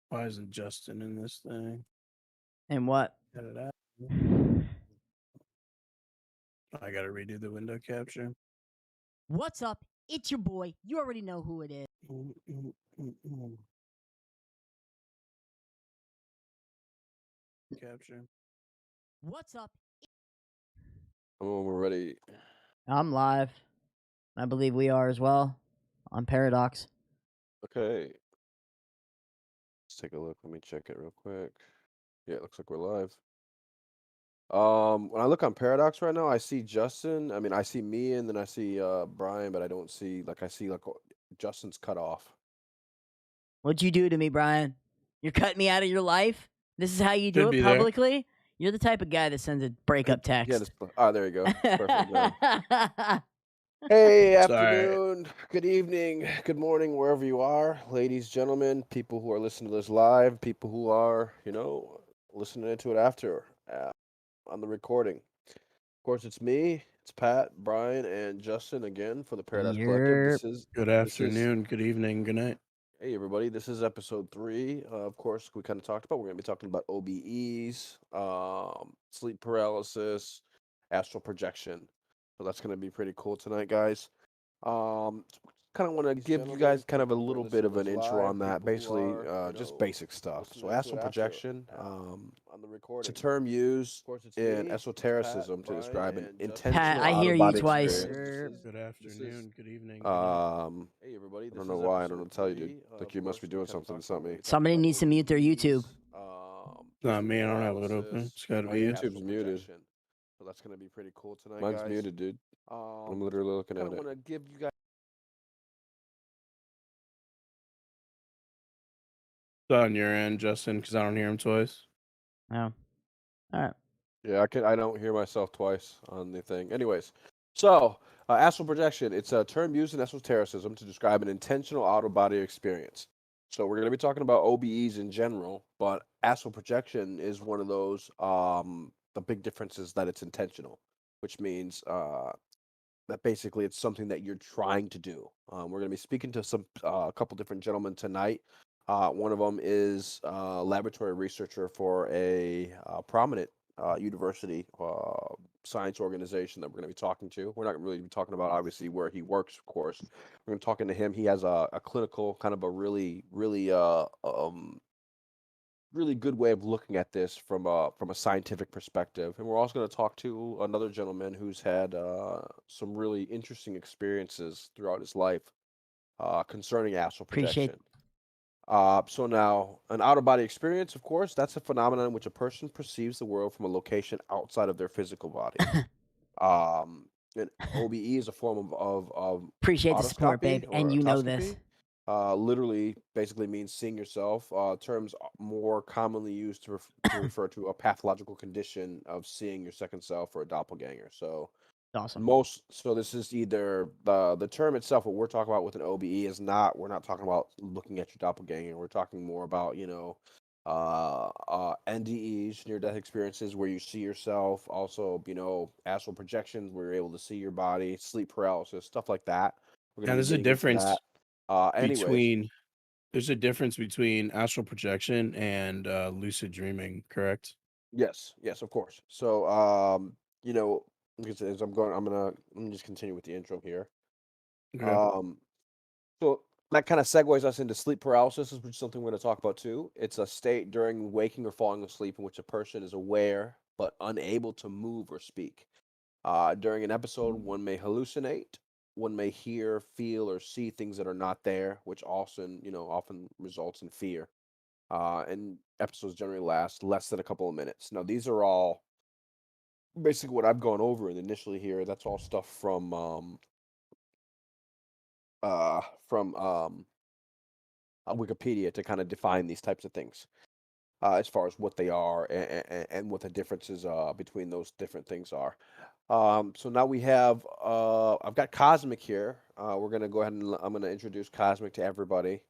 Why isn't Justin in this thing? And what? Got it out. I gotta redo the window capture. What's up? It's your boy. You already know who it is. Capture. What's up? When we're ready. I'm live. I believe we are as well on Paradox. Okay. Let's take a look. Let me check it real quick. Yeah, it looks like we're live. When I look on Paradox right now, I see Justin. I mean, I see me, and then I see Brian, but I don't see I see Justin's cut off. What'd you do to me, Brian? You're cutting me out of your life? This is how you do Should it be there. publicly? You're the type of guy that sends a breakup Yeah, text. there you go. It's perfect. Hey, Sorry. afternoon, good evening, good morning, wherever you are, ladies, gentlemen, people who are listening to this live, people who are, listening to it after on the recording. Of course, it's me, it's Pat, Brian, and Justin again for the Paradise Collective. You're Good afternoon, good evening, good night. Hey, everybody, this is episode 3. Of course, we kind of talked about, we're going to be talking about OBEs, sleep paralysis, astral projection. So that's going to be pretty cool tonight, guys. Kind of want to give you guys kind of a little bit of an intro on that. Basically, just basic stuff. So astral projection, it's a term used in esotericism to describe an Pat, intentional I hear you out-of-body twice. experience. Good afternoon, good evening. Hey everybody, I don't know why. I don't know what to tell you, dude. Like you must be doing something. It's not me. Somebody needs to mute their YouTube. Not me, I don't have it open. It's gotta My be you. YouTube's muted. So that's gonna be pretty cool tonight. Mine's muted, dude. I'm literally looking at it. I want to give you guys. It's on your end, Justin, because I don't hear him twice. Oh. All right. Yeah, I don't hear myself twice on the thing. Anyways, so astral projection. It's a term used in esotericism to describe an intentional out-of-body experience. So we're going to be talking about OBEs in general, but astral projection is one of those. The big difference is that it's intentional, which means that basically it's something that you're trying to do. We're going to be speaking to a couple different gentlemen tonight. One of them is a laboratory researcher for a prominent university science organization that we're going to be talking to. We're not going to really be talking about obviously where he works, of course. We're going to be talking to him. He has a clinical kind of a really really good way of looking at this from a scientific perspective. And we're also going to talk to another gentleman who's had some really interesting experiences throughout his life concerning astral projection. So now, an out-of-body experience, of course, that's a phenomenon in which a person perceives the world from a location outside of their physical body. An OBE is a form of Appreciate the support, babe. autoscopy And or you know this. literally basically means seeing yourself. Terms more commonly used to refer to a pathological condition of seeing your second self or a doppelganger. So Awesome. so this is either the term itself, what we're talking about with an OBE is not, we're not talking about looking at your doppelganger. We're talking more about, NDEs, near death experiences where you see yourself, also, astral projections where you're able to see your body, sleep paralysis, stuff like that. We're Now, going to be getting into that. There's a difference between astral projection and lucid dreaming, correct? Yes, of course. So, as let me just continue with the intro here. Okay. So that kind of segues us into sleep paralysis, which is something we're going to talk about too. It's a state during waking or falling asleep in which a person is aware but unable to move or speak. During an episode, one may hallucinate, one may hear, feel, or see things that are not there, which often results in fear. And episodes generally last less than a couple of minutes. Now, these are all basically what I've gone over initially here. That's all stuff from Wikipedia to kind of define these types of things as far as what they are and what the differences between those different things are. So now we have I've got Cosmic here. We're gonna go ahead and I'm gonna introduce Cosmic to everybody.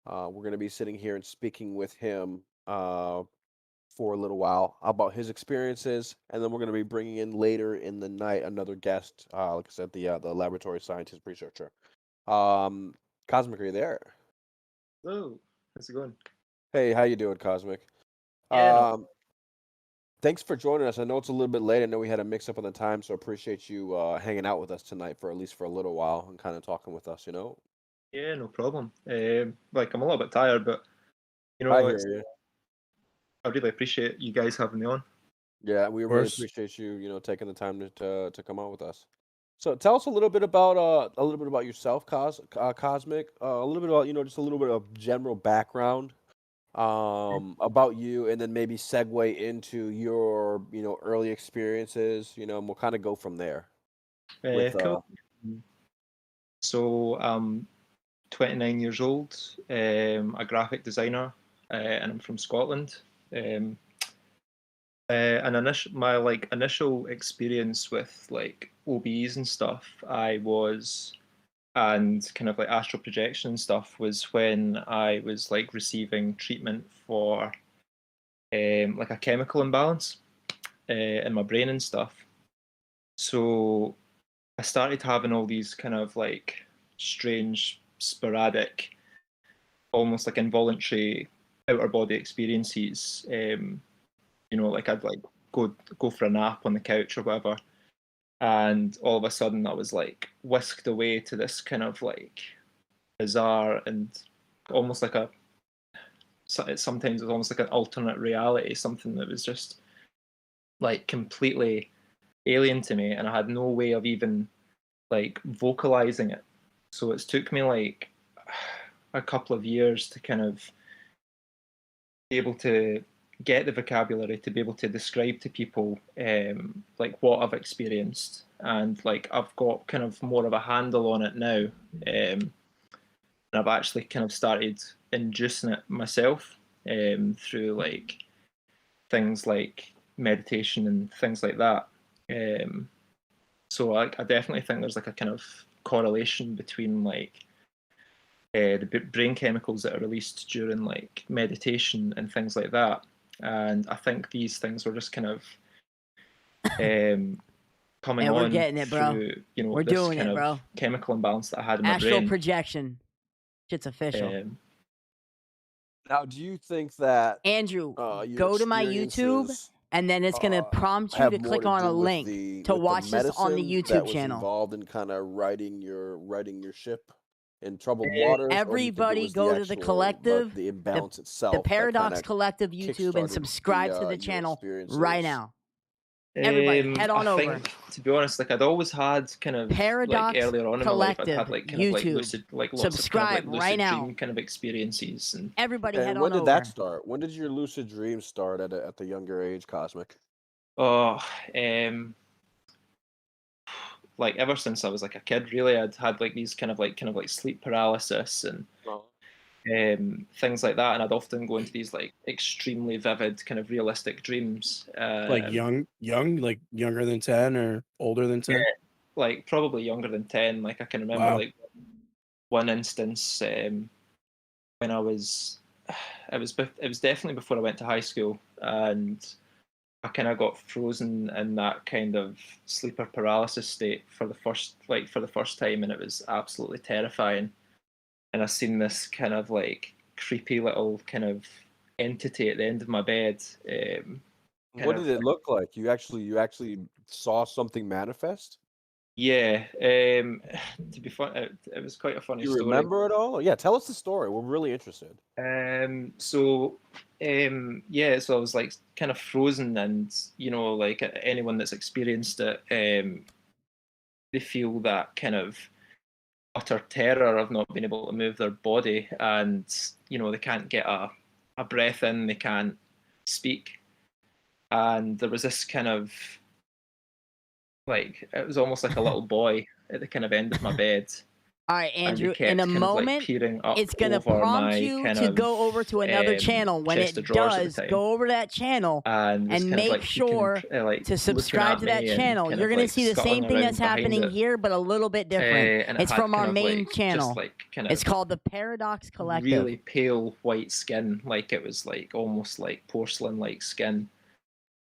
We're gonna be sitting here and speaking with him for a little while about his experiences, and then we're gonna be bringing in later in the night another guest, like I said, the laboratory scientist researcher. Cosmic, are you there? Hello, how's it going? Hey, how you doing, Cosmic? Yeah, no, Um, Thanks for joining us. I know it's a little bit late. I know we had a mix up on the time, so appreciate you hanging out with us tonight for at least for a little while and kind of talking with us. yeah, no problem. Like I'm a little bit tired, but I it's hear you. I really appreciate you guys having me on. Yeah, we Of really course. appreciate you, taking the time to come out with us. So tell us a little bit about yourself, Cosmic. A little bit about just a little bit of general background about you, and then maybe segue into your early experiences. And we'll kind of go from there with Cool. So I'm 29 years old, a graphic designer, and I'm from Scotland. Um, and my initial experience with like OBEs and stuff, and kind of like astral projection and stuff was when I was like receiving treatment for like a chemical imbalance in my brain and stuff. So I started having all these kind of like strange, sporadic, almost like involuntary outer body experiences. Like I'd like go for a nap on the couch or whatever, and all of a sudden I was like whisked away to this kind of like bizarre and almost like sometimes it's almost like an alternate reality, something that was just like completely alien to me, and I had no way of even like vocalizing it. So it's took me like a couple of years to kind of be able to get the vocabulary to be able to describe to people like what I've experienced, and like I've got kind of more of a handle on it now, and I've actually kind of started inducing it myself through like things like meditation and things like that. So I definitely think there's like a kind of correlation between like the brain chemicals that are released during like meditation and things like that. And I think these things were just kind of coming And we're on getting it, bro. through We're this doing kind it, of bro. chemical imbalance that I had in my Astral brain. projection. Shit's official. Now, do you think that Andrew, your go to my YouTube, experiences and then it's gonna prompt you have to more click to on a do with link the to with the watch this on the medicine that YouTube was channel. involved in kind of riding your ship in troubled waters, or do you think it Everybody was the go to the actual collective, the imbalance the itself that kind Paradox of Collective YouTube, and kickstarted subscribe to the your channel right experiences? now. Everybody, head on I over. think, to be honest, like I'd always had kind of like Paradox earlier on in my life, I'd had Collective like kind of like YouTube. lucid, like lots of kind of Subscribe like right lucid now. dream kind of experiences, and Everybody Okay, head and on when did that over. start? When did your lucid dreams start at the younger age, Cosmic? oh, like ever since I was like a kid, really, I'd had like these kind of like sleep paralysis and things like that, and I'd often go into these like extremely vivid, kind of realistic dreams. Like young, like younger than 10 or older than 10? Like probably younger than 10. Like I can remember Wow. like one instance when I was, it was definitely before I went to high school, and I kind of got frozen in that kind of sleeper paralysis state for the first time, and it was absolutely terrifying. And I seen this kind of like creepy little kind of entity at the end of my bed. What did it look like? You actually saw something manifest? Yeah, to be fun, it was quite a funny Do you story. remember it all? Yeah, tell us the story. We're really interested. Yeah, so I was like kind of frozen, and like anyone that's experienced it, they feel that kind of utter terror of not being able to move their body, and they can't get a breath in, they can't speak, and there was this kind of like, it was almost like a little boy at the kind of end of my bed. All right, And he Andrew, kept in a kind of like moment, peering up it's going to over prompt my you kind to of go over to another channel. When chest it of drawers at does, the time, go over to that channel and was and kind of make like peeking, sure like to looking subscribe at to that me and channel. kind You're of going to like see the scuttling same thing that's around behind happening it. here, but a little bit different. And it It's had from our kind of main like channel. just like kind of It's called the Paradox Collective. really pale white skin, like it was like almost like porcelain-like skin.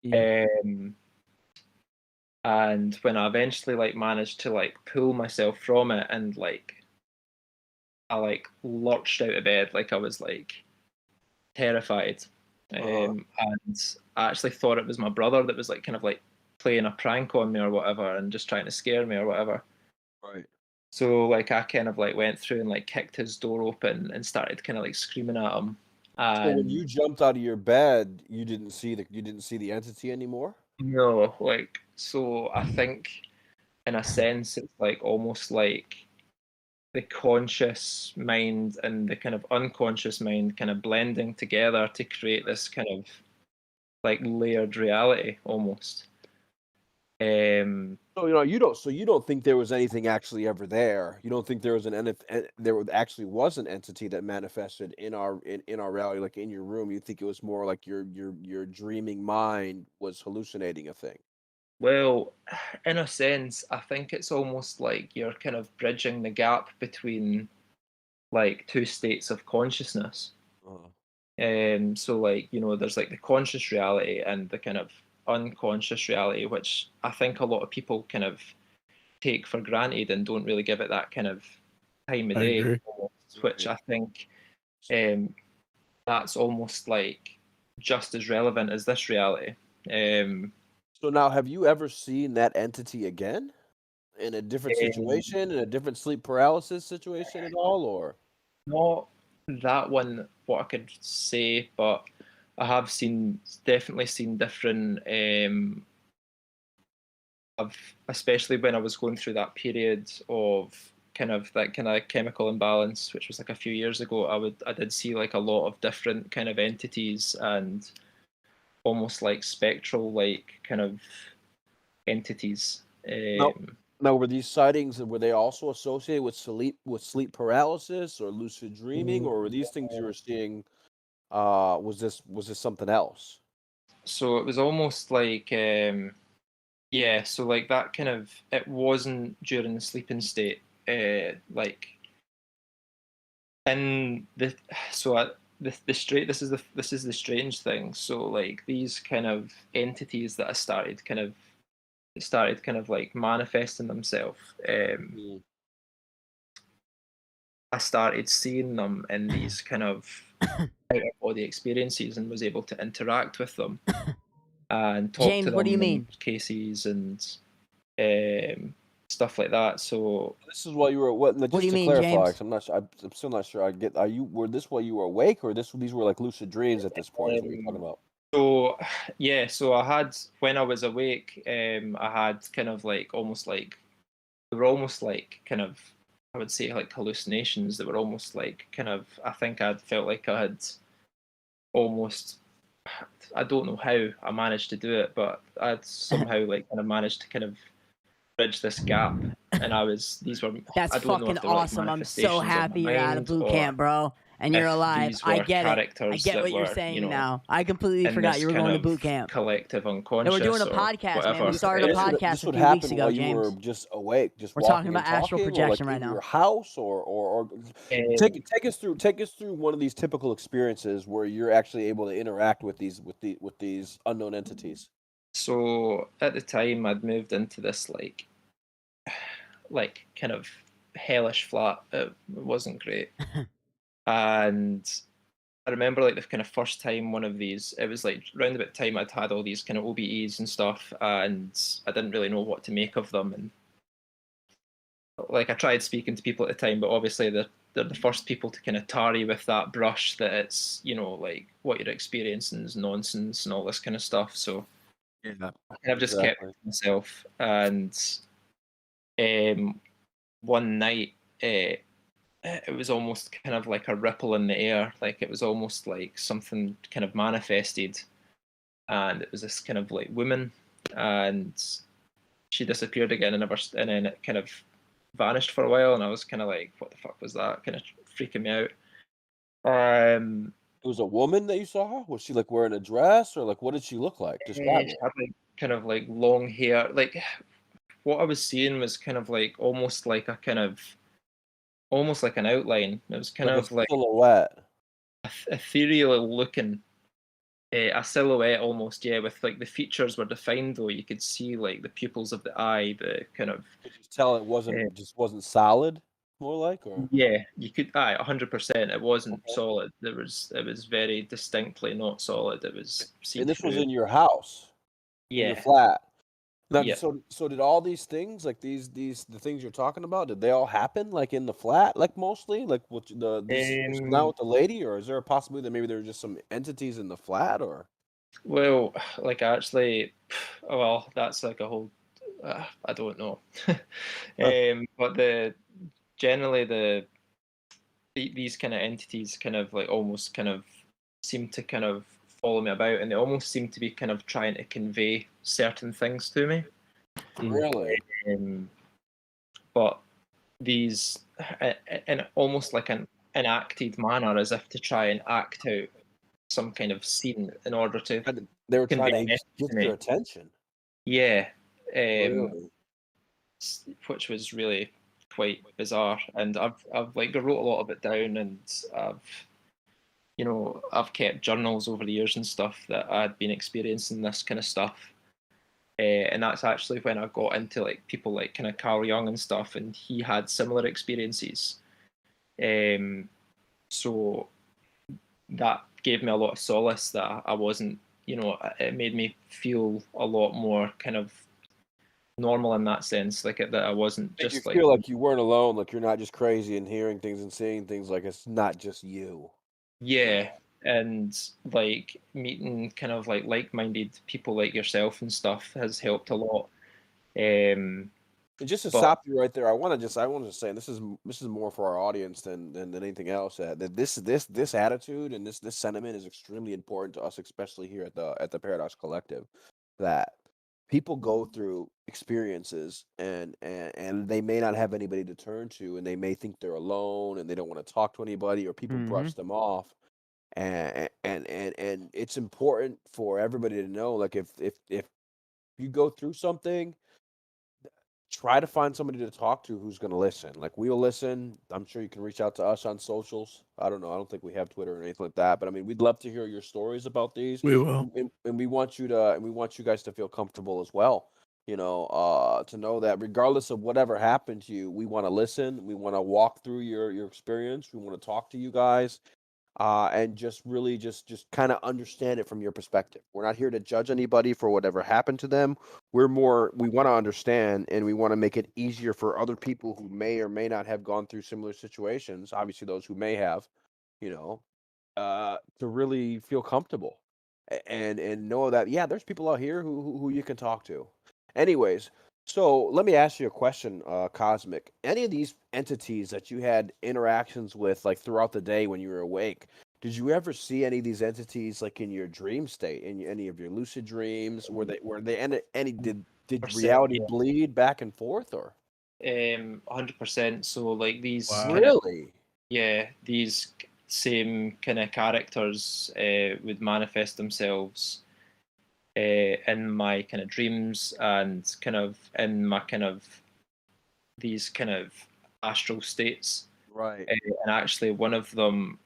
Yeah. And when I eventually like managed to like pull myself from it, and like I like lurched out of bed, like I was like terrified. And I actually thought it was my brother that was like kind of like playing a prank on me or whatever and just trying to scare me or whatever. Right. So like I kind of like went through and like kicked his door open and started kind of like screaming at him. So when And you jumped out of your bed, you didn't see the entity anymore? no, like so I think in a sense it's like almost like the conscious mind and the kind of unconscious mind kind of blending together to create this kind of like layered reality almost. So you don't think there was anything actually ever there. You don't think there was actually was an entity that manifested in our reality, like in your room. You think it was more like your dreaming mind was hallucinating a thing. Well, in a sense, I think it's almost like you're kind of bridging the gap between like two states of consciousness. Uh, So like, you know, there's like the conscious reality and the kind of unconscious reality, which I think a lot of people kind of take for granted and don't really give it that kind of time of I day, agree. almost, which I think um, that's almost like just as relevant as this reality. Um, So now, have you ever seen that entity again in a different um, situation, in a different sleep paralysis situation at all, or? Not that one, what I could say, but I have definitely seen different. I've especially when I was going through that period of kind of that kind of chemical imbalance, which was like a few years ago. I did see like a lot of different kind of entities and almost like spectral like kind of entities. No. Now, were these sightings were they also associated with sleep paralysis or lucid dreaming, or were these things you were seeing? Was this something else? So it was almost like yeah, so like that kind of it wasn't during the sleeping state. Like in the so I, the straight this is the strange thing. So like these kind of entities that I started kind of like manifesting themselves. Mm. I started seeing them in these kind of out of body experiences and was able to interact with them and talk to James, what do you them in mean? cases and um, stuff like that. So This is while you were what? What do Just you to mean, clarify, James? 'cause I'm still not sure. Are you were this while you were awake, or these were like lucid dreams at this point? Is what you're talking um, about? so yeah, so I had when I was awake, I had kind of like they were almost like kind of I would say like hallucinations. They were almost like kind of I think I'd felt like I had almost I don't know how I managed to do it, but I'd somehow like kind of managed to kind of bridge this gap. And these were, That's I don't know fucking if they were like awesome. I'm so manifestations of my happy you're out of mind boot or camp, bro, and you're if alive. these I were get it. I characters get that what you're were, saying now. I completely in forgot this you were kind going to of boot camp. collective And we're doing unconscious a or podcast, man. We whatever. started a podcast This a would few weeks happen ago, while you were James. just awake, just We're talking walking and about astral talking, or like projection right in your now. house, or Um, take us through one of these typical experiences where you're actually able to interact with these unknown entities. so at the time, I'd moved into this like kind of hellish flat. It wasn't great, and I remember like the kind of first time one of these, it was like round about the time I'd had all these kind of OBEs and stuff, and I didn't really know what to make of them. And like I tried speaking to people at the time, but obviously they're the first people to kind of tarry with that brush that it's, you know, like what you're experiencing is nonsense and all this kind of stuff. So Yeah, I kind of just kept it exactly. to myself. And um, one night, it was almost kind of like a ripple in the air. Like it was almost like something kind of manifested, and it was this kind of like woman, and she disappeared again, and never, and then it kind of vanished for a while, and I was kind of like, what the fuck was that? Kind of freaking me out. It was a woman that you saw? Was she like wearing a dress, or like what did she look like? Describe She it. had like kind of like long hair. Like what I was seeing was kind of like almost like a kind of almost like an outline. It was kind Like a of like silhouette. ethereal looking, a silhouette almost, yeah, with like the features were defined though. You could see like the pupils of the eye, the kind of Could you tell it uh, wasn't solid? more like, or Yeah, you could. 100%. It wasn't solid. It was very distinctly not solid. It was and this was see-through. in your house, in your Yeah, flat. Now, yeah. so did all these things, like the things you're talking about, did they all happen like in the flat, like mostly, like what this situation now Um, with the lady, or is there a possibility that maybe there were just some entities in the flat, or well, like actually, well, that's like a whole. I don't know. But generally these kind of entities kind of like almost kind of seem to kind of follow me about, and they almost seem to be kind of trying to convey certain things to me. really? Um, but these in almost like an enacted manner, as if to try and act out some kind of scene in order to And they were convey trying a to message get to your me. attention, Yeah, really? which was really quite bizarre. And I've like wrote a lot of it down, and I've I've kept journals over the years and stuff that I'd been experiencing this kind of stuff. And that's actually when I got into like people like kind of Carl Jung and stuff, and he had similar experiences. Um, so that gave me a lot of solace that I wasn't, it made me feel a lot more kind of normal in that sense, like that I wasn't Made you just like, feel like you weren't alone, like you're not just crazy and hearing things and seeing things, like it's not just you. yeah, and like meeting kind of like-minded people like yourself and stuff has helped a lot. Um, And just to but stop you right there, I want to say, and this is more for our audience than anything else. That this attitude and this sentiment is extremely important to us, especially here at the Paradox Collective. That people go through experiences and they may not have anybody to turn to, and they may think they're alone, and they don't want to talk to anybody, or people Mm-hmm. brush them off. And it's important for everybody to know, like if you go through something, try to find somebody to talk to who's going to listen. Like we'll listen. I'm sure you can reach out to us on socials. I don't know. I don't think we have Twitter or anything like that. But I mean, we'd love to hear your stories about these, We will. and we want you to, and we want you guys to feel comfortable as well. To know that regardless of whatever happened to you, we want to listen. We want to walk through your experience. We want to talk to you guys, and just really just kind of understand it from your perspective. We're not here to judge anybody for whatever happened to them. We want to understand, and we want to make it easier for other people who may or may not have gone through similar situations. Obviously, those who may have, you know, to really feel comfortable and know that yeah, there's people out here who you can talk to. Anyways, so let me ask you a question, Cosmic. Any of these entities that you had interactions with, like throughout the day when you were awake, did you ever see any of these entities like in your dream state, in any of your lucid dreams? Were they any did percent, reality yeah, bleed back and forth, or 100%. So like these kind Wow. of, really? yeah, these same kind of characters would manifest themselves in my kind of dreams, and kind of in my kind of these kind of astral states. Right. And actually, one of them,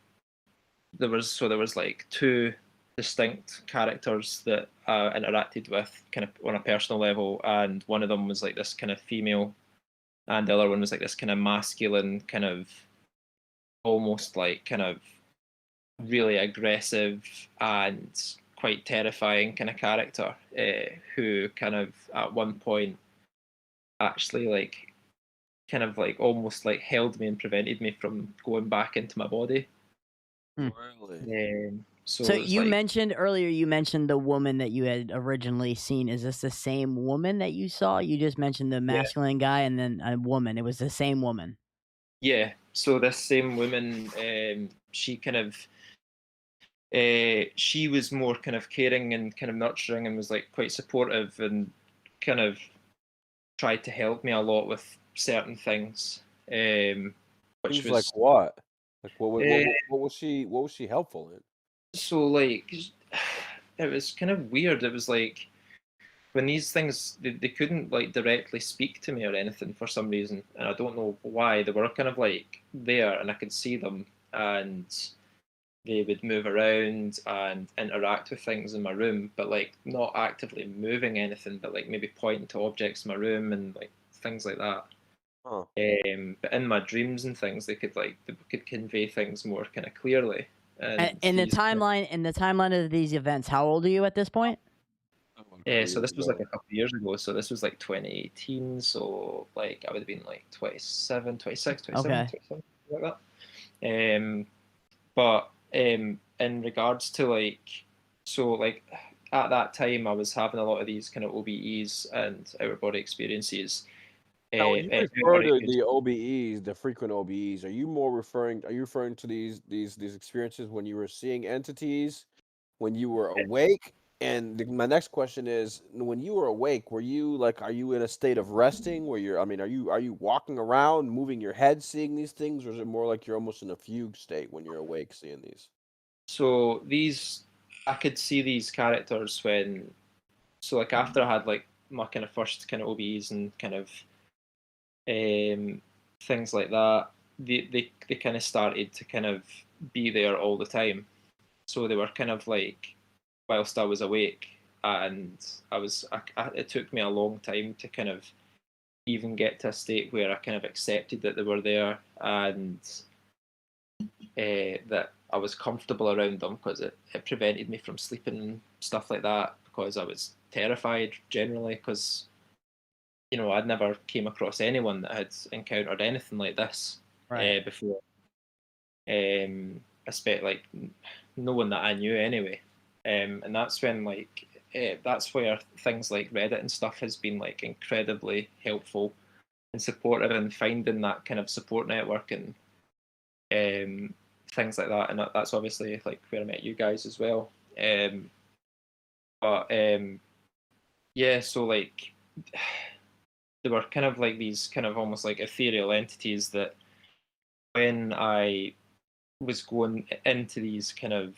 there was like two distinct characters that I interacted with kind of on a personal level, and one of them was like this kind of female, and the other one was like this kind of masculine, kind of almost like kind of really aggressive and quite terrifying kind of character, who kind of at one point actually like kind of like almost like held me and prevented me from going back into my body. Really? So So it was you like, mentioned earlier, you mentioned the woman that you had originally seen. Is this the same woman that you saw? You just mentioned the yeah, masculine guy and then a woman. It was the same woman. yeah. So this same woman, she kind of, she was more kind of caring and kind of nurturing, and was like quite supportive, and kind of tried to help me a lot with certain things, which Things like was what? Like uh, what was she helpful in? so like it was kind of weird. It was like when these things, they couldn't like directly speak to me or anything for some reason, and I don't know why. They were kind of like there, and I could see them, and they would move around and interact with things in my room, but like not actively moving anything, but like maybe pointing to objects in my room and like things like that. Huh. But in my dreams and things, they could convey things more kind of clearly. And In the these, timeline of these events, how old are you at this point? A yeah, couple so years this was like ago. a couple of years ago. So this was like 2018. So like I would have been like 27, 26, 27, Okay. 27, like that. But in regards to like, so like at that time, I was having a lot of these kind of OBEs and outer body experiences. Now, when you Out refer body to experiences. the OBEs, the frequent OBEs, are you referring to these experiences when you were seeing entities, when you were awake? And my next question is, when you were awake, were you like, are you in a state of resting where you're, I mean, are you walking around, moving your head, seeing these things, or is it more like you're almost in a fugue state when you're awake seeing these? So these, I could see these characters when, so like after I had like my kind of first kind of OBEs and kind of things like that, they kind of started to kind of be there all the time. So they were kind of like whilst I was awake, and it took me a long time to kind of even get to a state where I kind of accepted that they were there and that I was comfortable around them because it prevented me from sleeping and stuff like that because I was terrified generally because I'd never came across anyone that had encountered anything like this Right. before. Especially like no one that I knew anyway. And that's when that's where things like Reddit and stuff has been like incredibly helpful and supportive and finding that kind of support network and things like that. And that's obviously like where I met you guys as well. But yeah, so like they were kind of like these kind of almost like ethereal entities that when I was going into these kind of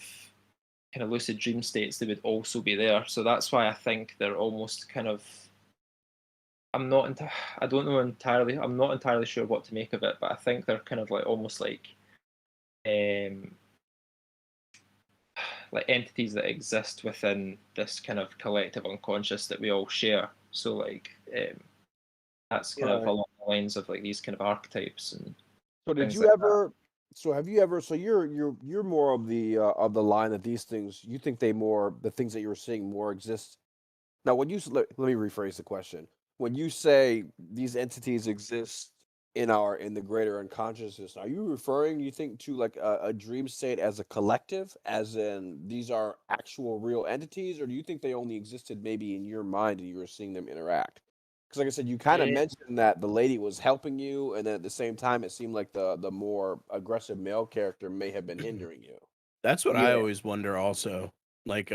lucid dream states, they would also be there. So that's why I think they're almost kind of. I don't know entirely. I'm not entirely sure what to make of it, but I think they're kind of like almost um, like entities that exist within this kind of collective unconscious that we all share. So like that's kind of Right. along the lines of like these kind of archetypes and So did things you like that. ever? So have you ever? So you're more of the line that these things you think the things that you were seeing more exist. Now, let me rephrase the question. When you say these entities exist in the greater unconsciousness, are you referring, you think, to like a dream state as a collective, as in these are actual real entities, or do you think they only existed maybe in your mind and you were seeing them interact? Because, like I said, you kind of Eh, mentioned that the lady was helping you, and then at the same time, it seemed like the more aggressive male character may have been hindering you. That's what I yeah, always wonder also. Like,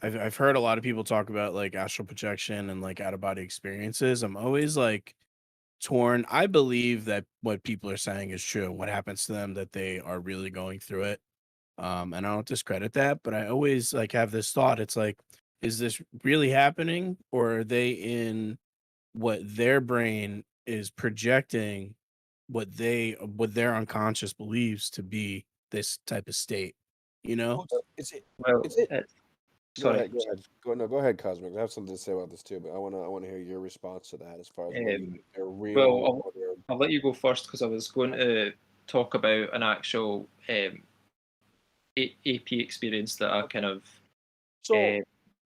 I've heard a lot of people talk about like astral projection and like out of body experiences. I'm always like torn. I believe that what people are saying is true. What happens to them that they are really going through it. And I don't discredit that, but I always like have this thought. It's like, is this really happening, or are they in what their brain is projecting what their unconscious believes to be this type of state, you know? Well, well, it's it. Go sorry. ahead. Go ahead. No, go ahead, Cosmic. I have something to say about this too, but I want to hear your response to that as far as whether you Um, think they're well, real I'll, or they're. I'll let you go first because I was going to talk about an actual AP experience that I Okay. kind of, So uh,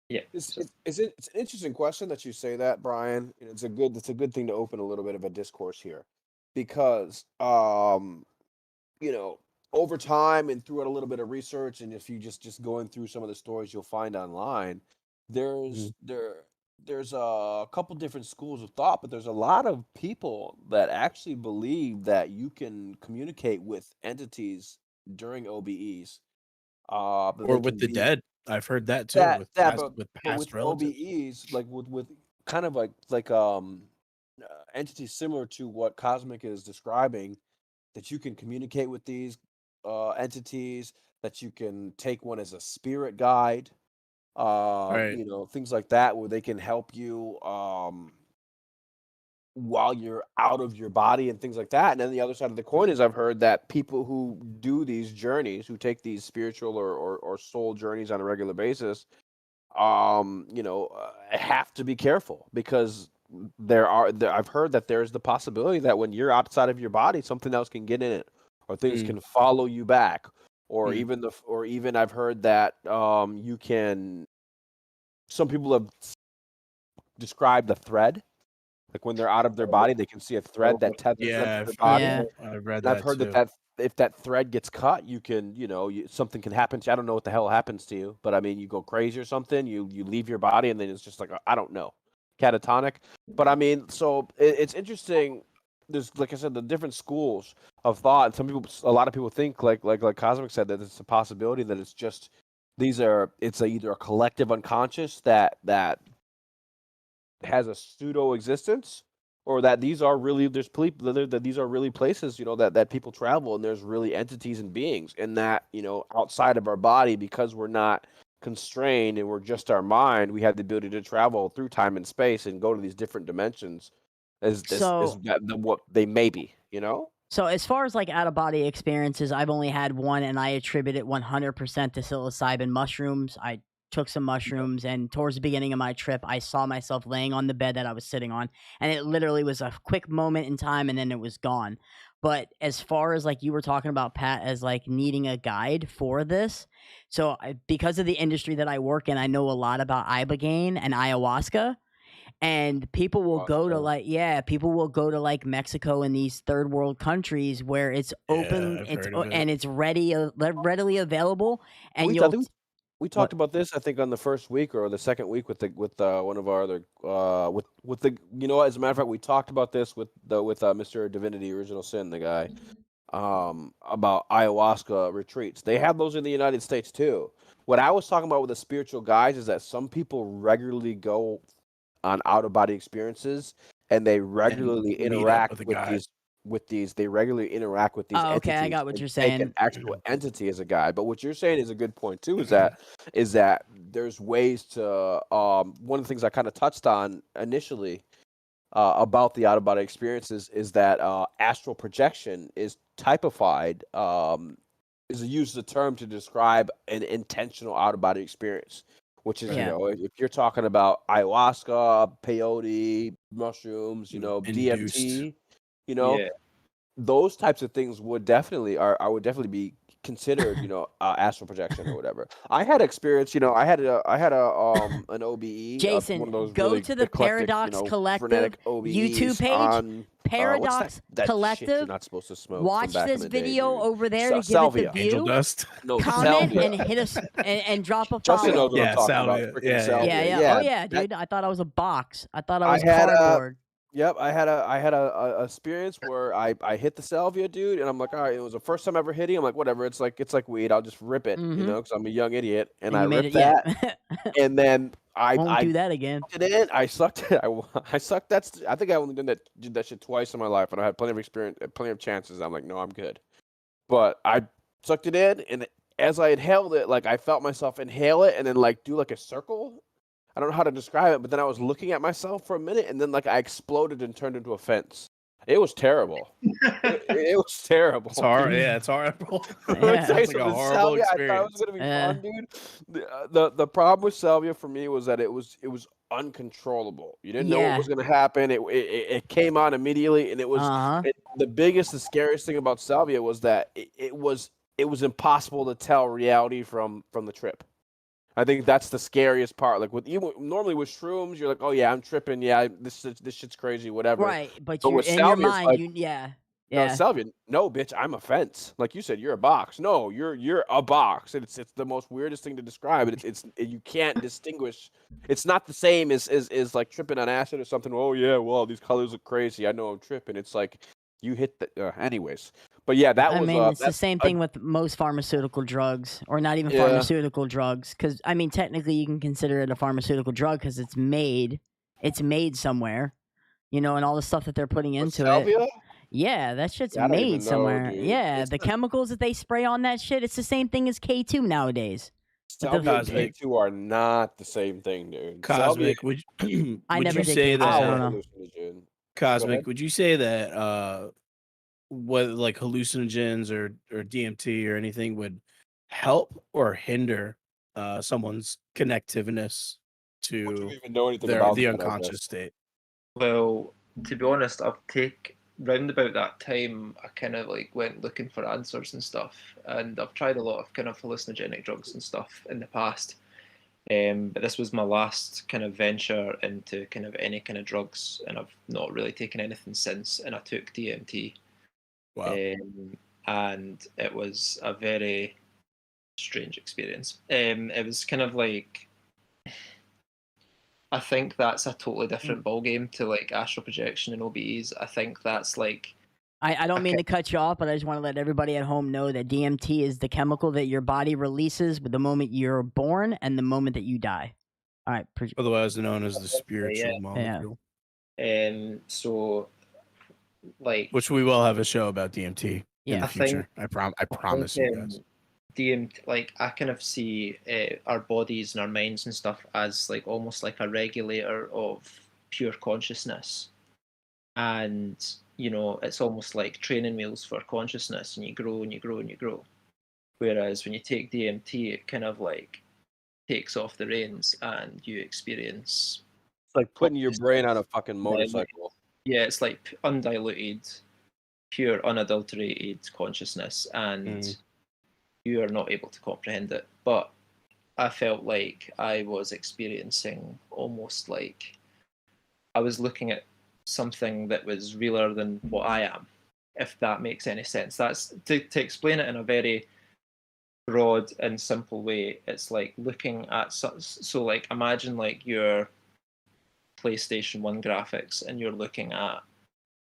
yeah. So, it's an interesting question that you say that, Brian. And it's a good thing to open a little bit of a discourse here, because you know, over time and throughout a little bit of research, and if you just going through some of the stories you'll find online, Mhm. there's there there's a couple different schools of thought, but there's a lot of people that actually believe that you can communicate with entities during OBEs. That Or they with can the be dead. I've heard that too with but past with relatives. OBEs, like with kind of entities similar to what Cosmic is describing, that you can communicate with these entities, that you can take one as a spirit guide, Right. things like that, where they can help you while you're out of your body and things like that. And then the other side of the coin is I've heard that people who do these journeys, who take these spiritual or soul journeys on a regular basis, have to be careful because I've heard that there's the possibility that when you're outside of your body, something else can get in it, or things Mm. can follow you back, or Mm. even I've heard that you can. Some people have described the thread, like when they're out of their body, they can see a thread that tethers them Yeah, to their body. Yeah. I've read And I've that heard too. that if that thread gets cut, you can, something can happen to you. I don't know what the hell happens to you, but I mean, you go crazy or something, you leave your body, and then it's just like, I don't know, catatonic. But I mean, so it's interesting. There's, like I said, the different schools of thought. And a lot of people think, like Cosmic said, that it's a possibility that it's just either a collective unconscious that has a pseudo existence, or that these are really that these are really places, that people travel, and there's really entities and beings, and that, outside of our body, because we're not constrained and we're just our mind, we have the ability to travel through time and space and go to these different dimensions as So what they may be. So as far as like out of body experiences, I've only had one, and I attribute it 100% to psilocybin mushrooms. I took some mushrooms, and towards the beginning of my trip, I saw myself laying on the bed that I was sitting on, and it literally was a quick moment in time, and then it was gone. But as far as like you were talking about, Pat, as like needing a guide for this, because of the industry that I work in, I know a lot about ibogaine and ayahuasca. And people will go to people will go to like Mexico and these third world countries where it's open, Yeah, I've heard of it. and it's readily available, and I you'll think we what talked about this, I think, on the first week or the second week with one of our other with the as a matter of fact, we talked about this with Mr. Divinity Original Sin, the guy, about ayahuasca retreats. They have those in the United States too. What I was talking about with the spiritual guides is that some people regularly go on out of body experiences, and they regularly meet up interact with a with guy. these they regularly interact with these oh, okay, I entities got what and you're take an saying. actual entity as a guide. But what you're saying is a good point too, is that there's ways to one of the things I kind of touched on initially about the out of body experiences is that astral projection is typified, is used as a term to describe an intentional out of body experience, which is, Yeah. if you're talking about ayahuasca, peyote, mushrooms, Induced. DMT, you know, Yeah. those types of things would definitely I would definitely be considered, astral projection or whatever. I had experience, I had an OBE, one Jason, of those go really to the eclectic, Paradox Collective frenetic YouTube OBEs page. on what's Paradox that shit you're Collective. not supposed to smoke from Watch back in this the day, video dude. over there to give it the Salvia. Angel view. dust. No, Comment salvia. and hit us and drop a Justin follow. knows what I'm Yeah, talking about. salvia. Freaking Yeah, salvia. Yeah, yeah. Oh yeah, dude. I thought I was a box. I thought I was had a cardboard. Yep, I had a experience where I hit the salvia, dude, and I'm like, all right, it was the first time ever hitting. I'm like, whatever, it's like weed, I'll just rip it, Mhm. because I'm a young idiot, and And I you made ripped it, yeah. that, and then Won't I do that again. sucked it in. I sucked it. I sucked that. I think I only did that shit twice in my life, and I had plenty of experience, plenty of chances. I'm like, no, I'm good. But I sucked it in, and as I inhaled it, like I felt myself inhale it, and then like do like a circle. I don't know how to describe it, but then I was looking at myself for a minute, and then like I exploded and turned into a fence. It was terrible. It was terrible. It's hard. Yeah, it's horrible. Let me Yeah. tell you Sounds like a something, horrible salvia, I thought it was experience. gonna be Yeah. fun, dude. The problem with salvia for me was that it was uncontrollable. You didn't know what Yeah. was gonna happen. It came on immediately, and it was Uh-huh. the biggest, the scariest thing about salvia was that it was impossible to tell reality from the trip. I think that's the scariest part. Like normally with shrooms, you're like, oh yeah, I'm tripping. Yeah, this shit's crazy, whatever. Right, but But you're with in your salvia, it's mind, like, yeah. no, Yeah. salvia, no, bitch, I'm a fence. Like you said, you're a box. No, you're a box. It's the most weirdest thing to describe. You can't distinguish. It's not the same as like tripping on acid or something. Oh yeah, well these colors look crazy. I know I'm tripping. It's like you hit the anyways. But yeah, that I was mean, it's the that's same thing with most pharmaceutical drugs, or not even Yeah. pharmaceutical drugs, because I mean, technically, you can consider it a pharmaceutical drug because it's made somewhere, and all the stuff that they're putting with into it. salvia. Yeah, that shit's I don't even made know, somewhere. dude. Yeah, It's the chemicals that they spray on that shit, it's the same thing as K2 nowadays. But Salvia and Cosmic. K2 are not the same thing, dude. Cosmic, Salvia I would never you did say K2, so I is don't that know. hallucinogen. Go Cosmic, ahead. would you say that what like hallucinogens or DMT or anything would help or hinder someone's connectiveness Would you to even know anything about the that, I unconscious guess? state? Well, to be honest, round about that time, I kind of like went looking for answers and stuff, and I've tried a lot of kind of hallucinogenic drugs and stuff in the past. But this was my last kind of venture into kind of any kind of drugs, and I've not really taken anything since. And I took DMT, Wow. and it was a very strange experience. It was kind of like, I think that's a totally different ballgame to like astral projection and OBEs. I think that's like, I don't mean Okay. to cut you off, but I just want to let everybody at home know that DMT is the chemical that your body releases with the moment you're born and the moment that you die. All right. Otherwise known as the spiritual molecule, so like, which we will have a show about DMT in Yeah. the I think- future. I promise you guys. DMT, like I kind of see our bodies and our minds and stuff as like almost like a regulator of pure consciousness, and you know it's almost like training wheels for consciousness, and you grow and you grow and you grow. Whereas when you take DMT, it kind of like takes off the reins and you experience. It's like putting your brain on a fucking motorcycle. Yeah, it's like undiluted, pure, unadulterated consciousness, and you are not able to comprehend it. But I felt like I was experiencing almost like I was looking at something that was realer than what I am, if that makes any sense. That's to explain it in a very broad and simple way. It's like looking at so like imagine like your PlayStation 1 graphics and you're looking at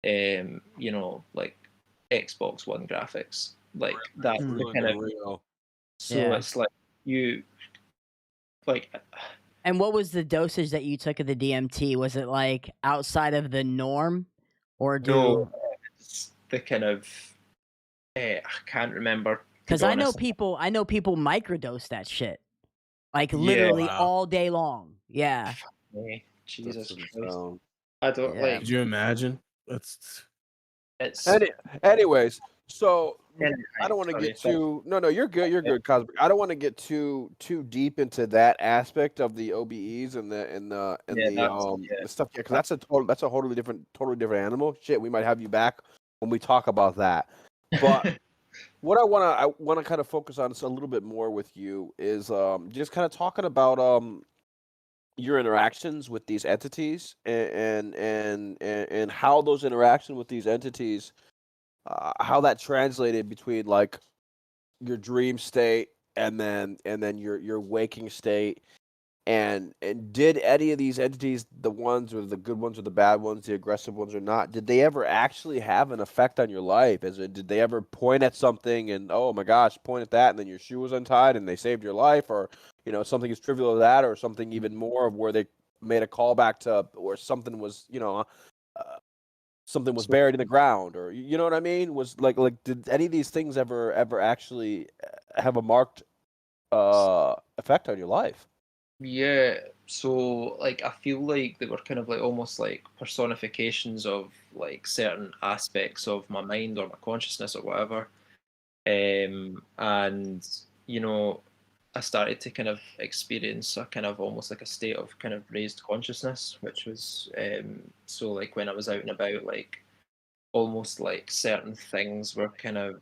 you know, like Xbox One graphics, like that kind of. Real. So Yeah. it's like you like. And what was the dosage that you took of the DMT? Was it like outside of the norm, or No, it's the kind of I can't remember. Because I know people microdose that shit, like literally Wow. all day long. Yeah. Jesus That's Christ! insane. I don't Yeah. like. Could you imagine? That's It's. Anyways, so I don't want to Sorry, get too. No, you're good. You're good, Cosmic. I don't want to get too deep into that aspect of the OBEs and the stuff. Yeah, because that's a totally different animal. Shit, we might have you back when we talk about that. But what I want to kind of focus on a little bit more with you is just kind of talking about your interactions with these entities and how those interactions with these entities, how that translated between like your dream state and then your waking state, and did any of these entities, the ones or the good ones or the bad ones, the aggressive ones or not, did they ever actually have an effect on your life? Did they ever point at something and, oh my gosh, point at that, and then your shoe was untied and they saved your life, or something as trivial as that, or something even more of where they made a callback to, or something was something was buried in the ground, or you know what I mean? Was like did any of these things ever actually have a marked effect on your life? Yeah, so like I feel like they were kind of like almost like personifications of like certain aspects of my mind or my consciousness or whatever. And you know, I started to kind of experience a kind of almost like a state of kind of raised consciousness, which was so like when I was out and about, like almost like certain things were kind of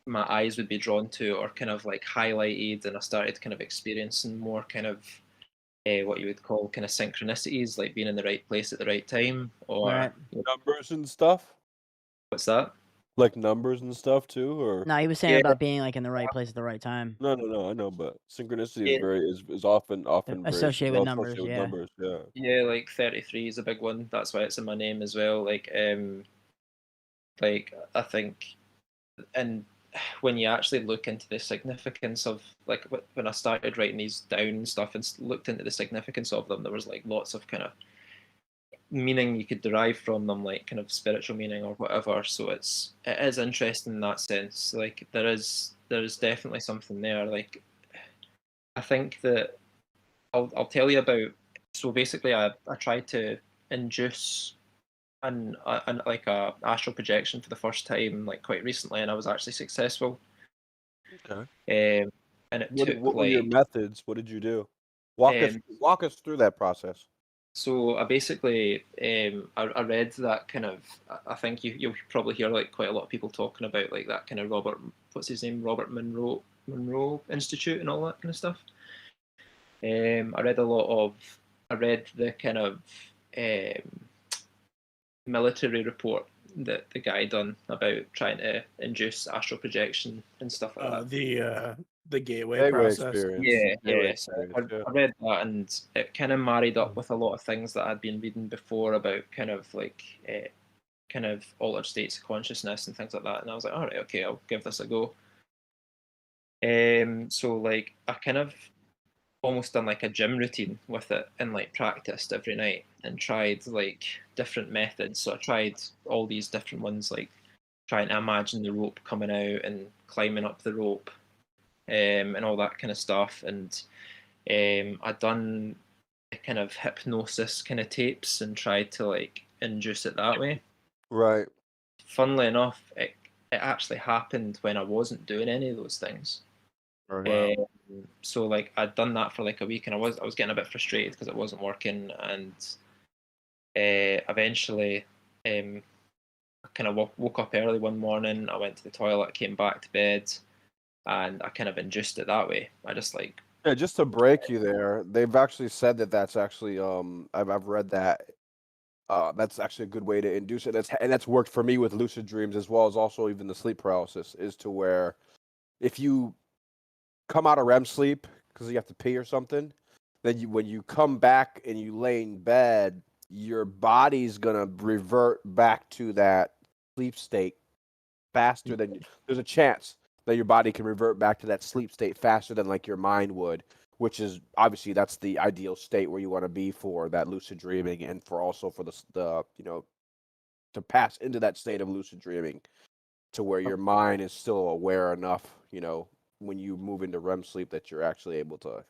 my eyes would be drawn to or kind of like highlighted, and I started kind of experiencing more kind of what you would call kind of synchronicities, like being in the right place at the right time, or Right. Numbers and stuff, what's that? like numbers and stuff too, or No, he was saying Yeah. about being like in the right place at the right time. no, I know, but synchronicity Yeah. is very is often very Associated with well numbers, associated with yeah. numbers, yeah. Yeah, like 33 is a big one. That's why it's in my name as well. Like I think, and when you actually look into the significance of like when I started writing these down and stuff and looked into the significance of them, there was like lots of kind of meaning you could derive from them, like kind of spiritual meaning or whatever. So it is interesting in that sense. Like there is definitely something there. Like I think that I'll tell you about. So basically, I tried to induce an like a astral projection for the first time like quite recently, and I was actually successful. Okay. And it What took were your like methods? What did you do? Walk us through that process. So I basically I read that kind of I think you'll probably hear like quite a lot of people talking about like that kind of what's his name, Robert Monroe Institute and all that kind of stuff. I read the kind of military report that the guy done about trying to induce astral projection and stuff like that. The gateway Gateway process. experience. Yeah, Gateway yeah. So experience, yeah. I read that, and it kind of married up with a lot of things that I'd been reading before about kind of like kind of altered states of consciousness and things like that. And I was like, all right, okay, I'll give this a go. So like I kind of almost done like a gym routine with it and like practiced every night and tried like different methods. So I tried all these different ones, like trying to imagine the rope coming out and climbing up the rope, and all that kind of stuff. And I'd done kind of hypnosis kind of tapes and tried to like induce it that way. Right. Funnily enough, it actually happened when I wasn't doing any of those things. Right. So like I'd done that for like a week, and I was getting a bit frustrated because it wasn't working, and eventually I kind of woke up early one morning. I went to the toilet, came back to bed, and I kind of induced it that way. I just like Yeah, just to break you there, they've actually said that that's actually I've read that that's actually a good way to induce it. That's worked for me with lucid dreams as well as also even the sleep paralysis is to where if you come out of REM sleep because you have to pee or something, then when you come back and you lay in bed, your body's gonna revert back to that sleep state faster than there's a chance that your body can revert back to that sleep state faster than like your mind would, which is obviously that's the ideal state where you want to be for that lucid dreaming and for also for the to pass into that state of lucid dreaming to where your mind is still aware enough, when you move into REM sleep that you're actually able to,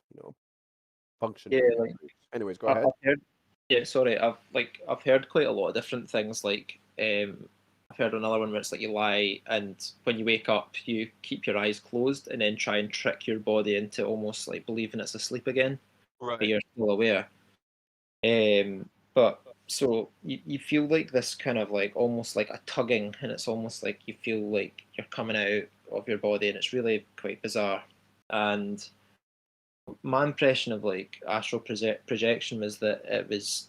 function. yeah, During like sleep. Anyways, go I've ahead. heard, yeah, sorry, I've heard quite a lot of different things. Like I've heard another one where it's like you lie, and when you wake up, you keep your eyes closed and then try and trick your body into almost like believing it's asleep again, but Right. you're still aware. But so you feel like this kind of like almost like a tugging, and it's almost like you feel like you're coming out of your body, and it's really quite bizarre. And my impression of like astral projection was that it was,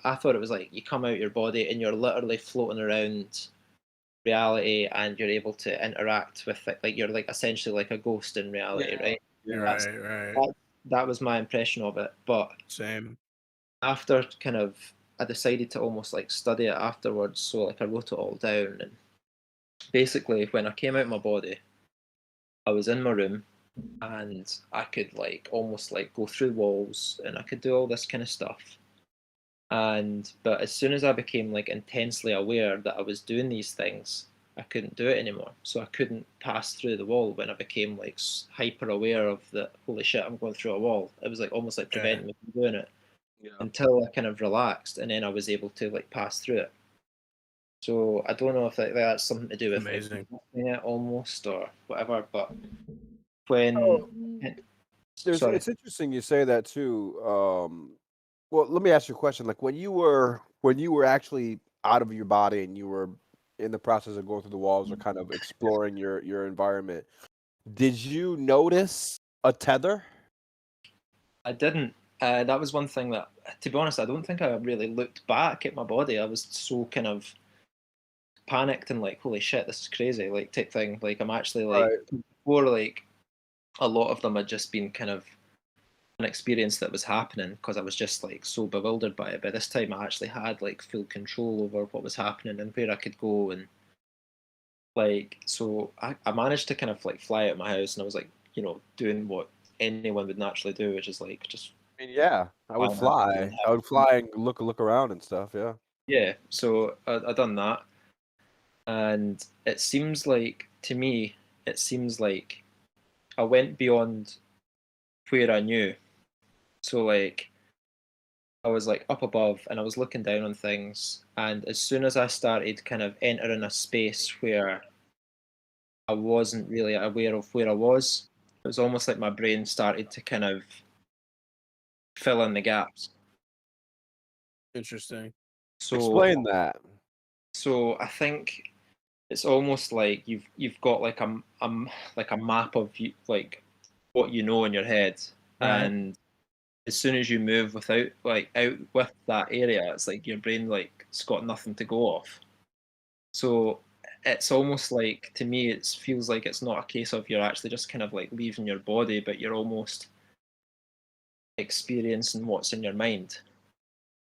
I thought it was like you come out your body and you're literally floating around reality, and you're able to interact with it, like you're like essentially like a ghost in reality, right? That's Right. that was my impression of it. But Same. after kind of I decided to almost like study it afterwards, so like I wrote it all down, and basically when I came out my body, I was in my room, and I could like almost like go through walls, and I could do all this kind of stuff. But as soon as I became like intensely aware that I was doing these things, I couldn't do it anymore. So I couldn't pass through the wall when I became like hyper aware of the holy shit, I'm going through a wall. It was like almost like Yeah. preventing me from doing it Yeah. until I kind of relaxed, and then I was able to like pass through it. So I don't know if that's something to do with like Amazing. it almost or whatever. But when Oh. sorry, It's interesting you say that too. Well, let me ask you a question. Like when you were actually out of your body and you were in the process of going through the walls or kind of exploring your environment, did you notice a tether? I didn't. That was one thing that, to be honest, I don't think I really looked back at my body. I was so kind of panicked and like, holy shit, this is crazy, like type thing. Like I'm actually like Right. before, like a lot of them had just been kind of an experience that was happening because I was just like so bewildered by it. By this time, I actually had like full control over what was happening and where I could go, and like so I managed to kind of like fly out of my house, and I was like, doing what anyone would naturally do, which is like just I mean, yeah, I would flying out and fly. I would fly and look around and stuff. Yeah. yeah. So I done that, and it seems like to me, it seems like I went beyond where I knew. So like I was like up above and I was looking down on things, and as soon as I started kind of entering a space where I wasn't really aware of where I was, it was almost like my brain started to kind of fill in the gaps. Interesting. So Explain that. So I think it's almost like you've got like a map of like what you know in your head, Right. and as soon as you move without like out with that area, it's like your brain like it's got nothing to go off. So it's almost like, to me, it feels like it's not a case of you're actually just kind of like leaving your body, but you're almost experiencing what's in your mind.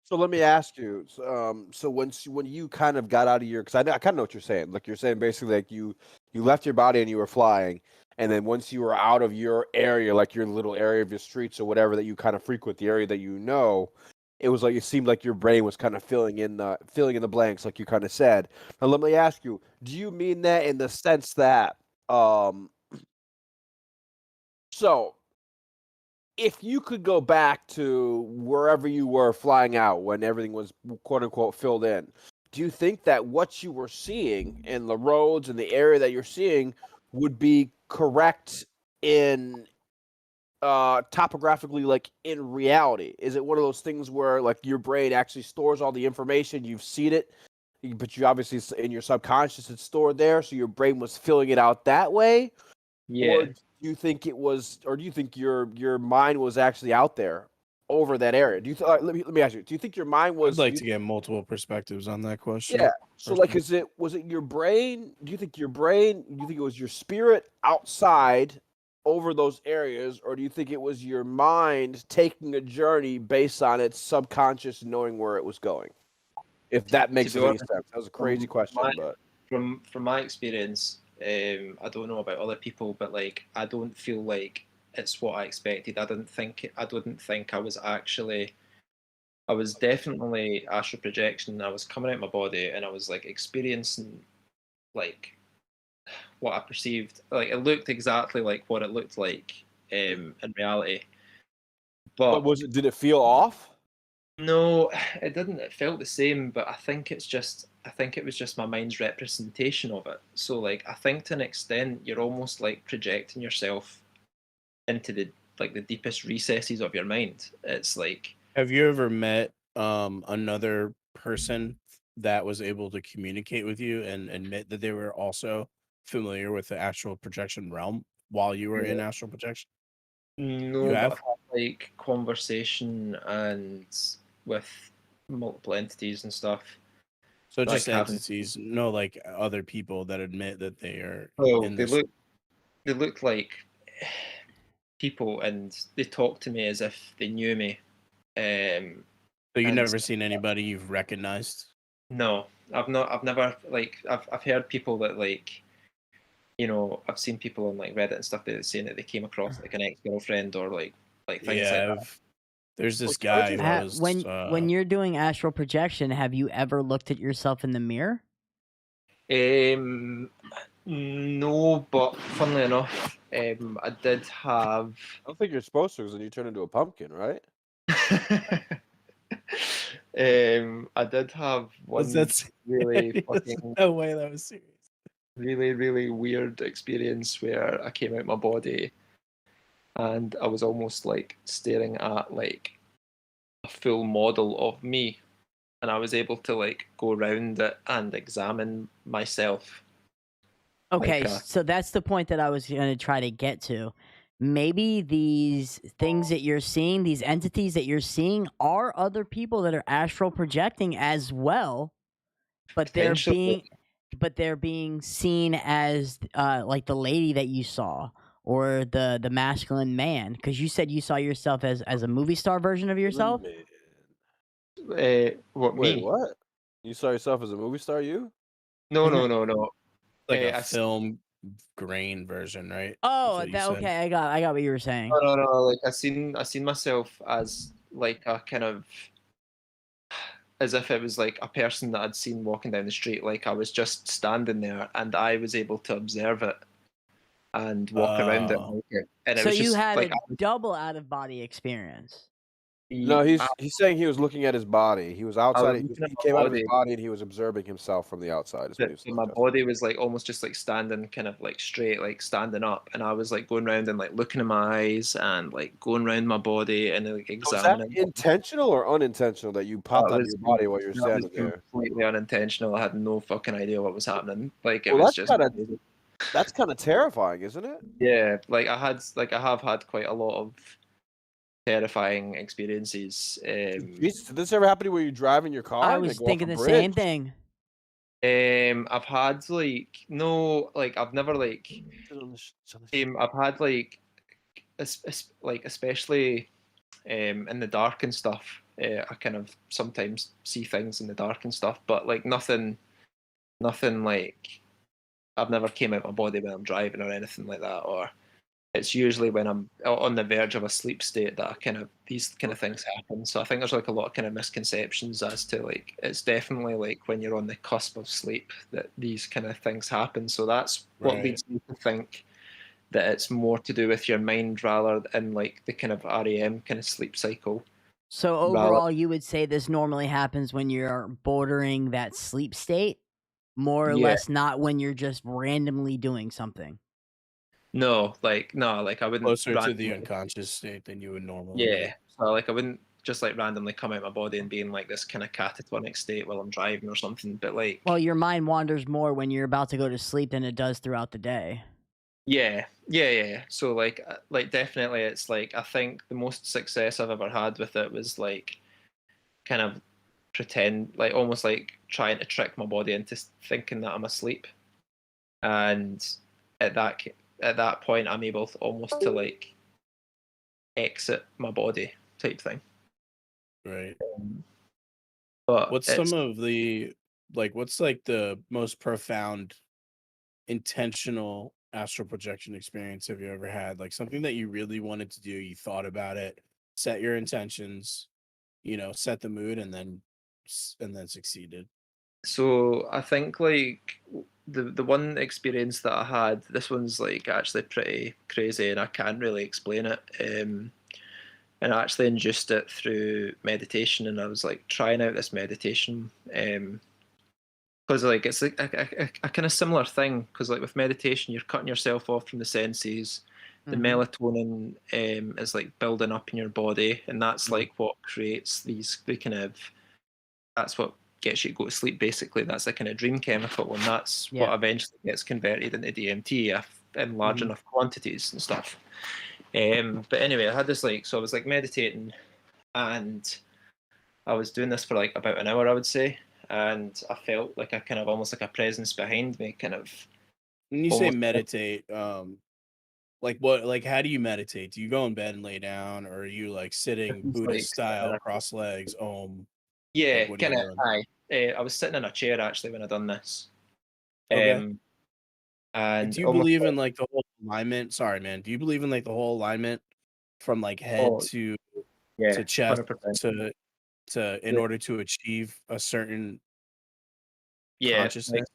So let me ask you. So when you kind of got out of your, because I kind of know what you're saying. Like you're saying basically like you left your body and you were flying, and then once you were out of your area, like your little area of your streets or whatever that you kind of frequent, the area that you know, it was like it seemed like your brain was kind of filling in the blanks, like you kind of said. Now let me ask you: do you mean that in the sense that so? If you could go back to wherever you were flying out when everything was quote unquote filled in, do you think that what you were seeing in the roads and the area that you're seeing would be correct in topographically, like in reality? Is it one of those things where like your brain actually stores all the information, you've seen it, but you obviously in your subconscious it's stored there, so your brain was filling it out that way? Or Yeah. do you think it was, or do you think your mind was actually out there over that area? Do you let me ask you? Do you think your mind I'd was? like to get multiple perspectives on that Yeah. question. So like, Personally. was it your brain? Do you think your brain? Do you think it was your spirit outside over those areas, or do you think it was your mind taking a journey based on its subconscious knowing where it was going? If that To makes be any honest, sense, that was a crazy from question, my but from my experience, I don't know about other people, but like I don't feel like it's what I expected. I didn't think I was actually. I was definitely astral projection. I was coming out my body, and I was like experiencing like what I perceived. Like it looked exactly like what it looked like in reality, but but was it? Did it feel off? no, it didn't. It felt the same, but I think it was just my mind's representation of it. So like I think to an extent you're almost like projecting yourself into the deepest recesses of your mind. It's like Have you ever met another person that was able to communicate with you and admit that they were also familiar with the astral projection realm while you were in astral projection? You no, but I've have? had like conversation and with multiple entities and stuff. So Like just having entities, no like other people that admit that they are oh, in this. they look like people and they talk to me as if they knew me. So you And never seen anybody you've recognized? no, I've not. I've never like. I've heard people that like. You know, I've seen people on like Reddit and stuff that saying that they came across like an ex girlfriend or like things like Yeah, that. there's this What's guy crazy? who I was When you're doing astral projection, have you ever looked at yourself in the mirror? No, but funnily enough, I did have. I don't think you're supposed to, because then you turn into a pumpkin, right? I did have was one that really serious? fucking No way that was serious. really weird experience where I came out my body and I was almost like staring at like a full model of me, and I was able to like go around it and examine myself. Okay, Like, so that's the point that I was going to try to get to. Maybe these things that you're seeing, these entities that you're seeing, are other people that are astral projecting as well, but potentially, but they're being seen as like the lady that you saw or the masculine man, because you said you saw yourself as a movie star version of yourself. Man. what Wait, me? what? You saw yourself as a movie star? You? No, Mhm. no. Like a I film grain version, right? That's Oh, what you that said. okay. I got what you were saying. no. Like I seen myself as like a kind of as if it was like a person that I'd seen walking down the street. Like I was just standing there and I was able to observe it and walk around it, Oh, like it. And it So was you just had like a double out of body experience. No, I he's saying he was looking at his body. He was was outside. He looking at my came out of his body, body and he was observing himself from the outside. Is what he was but my suggesting. body was like almost just like standing kind of like straight, like standing up, and I was like going around and like looking in my eyes and like going around my body and like Was that examining. intentional or unintentional that you popped That out of was your body while you were that was standing there? completely unintentional. I had no fucking idea what was happening. Like it Well, was just that's kind of terrifying, isn't it? yeah. Like I have had quite a lot of terrifying experiences. Jesus, did this ever happen to you where you drive in your car I and they was go off thinking a the same bridge? thing. I've had like no, like I've never like I've had like like especially in the dark and stuff. I kind of sometimes see things in the dark and stuff, but like nothing like I've never came out my body when I'm driving or anything like that. Or it's usually when I'm on the verge of a sleep state that these kind of things happen. So I think there's like a lot of kind of misconceptions as to like it's definitely like when you're on the cusp of sleep that these kind of things happen. So that's what Right. leads me to think that it's more to do with your mind rather than like the kind of REM kind of sleep cycle. So overall, you would say this normally happens when you're bordering that sleep state, more or Yeah. less not when you're just randomly doing something. No, like I wouldn't Closer to the randomly, unconscious state than you would normally yeah. be. So like I wouldn't just like randomly come out my body and be in like this kind of catatonic state while I'm driving or something. But like Well, your mind wanders more when you're about to go to sleep than it does throughout the day. yeah. So like definitely it's like I think the most success I've ever had with it was like kind of pretend like almost like trying to trick my body into thinking that I'm asleep. And at that point I'm able to almost to like exit my body type thing. Right. But What's some of the what's like the most profound intentional astral projection experience have you ever had? Like something that you really wanted to do, you thought about it, set your intentions, set the mood and then succeeded. so I think like the one experience that I had, this one's like actually pretty crazy and I can't really explain it. And I actually induced it through meditation, and I was like trying out this meditation because like it's like a kind of similar thing because like with meditation you're cutting yourself off from the senses. The melatonin is like building up in your body, and that's like what creates the kind of that's what gets you to go to sleep basically. That's a kind of dream chemical, and that's what eventually gets converted into DMT in large enough quantities and stuff. But anyway, I had this like so I was like meditating, and I was doing this for like about an hour, I would say, and I felt like a kind of almost like a presence behind me, kind of. When you say almost meditate, like what, like how do you meditate? Do you go in bed and lay down, or are you like sitting like Buddhist style, cross legs, yeah, like what are you kind of. doing? I was sitting in a chair actually when I done this, Okay. and Do you almost believe like, in like the whole alignment? Sorry, man. Do you believe in like the whole alignment from like head oh to yeah, chest 100%. to in order to achieve a certain Yeah, like consciousness?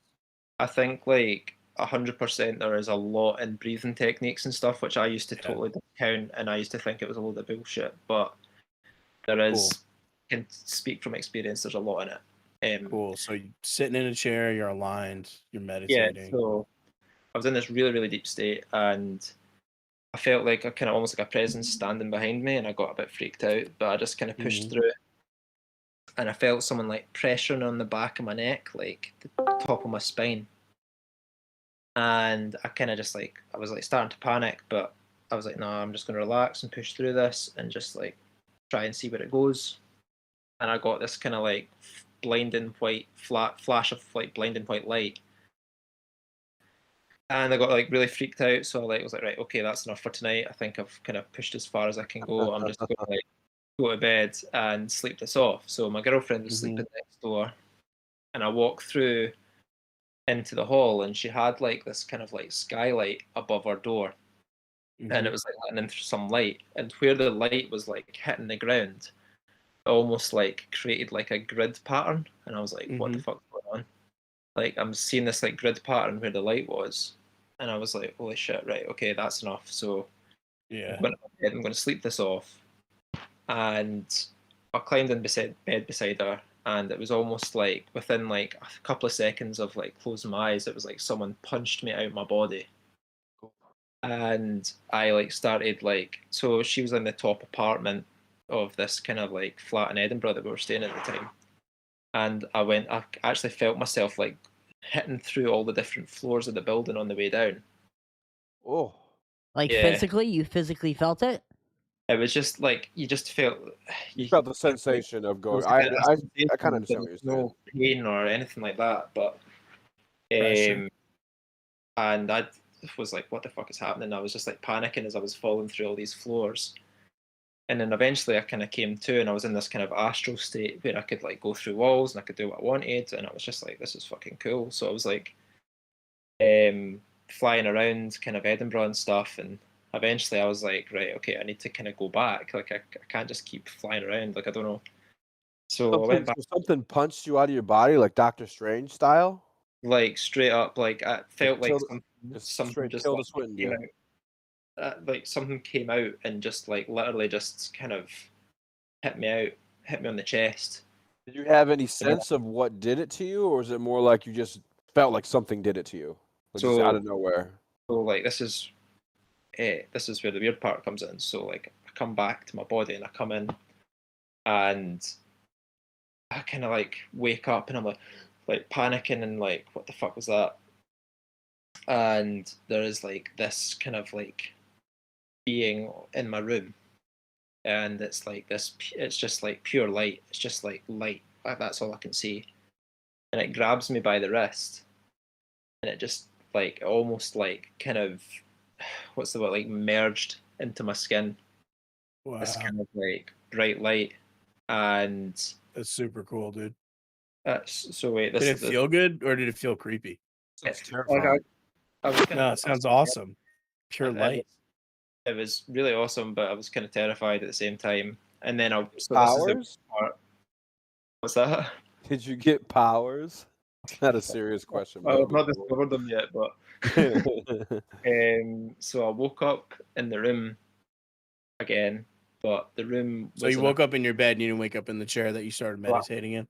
I think like 100% there is a lot in breathing techniques and stuff which I used to Yeah. totally discount, and I used to think it was a load of bullshit, but there Cool. is can speak from experience. There's a lot in it. Cool. So you sitting in a chair, you're aligned, you're Yeah, meditating. so I was in this really, really deep state, and I felt like a kind of almost like a presence standing behind me, and I got a bit freaked out, but I just kind of pushed through it, and I felt someone like pressuring on the back of my neck, like the top of my spine, and I kind of just like I was like starting to panic, but I was like, no, I'm just gonna relax and push through this, and just like try and see where it goes, and I got this kind of like blinding white flash of like blinding white light. And I got like really freaked out, so I like was like, right, okay, that's enough for tonight. I think I've kind of pushed as far as I can go. I'm just going to like go to bed and sleep this off. So my girlfriend was sleeping next door, and I walked through into the hall, and she had like this kind of like skylight above her door, and it was like letting in some light. And where the light was like hitting the ground, it almost like created like a grid pattern. And I was like, what the fuck's going on? Like I'm seeing this like grid pattern where the light was, and I was like, holy shit, right, okay, that's enough. So Yeah. I'm going to sleep this off, and I climbed in bed beside her, and it was almost like within like a couple of seconds of like closing my eyes, it was like someone punched me out my body. And I like started like, so she was in the top apartment of this kind of like flat in Edinburgh that we were staying at the time. And I actually felt myself like hitting through all the different floors of the building on the way down. Oh, Like Yeah. physically, you physically felt it? It was just like you just felt you felt the sensation of It was going. a I sensation, kind of understand there what was you're saying. no pain or anything like that, but Pressure. and I was like, what the fuck is happening? I was just like panicking as I was falling through all these floors. And then eventually I kind of came to, and I was in this kind of astral state where I could like go through walls and I could do what I wanted, and I was just like, this is fucking cool. So I was like flying around kind of Edinburgh and stuff, and eventually I was like, right, okay, I need to kind of go back. Like I can't just keep flying around. Like I don't know. So I went back, Something punched you out of your body, like Doctor Strange style. like straight up, like I felt like something straight just Tilda like, Swinton. came Yeah. out. Like something came out and just like literally just kind of hit me on the chest. Did you have any sense of what did it to you, or is it more like you just felt like something did it to you, like just out of nowhere? So like this is where the weird part comes in. So like I come back to my body and I come in, and I kind of like wake up and I'm like panicking and like what the fuck was that? And there is like this kind of like being in my room, and it's like this. It's just like pure light. It's just like light. That's all I can see, and it grabs me by the wrist, and it just like almost like kind of what's the word, like merged into my skin. Wow. This kind of like bright light, and That's super cool, dude. so wait, this Did it feel good or did it feel creepy? It's like terrifying. I was kind No, of, it sounds awesome. Pure light. It was really awesome, but I was kind of terrified at the same time. And then Powers? this is the part. What's that? Did you get powers? Not a serious question. Well, I've not discovered them yet, but so I woke up in the room again, but the room. So you woke up in your bed and you didn't wake up in the chair that you started meditating in?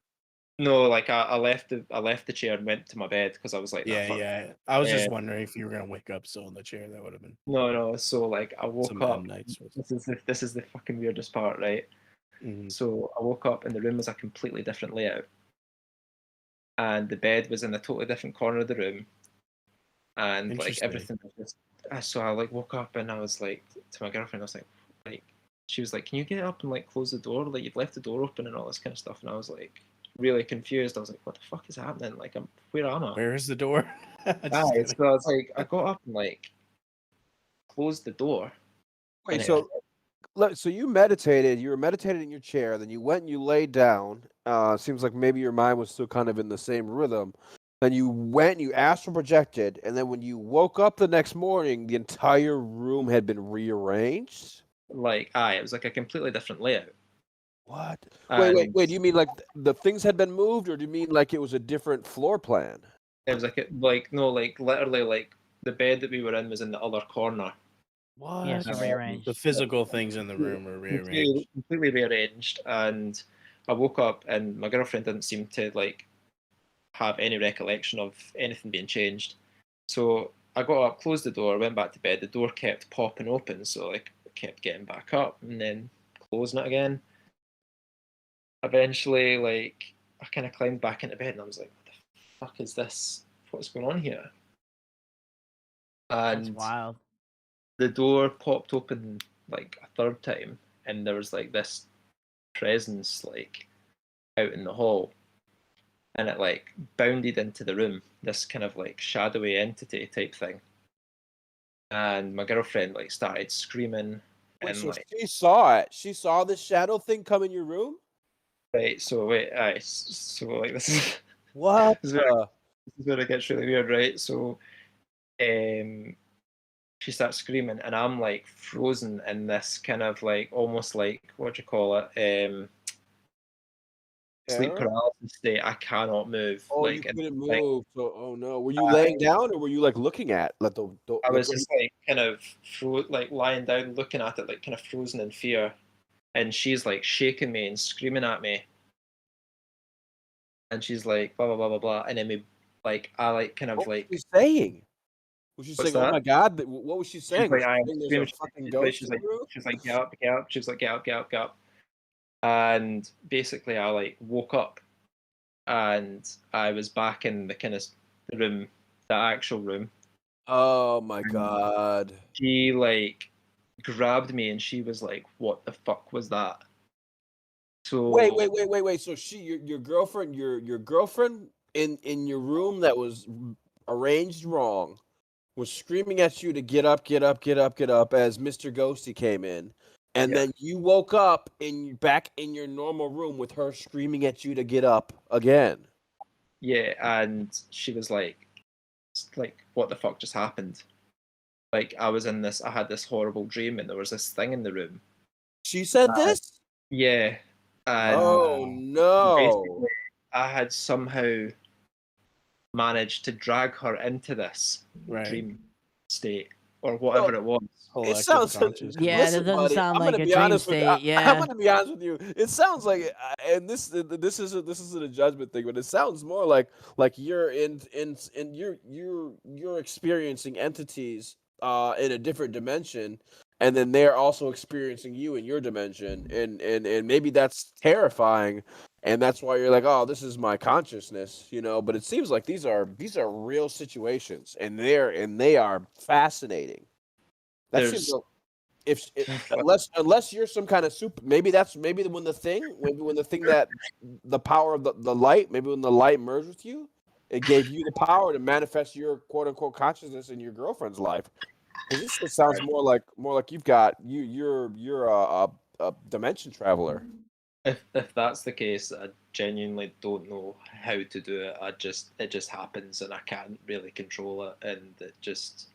No, like I left the chair and went to my bed because I was like, Yeah. I was just wondering if you were gonna wake up still in the chair. That would have been No. So like I woke some up. M. Night Shyamalan. This is the fucking weirdest part, right? Mhm. So I woke up and the room was a completely different layout, and the bed was in a totally different corner of the room, and like Interesting. everything was just. So I like woke up and I was like to my girlfriend, I was like she was like, "Can you get up and like close the door? Like you've left the door open and all this kind of stuff." And I was like really confused. I was like, "What the fuck is happening? Like where am I? Where is the door?" So I was like, I got up and like closed the door. Wait, so you meditated. You were meditating in your chair. Then you went and you laid down. Seems like maybe your mind was still kind of in the same rhythm. Then you went and you astral projected. And then when you woke up the next morning, the entire room had been rearranged. Like, it was like a completely different layout. What? Wait. Do you mean like the things had been moved, or do you mean like it was a different floor plan? It was like literally like the bed that we were in was in the other corner. What? Yeah, so rearranged. The physical things in the room were rearranged. Completely rearranged, and I woke up and my girlfriend didn't seem to like have any recollection of anything being changed. So I got up, closed the door, went back to bed. The door kept popping open, so like I kept getting back up and then closing it again. Eventually, like I kind of climbed back into bed and I was like, "What the fuck is this? What's going on here?" And That's wild. the door popped open like a third time, and there was like this presence like out in the hall, and it like bounded into the room, this kind of like shadowy entity type thing. And my girlfriend like started screaming. Wait, and so like she saw it. She saw this shadow thing come in your room. right, so wait, so like this is What? this is where it gets really weird, right? So she starts screaming and I'm like frozen in this kind of like almost like, what do you call it, sleep paralysis state. I cannot move. Oh, like, you couldn't like, move. So, oh no. Were you laying down, or were you like looking at the? I was just like kind of lying down, looking at it, like kind of frozen in fear. and she's like shaking me and screaming at me, and she's like blah blah blah blah blah, and then I like kind of What was like, she saying? Was she what's saying, "Oh that? my God"? What was she saying? She's like, Was she I am saying there's a screaming. fucking ghost She's in the room? like, get up, get up. She's like, get up, get up, get up. And basically, I like woke up, and I was back in the kind of the room, the actual room. Oh my And God. she like grabbed me, and she was like, "What the fuck was that?" So Wait. So your girlfriend, your girlfriend in your room that was arranged wrong was screaming at you to get up, get up, get up, get up as Mr. Ghosty came in. And yeah, then you woke up back in your normal room with her screaming at you to get up again. yeah, and she was like, "What the fuck just happened?" Like I had this horrible dream, and there was this thing in the room. She said this? Yeah, and Oh no. basically, I had somehow managed to drag her into this Right. dream state or whatever it was. It Collective sounds consciousness. Yeah, that listen, doesn't buddy. sound I'm like gonna a be dream honest with state. you. I'm Yeah. gonna be honest with you. It sounds like, and this isn't a judgment thing, but it sounds more like you're in you're experiencing entities in a different dimension, and then they're also experiencing you in your dimension, and maybe that's terrifying, and that's why you're like, oh, this is my consciousness, you know. But it seems like these are real situations, and they are fascinating. That seems There's unless you're some kind of super. Maybe when the thing that the power of the light. Maybe when the light merged with you, it gave you the power to manifest your quote unquote consciousness in your girlfriend's life. Because this shit sounds more like you're a dimension traveler. if that's the case, I genuinely don't know how to do it. It just happens, and I can't really control it, and it just.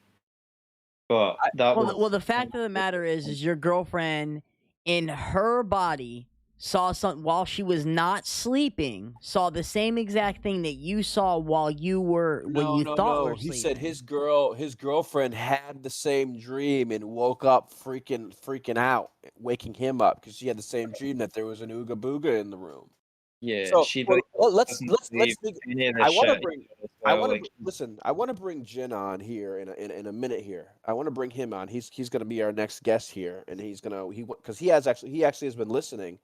But that Well, was the fact of the matter is your girlfriend in her body saw something while she was not sleeping, saw the same exact thing that you saw while you thought were He sleeping. said his girlfriend had the same dream and woke up freaking out, waking him up because she had the same dream that there was an ooga booga in the room. yeah. So She well, like let's doesn't think. believe any of I this want to shit bring. as well. Like Listen. I want to bring Jin on here in a minute here. I want to bring him on. He's going to be our next guest here, and because he actually has been listening,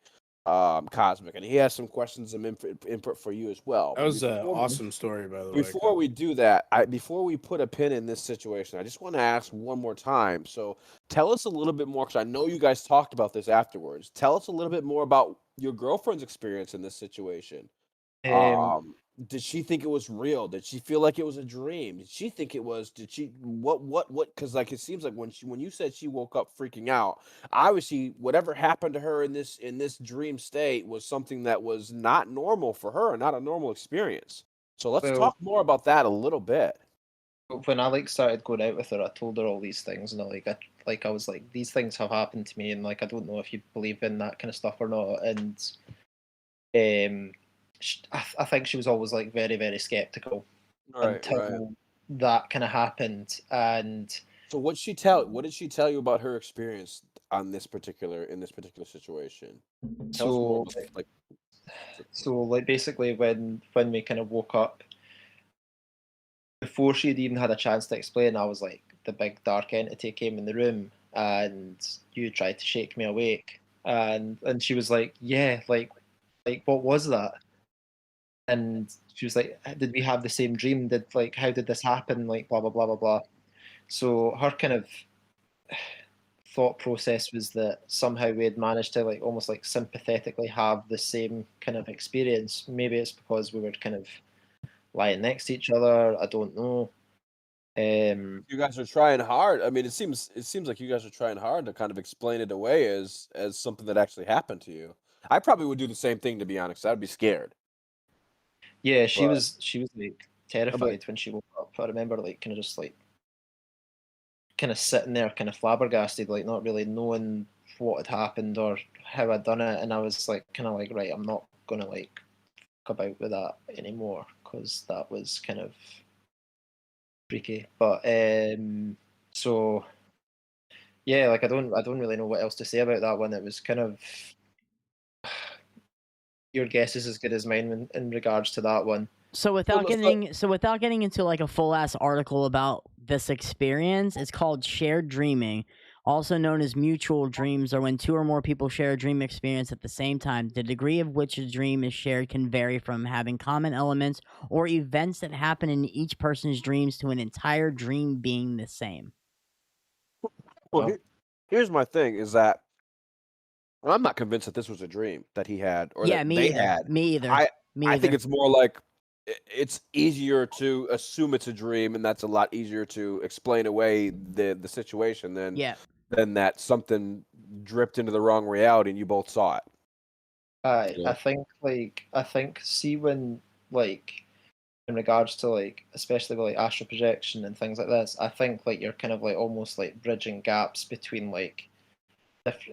Cosmic, and he has some questions and input for you as well. That But was an awesome story, by the way. before we do that, before we put a pin in this situation, I just want to ask one more time. So tell us a little bit more, because I know you guys talked about this afterwards. Tell us a little bit more about your girlfriend's experience in this situation. um, Did she think it was real? Did she feel like it was a dream? Did she think it was? Did she what? Because like it seems like when you said she woke up freaking out, obviously whatever happened to her in this dream state was something that was not normal for her, not a normal experience. So let's well, talk more about that a little bit. when I like started going out with her, I told her all these things, and I was like, these things have happened to me, and like I don't know if you believe in that kind of stuff or not. And I think she was always like very very skeptical until that kind of happened. And So what did she tell you about her experience in this particular situation? Tell us more so about like. like basically when we kind of woke up, before she'd even had a chance to explain, I was like, the big dark entity came in the room, and you tried to shake me awake, and she was like, yeah, like what was that? And she was like, did we have the same dream? How did this happen? Like blah blah blah blah blah. So her kind of thought process was that somehow we had managed to like almost like sympathetically have the same kind of experience. Maybe it's because we were kind of lying next to each other. I don't know. You guys are trying hard. I mean, it seems like you guys are trying hard to kind of explain it away as something that actually happened to you. I probably would do the same thing, to be honest. I'd be scared. Yeah, But she was like but terrified when she woke up. I remember like kind of just like kind of sitting there, kind of flabbergasted, like not really knowing what had happened or how I'd done it, and I was like kind of like, right, I'm not gonna like fuck about with that anymore because that was kind of freaky. But so yeah, like I don't really know what else to say about that one. It was kind of your guess is as good as mine in regards to that one. So without getting into like a full ass article about this experience, it's called shared dreaming, also known as mutual dreams, or when two or more people share a dream experience at the same time. The degree of which a dream is shared can vary from having common elements or events that happen in each person's dreams to an entire dream being the same. Well, here's my thing: is that I'm not convinced that this was a dream that he had or Yeah, that me they either. had. Me either. I think it's more like it's easier to assume it's a dream, and that's a lot easier to explain away the situation than that something dripped into the wrong reality and you both saw it. I think see when like in regards to like especially with like astral projection and things like this, I think like you're kind of like almost like bridging gaps between like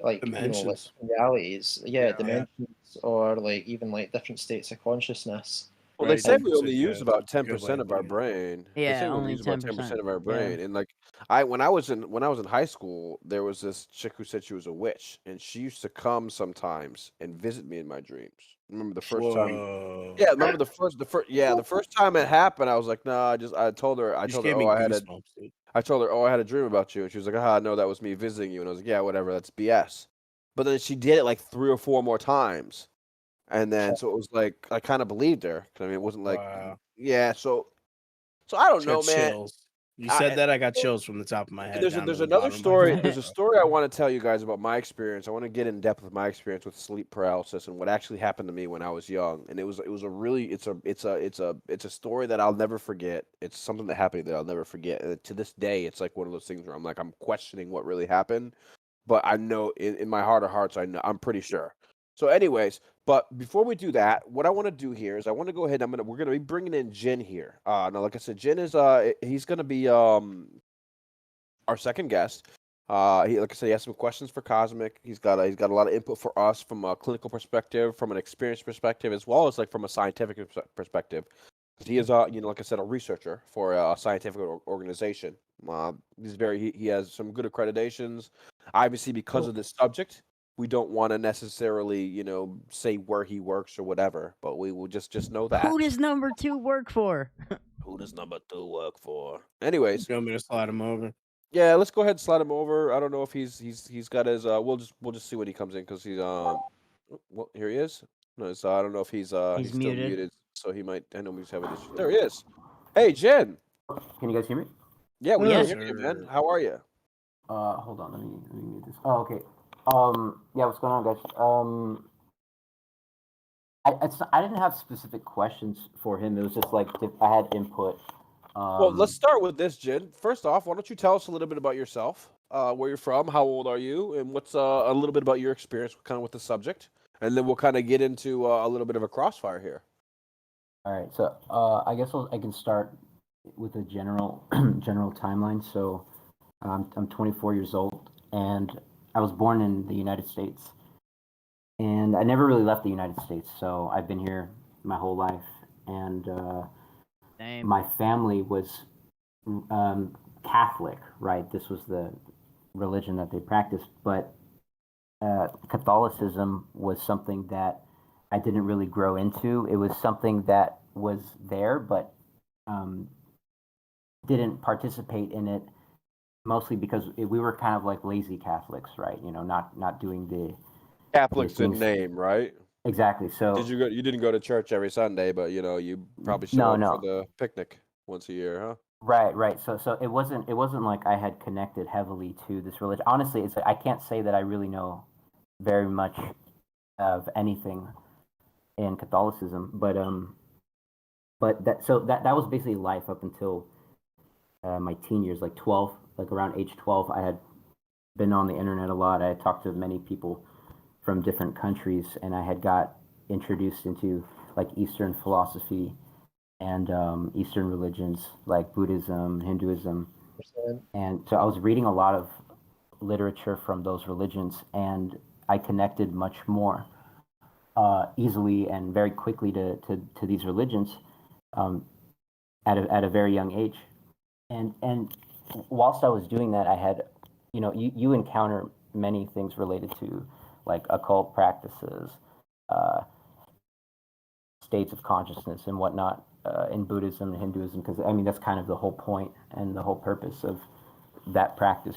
like dimensions. like realities, dimensions, or like even like different states of consciousness. Well, they Right, said you we could only say, use yeah, about that's a good way 10% of of our putting it. brain. They Yeah, say we only only use about 10%. 10% of our Yeah. brain. And like when I was in high school, there was this chick who said she was a witch, and she used to come sometimes and visit me in my dreams. Remember the first time? Whoa. Yeah, remember the first time it happened, I was like, "No, I told her, You just gave me goosebumps, dude. I told her, "Oh, I had a dream about you." And she was like, "Ah, no, that was me visiting you." And I was like, "Yeah, whatever, that's BS." But then she did it like 3 or 4 more times. And then so it was like I kind of believed her. 'Cause I mean, it wasn't like Wow. yeah, so I don't Just got know, man. chills. You said that, I got chills from the top of my head down There's to the another bottom of my story. feet, There's a bro. story I want to tell you guys about my experience. I want to get in depth with my experience with sleep paralysis and what actually happened to me when I was young. And it was a really it's a story that I'll never forget. It's something that happened that I'll never forget. And to this day, it's like one of those things where I'm questioning what really happened, but I know in my heart of hearts, I'm pretty sure. So, anyways, but before we do that, what I want to do here is I want to go ahead. We're gonna be bringing in Jin here. Now, like I said, Jin is he's gonna be our second guest. Like I said, he has some questions for Cosmic. He's got a lot of input for us from a clinical perspective, from an experience perspective, as well as like from a scientific perspective. He is like I said, a researcher for a scientific organization. He has some good accreditations. Obviously, because of this subject, we don't want to necessarily say where he works or whatever, but we will just know that. Who does number 2 work for? Who does number 2 work for? Anyways, You want me to slide him over? yeah, let's go ahead and slide him over. I don't know if he's got his. We'll just see when he comes in because he's well, here he is. No, so I don't know if he's still muted. muted, so he might. I know he's having issues. There he is. Hey, Jen. Can you guys hear me? Yeah, we Yes, can hear you, man. How are you? Hold on. Let me mute this. Oh, okay. Yeah, what's going on, guys? I didn't have specific questions for him. It was just like if I had input. Well, let's start with this, Jen. First off, why don't you tell us a little bit about yourself, where you're from, how old are you, and what's a little bit about your experience kind of with the subject, and then we'll kind of get into a little bit of a crossfire here. All right. So I guess I can start with a general timeline. So I'm 24 years old, and I was born in the United States, and I never really left the United States. So I've been here my whole life, and my family was Catholic, right? This was the religion that they practiced, but Catholicism was something that I didn't really grow into. It was something that was there, but didn't participate in it, mostly because we were kind of like lazy Catholics, right? Not doing the Catholics in name, right? Exactly. So you didn't go to church every Sunday, but you probably show up for the picnic once a year, huh? Right. So it wasn't like I had connected heavily to this religion. Honestly, I can't say that I really know very much of anything in Catholicism, but that was basically life up until my teen years, like 12, like around age 12. I had been on the internet a lot. I had talked to many people from different countries, and I had got introduced into like Eastern philosophy and Eastern religions like Buddhism, Hinduism. And so I was reading a lot of literature from those religions, and I connected much more easily and very quickly to these religions at a very young age. And whilst I was doing that, I had you encounter many things related to like occult practices, uh, states of consciousness and whatnot in Buddhism and Hinduism, because I mean that's kind of the whole point and the whole purpose of that practice,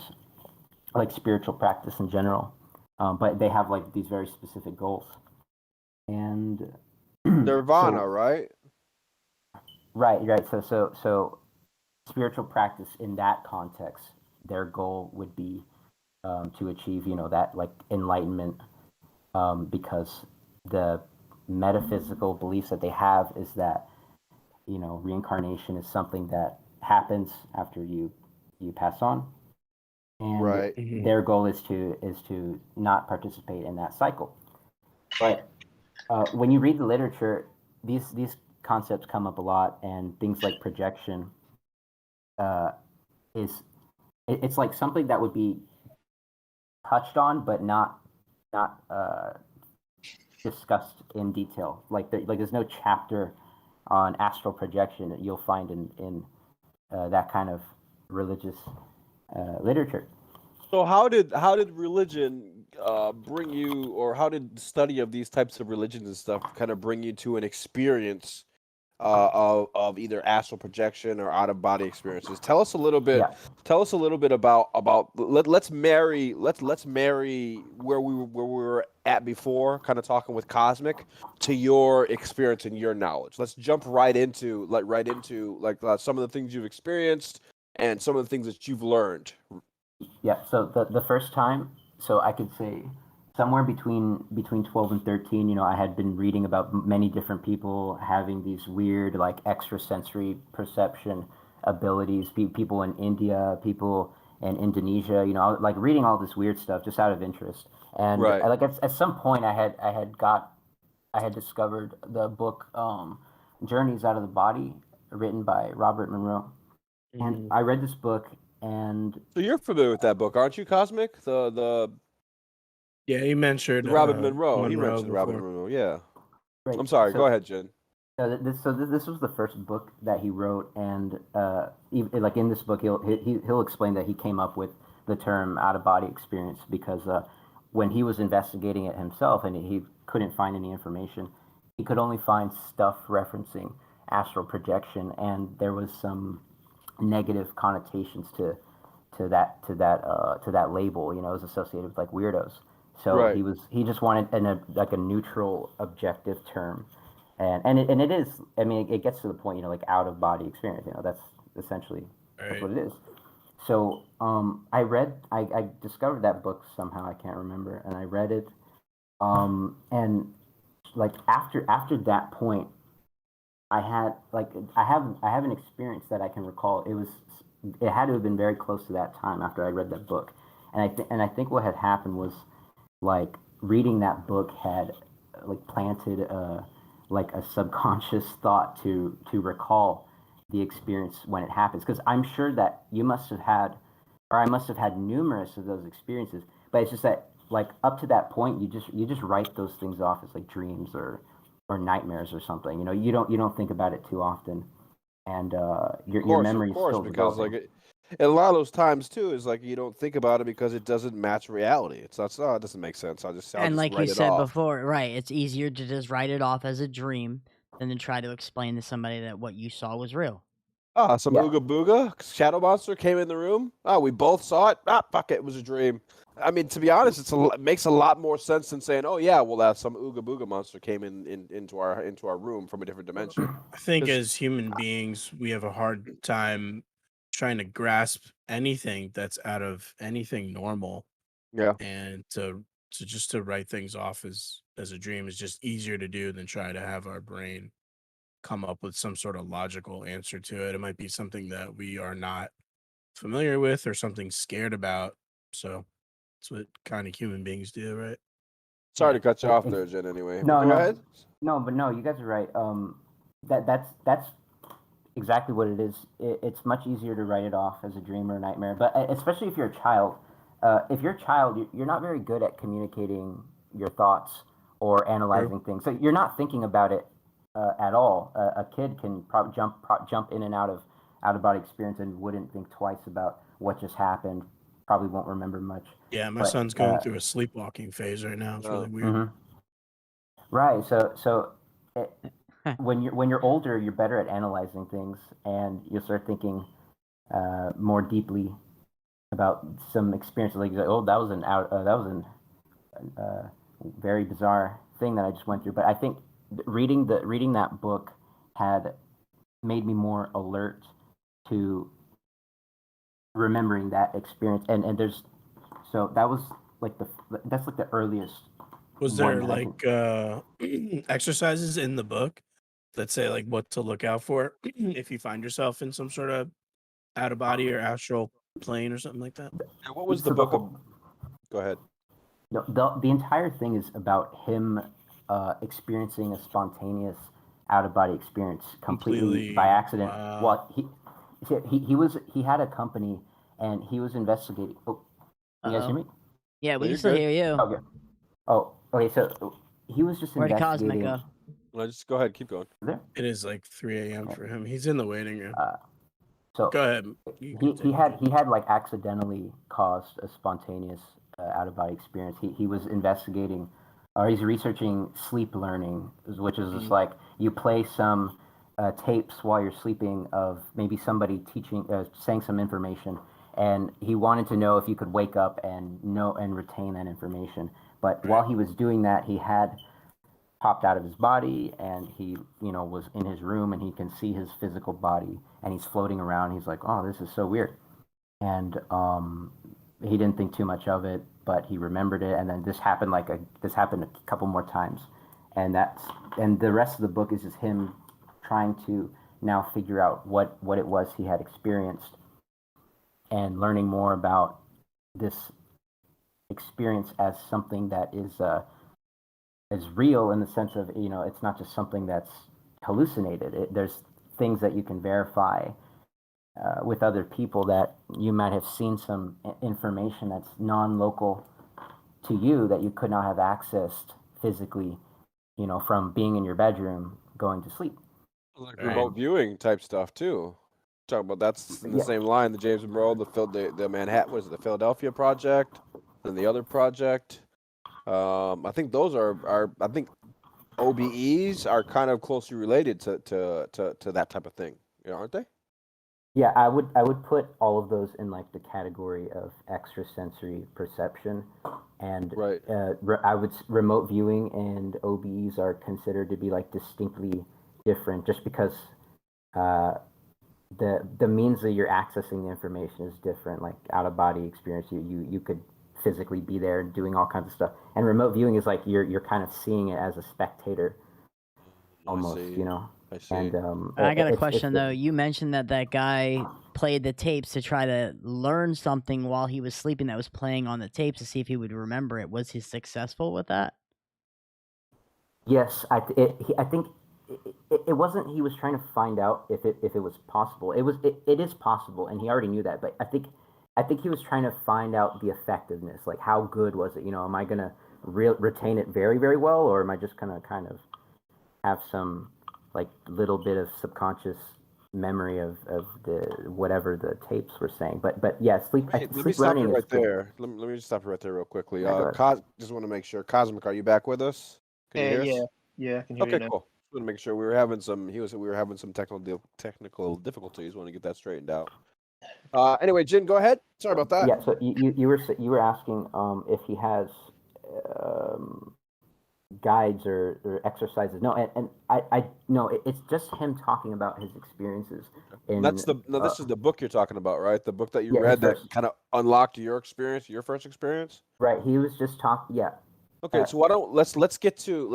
like spiritual practice in general. But they have like these very specific goals. And Nirvana, so, right? right. So spiritual practice in that context, their goal would be to achieve, that like enlightenment, because the metaphysical beliefs that they have is that reincarnation is something that happens after you pass on, and Right. their goal is to not participate in that cycle. But when you read the literature, these concepts come up a lot, and things like projection is it's like something that would be touched on, but not discussed in detail. Like there's no chapter on astral projection that you'll find in that kind of religious literature. So how did religion bring you, or how did the study of these types of religions and stuff kind of bring you to an experience of either astral projection or out of body experiences? Tell us a little bit. Yeah. Tell us a little bit about let's marry where we were at before, kind of talking with Cosmic, to your experience and your knowledge. Let's jump right into some of the things you've experienced and some of the things that you've learned. Yeah. So the first time, so I could say somewhere between 12 and 13, I had been reading about many different people having these weird like extrasensory perception abilities. People in India, people in Indonesia, like reading all this weird stuff just out of interest. And Right. like at some point, I had discovered the book Journeys Out of the Body, written by Robert Monroe. And I read this book, and So you're familiar with that book, aren't you, Cosmic? The Yeah, he mentioned Robert Monroe. He Monroe mentioned Robert before. Monroe. Yeah. right, I'm sorry. Go ahead, Jen. this was the first book that he wrote, and like in this book, he'll explain that he came up with the term out of body experience because when he was investigating it himself and he couldn't find any information, he could only find stuff referencing astral projection, and there was some negative connotations to that label. It was associated with like weirdos. So Right. he just wanted like a neutral, objective term, and it is. I mean, it gets to the point. Like out of body experience. That's essentially that's what it is. So I discovered that book somehow. I can't remember, and I read it. And like after that point, I have an experience that I can recall. It had to have been very close to that time after I read that book, and I think what had happened was like reading that book had like planted like a subconscious thought to recall the experience when it happens, because I'm sure that you must have had, or I must have had numerous of those experiences, but it's just that like up to that point you just write those things off as like dreams or nightmares or something. You don't think about it too often, and your memory is still because developing. like and a lot of those times too is like you don't think about it because it doesn't match reality. It doesn't make sense. I'll And just like you write it said off. before, right? It's easier to just write it off as a dream than to try to explain to somebody that what you saw was real. Some Yeah. ooga booga shadow monster came in the room. We both saw it. Fuck it, it was a dream. I mean, to be honest, it makes a lot more sense than saying, "Oh yeah, well, that some ooga booga monster came into our room from a different dimension." I think 'Cause- as human beings, we have a hard time trying to grasp anything that's out of anything normal, Yeah. and to write things off as a dream is just easier to do than try to have our brain come up with some sort of logical answer to it. It might be something that we are not familiar with or something scared about. So that's what kind of human beings do, right? Sorry to cut you off there, Jen. Anyway, No, go no. ahead. No, but no, you guys are right. That's exactly what it is. It's much easier to write it off as a dream or a nightmare, but especially if you're a child. If you're a child, you're not very good at communicating your thoughts or analyzing things. So you're not thinking about it at all. A kid can jump in and out of body experience and wouldn't think twice about what just happened. probably won't remember much. Yeah, my But, son's going through a sleepwalking phase right now. It's really weird. Mhm. Right. So when you're older, you're better at analyzing things, and you'll start thinking more deeply about some experience. Like, oh, that was very bizarre thing that I just went through. But I think reading that book had made me more alert to remembering that experience. And there's so that was like that's like the earliest. Was one there that I can- like exercises in the book that say like what to look out for if you find yourself in some sort of out of body or astral plane or something like that? And what was so the book? whole- Go ahead. No, the entire thing is about him experiencing a spontaneous out of body experience completely by accident. Wow. Well, he had a company and he was investigating. Oh, you guys hear me? Yeah, we you're can still good. hear you. Okay. Oh, okay. So he was just Where did Cosmic investigating. go? No, just go ahead. Keep going. There. It is like 3 a.m. for him. He's in the waiting room. So Go ahead. You can he take had like accidentally caused a spontaneous out of body experience. He was investigating, or he's researching sleep learning, which is just like you play some tapes while you're sleeping of maybe somebody teaching, saying some information, and he wanted to know if you could wake up and know and retain that information. But while he was doing that, he had popped out of his body, and he was in his room, and he can see his physical body, and he's floating around. He's like, oh, this is so weird. And he didn't think too much of it, but he remembered it. And then this happened a couple more times, and the rest of the book is just him trying to now figure out what it was he had experienced, and learning more about this experience as something that is real, in the sense of it's not just something that's hallucinated. There's things that you can verify with other people, that you might have seen some information that's non-local to you that you could not have accessed physically, from being in your bedroom going to sleep. Like Right. remote viewing type stuff too. Talk about that's in the Yeah. same line. The James Monroe, the Manhattan, was it the Philadelphia project, and the other project. I think those are I think OBEs are kind of closely related to that type of thing, aren't they? Yeah, I would put all of those in like the category of extrasensory perception, and Right. remote viewing and OBEs are considered to be like distinctly different, just because the means that you're accessing the information is different. Like out of body experience, you could physically be there doing all kinds of stuff, and remote viewing is like you're kind of seeing it as a spectator, almost, I see. And I got a it's question though. You mentioned that guy played the tapes to try to learn something while he was sleeping that was playing on the tapes to see if he would remember it. Was he successful with that? Yes, I think it wasn't. He was trying to find out if it was possible. It is possible, and he already knew that. But I think he was trying to find out the effectiveness, like how good was it? Am I gonna retain it very, very well, or am I just gonna kind of have some like little bit of subconscious memory of the whatever the tapes were saying? But yeah, sleep. Let me Sleep stop you learning right is good. there. Let me just stop you right there real quickly. Yeah, go ahead. Just want to make sure, Cosmic, are you back with us? Can you hear us? Yeah, I can hear you Okay, now. cool. Just want to make sure we were having some. We were having some technical difficulties. Want to get that straightened out. Anyway, Jin, go ahead. Sorry about that. Yeah. So you were asking if he has guides or exercises. No, and I no, it's just him talking about his experiences. And this is the book you're talking about, right? The book that you Yeah, read that first. kind of unlocked your first experience. Right. He was just talking. Yeah. Okay, so why don't let's get to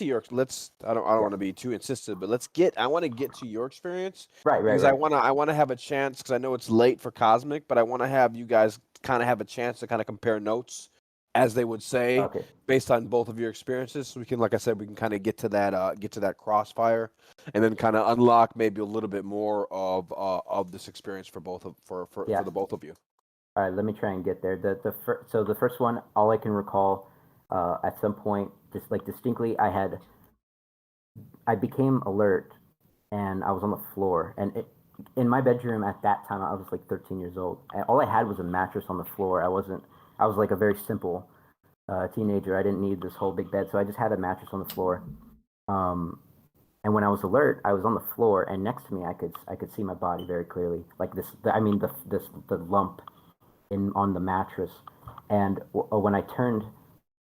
your I don't want to be too insistent, but I want to get to your experience. Right. Because I want to have a chance, because I know it's late for Cosmic, but I want to have you guys kind of have a chance to kind of compare notes, as they would say, Okay. based on both of your experiences. So we can, like I said, we can kind of get to that crossfire, and then kind of unlock maybe a little bit more of this experience for the both of you. All right. Let me try and get there. So the first one, all I can recall, at some point, just like distinctly, I became alert, and I was on the floor, and in my bedroom at that time, I was like 13 years old, and all I had was a mattress on the floor. I was like a very simple teenager. I didn't need this whole big bed, so I just had a mattress on the floor. Um, and when I was alert, I was on the floor, and next to me, I could see my body very clearly, like the lump in on the mattress. And when I turned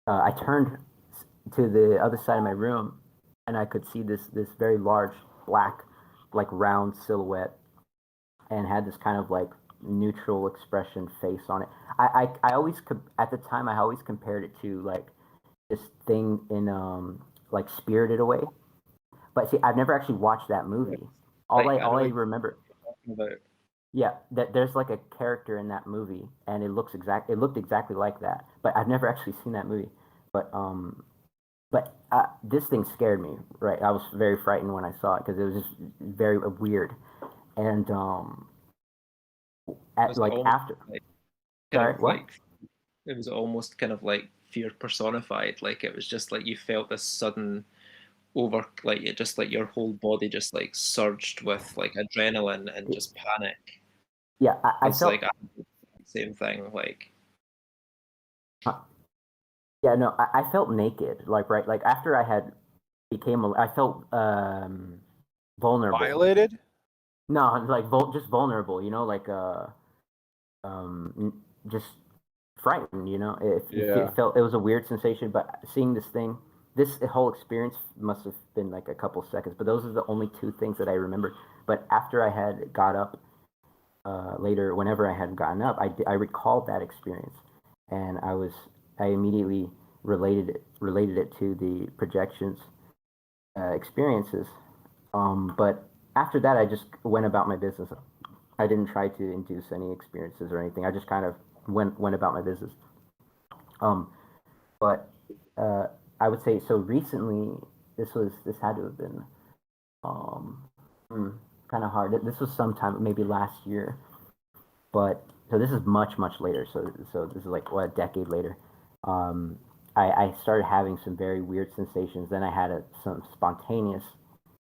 to the other side of my room, and I could see this very large black, like round silhouette, and had this kind of like neutral expression face on it. I always at the time I always compared it to like this thing in like Spirited Away. But see, I've never actually watched that movie. All Like, I I know all I what you're remember, talking about. yeah, that there's like a character in that movie, and it looked exactly like that. But I've never actually seen that movie. But this thing scared me. Right, I was very frightened when I saw it because it was just very weird. And It at was like almost after, like kind sorry, of what? like it was almost kind of like fear personified. Like it was just like you felt this sudden over, like it just like your whole body just like surged with like adrenaline and just panic. Yeah, I It's like felt. same thing. Like Yeah, no, I felt naked. Like right, like after I had I felt vulnerable. Violated? No, like just vulnerable. You know, like just frightened. You know, Yeah. it felt it was a weird sensation. But seeing this thing, this whole experience must have been like a couple seconds. But those are the only two things that I remember. But after I had got up later, whenever I had gotten up, I recalled that experience, and I immediately related it to the projections experiences. But after that, I just went about my business. I didn't try to induce any experiences or anything. I just kind of went about my business. Um, but I would say so. Recently, this had to have been um, kind of hard. This was sometime maybe last year. But so this is much later. So this is like what, a decade later. Um, I started having some very weird sensations. Then I had some spontaneous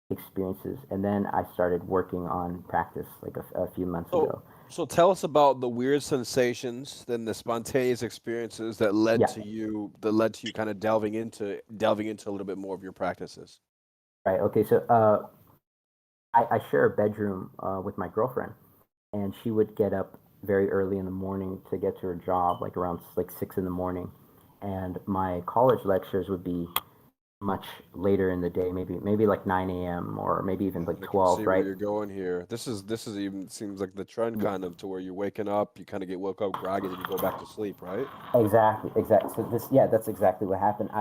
experiences, and then I started working on practice like a few months So, ago. so tell us about the weird sensations, then the spontaneous experiences Yeah, that led to you kind of delving into a little bit more of your practices. right. Okay, so I share a bedroom with my girlfriend, and she would get up very early in the morning to get to her job, like around like 6 in the morning, and my college lectures would be much later in the day, maybe like 9 a.m. or maybe even like I can 12, see where right? you're going here. This is even seems like the trend Yeah, kind of to where you're waking up, you kind of get woke up groggy, then you go back to sleep, right? exactly. So yeah, that's exactly what happened.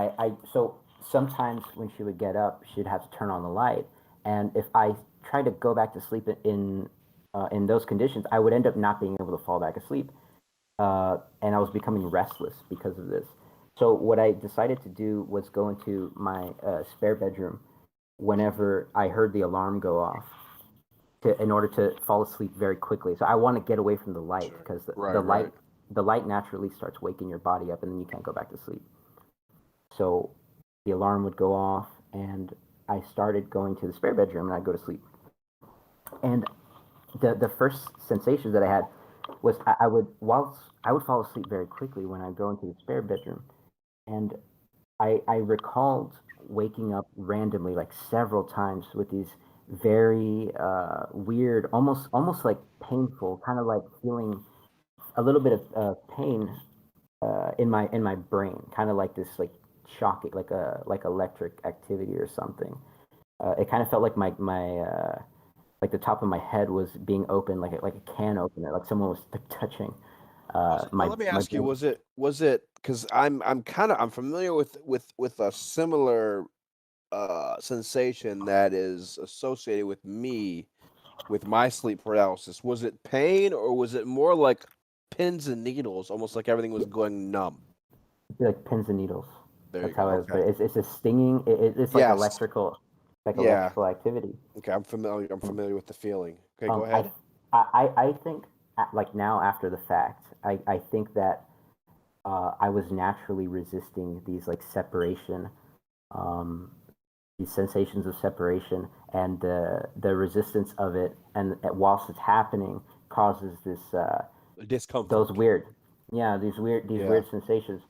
So sometimes when she would get up, she'd have to turn on the light, and if I tried to go back to sleep in those conditions, I would end up not being able to fall back asleep, and I was becoming restless because of this. So what I decided to do was go into my spare bedroom whenever I heard the alarm go off, in order to fall asleep very quickly. So I want to get away from the light Sure. because Right, right. the light naturally starts waking your body up, and then you can't go back to sleep. So the alarm would go off, and I started going to the spare bedroom, and I'd go to sleep. And the first sensation that I had was I would fall asleep very quickly when I go into the spare bedroom, and I recalled waking up randomly like several times with these very weird, almost like painful, kind of like feeling a little bit of pain in my brain, kind of like this like shocking, like electric activity or something. It kind of felt like my like the top of my head was being opened, like a can opener, like someone was touching Now let me my ask you, brain. was it because I'm familiar with a similar sensation that is associated with me with my sleep paralysis. Was it pain or was it more like pins and needles, almost like everything was going numb? Like pins and needles. There you That's how go. I would put Okay. it. It's a stinging. It's Yes. like Yeah. electrical activity. Okay. I'm Mm. familiar with the feeling. Okay. Go Um, ahead. I think like now after the fact, I think that I was naturally resisting these like separation um, these sensations of separation, and the resistance of it, and whilst it's happening, causes this Discomfort. these weird sensations.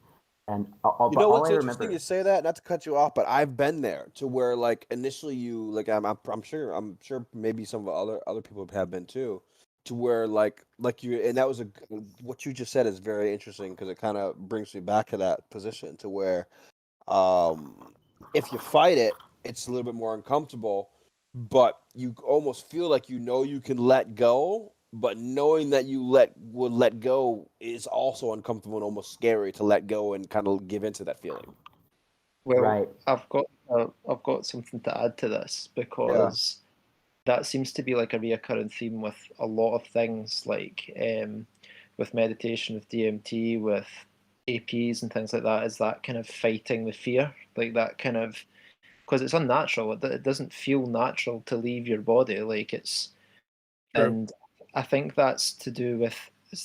And You know all what's I interesting? remember, You say that, not to cut you off, but I've been there to where like initially you like I'm sure maybe some of other people have been too, to where like you, and that was what you just said is very interesting because it kind of brings me back to that position to where if you fight it, it's a little bit more uncomfortable, but you almost feel like you can let go, but knowing that will let go is also uncomfortable and almost scary to let go and kind of give into that feeling. Well, right? I've got something to add to this because that seems to be like a reoccurring theme with a lot of things, like with meditation, with DMT, with APs and things like that. Is that kind of fighting the fear, like that kind of, because it's unnatural. It doesn't feel natural to leave your body. Like it's, True. and I think that's to do with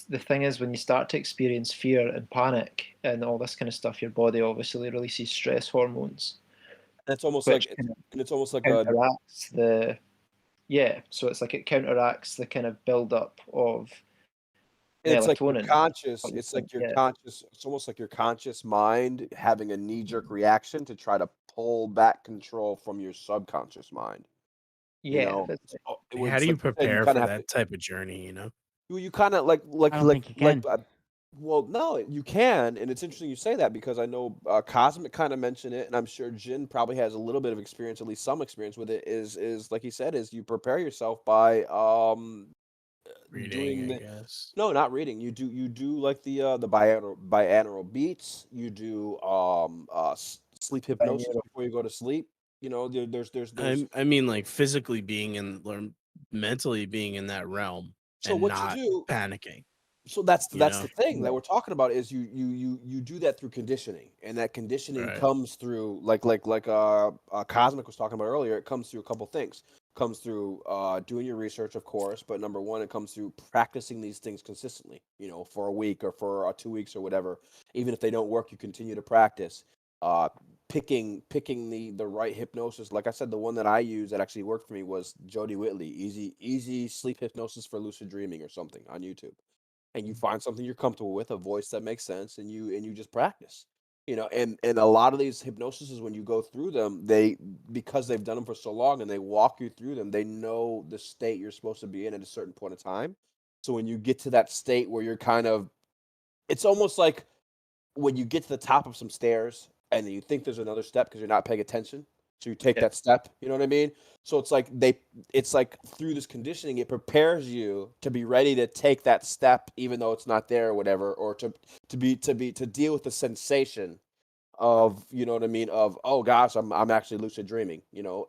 the thing is when you start to experience fear and panic and all this kind of stuff, your body obviously releases stress hormones, It's almost which like kind of it's almost like counteracts the so it's like it counteracts the kind of build-up of it's like your melatonin. conscious. It's like your Yeah, conscious. It's almost like your conscious mind having a knee-jerk reaction to try to pull back control from your subconscious mind. You yeah. know, That's, it How was do you like you said, you prepare kind for of have to. that type of journey? You know. You kind of I don't think you can. well, no, you can, and it's interesting you say that because I know Cosmic kind of mentioned it, and I'm sure Jin probably has a little bit of experience, at least some experience with it. Is like he said, is you prepare yourself by doing Reading, I guess. no, not reading. You do like the binaural beats. You do sleep hypnosis before you go to sleep. You know, there's I mean, like physically being in or mentally being in that realm so and what you not do. panicking. So that's You that's know. the thing that we're talking about is you do that through conditioning, and that conditioning Right. comes through like Cosmic was talking about earlier. It comes through a couple things. Comes through doing your research, of course, but number one, it comes through practicing these things consistently. You know, for a week or for 2 weeks or whatever. Even if they don't work, you continue to practice. Uh, picking the right hypnosis. Like I said, the one that I used that actually worked for me was Jody Whitley, easy sleep hypnosis for lucid dreaming or something on YouTube, and you find something you're comfortable with, a voice that makes sense, and you just practice. You know, and a lot of these hypnosises, when you go through them, because they've done them for so long and they walk you through them, they know the state you're supposed to be in at a certain point of time. So when you get to that state where you're kind of, it's almost like when you get to the top of some stairs and then you think there's another step because you're not paying attention. So you take yeah, that step, you know what I mean? So it's like through this conditioning, it prepares you to be ready to take that step, even though it's not there or whatever, or to deal with the sensation of, you know what I mean, of, oh gosh, I'm actually lucid dreaming. You know,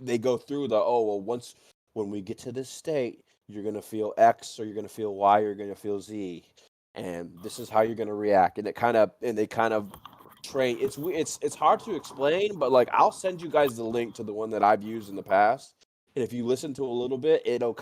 they go through once when we get to this state, you're gonna feel X or you're gonna feel Y or you're gonna feel Z, and this is how you're gonna react. And they kind of train. It's hard to explain, but like I'll send you guys the link to the one that I've used in the past, and if you listen to a little bit, it'll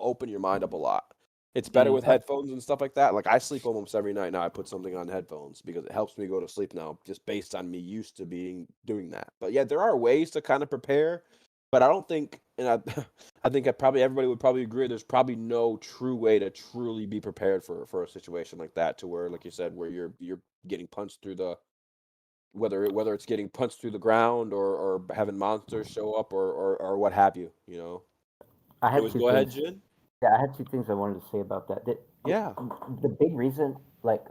open your mind up a lot. It's better with headphones and stuff like that. Like I sleep almost every night now. I put something on headphones because it helps me go to sleep now, just based on me used to doing that. But yeah, there are ways to kind of prepare, but I don't think, and I think everybody would probably agree. There's probably no true way to truly be prepared for a situation like that, to where, like you said, where you're getting punched through the whether it's getting punched through the ground or having monsters show up or what have you. You know. I had Anyways, two go ahead, things. Jin. Yeah, I had two things I wanted to say about that. Yeah. The big reason, like,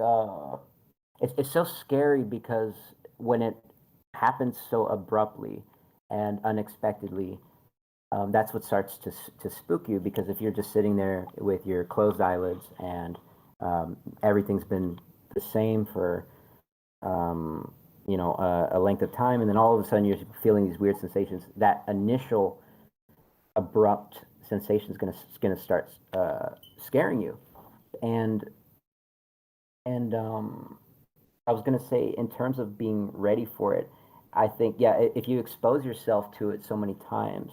it's so scary because when it happens so abruptly and unexpectedly, that's what starts to spook you. Because if you're just sitting there with your closed eyelids and everything's been the same for a length of time, and then all of a sudden you're feeling these weird sensations, that initial abrupt sensation is gonna start scaring you. And I was gonna say, in terms of being ready for it, I think, yeah, if you expose yourself to it so many times,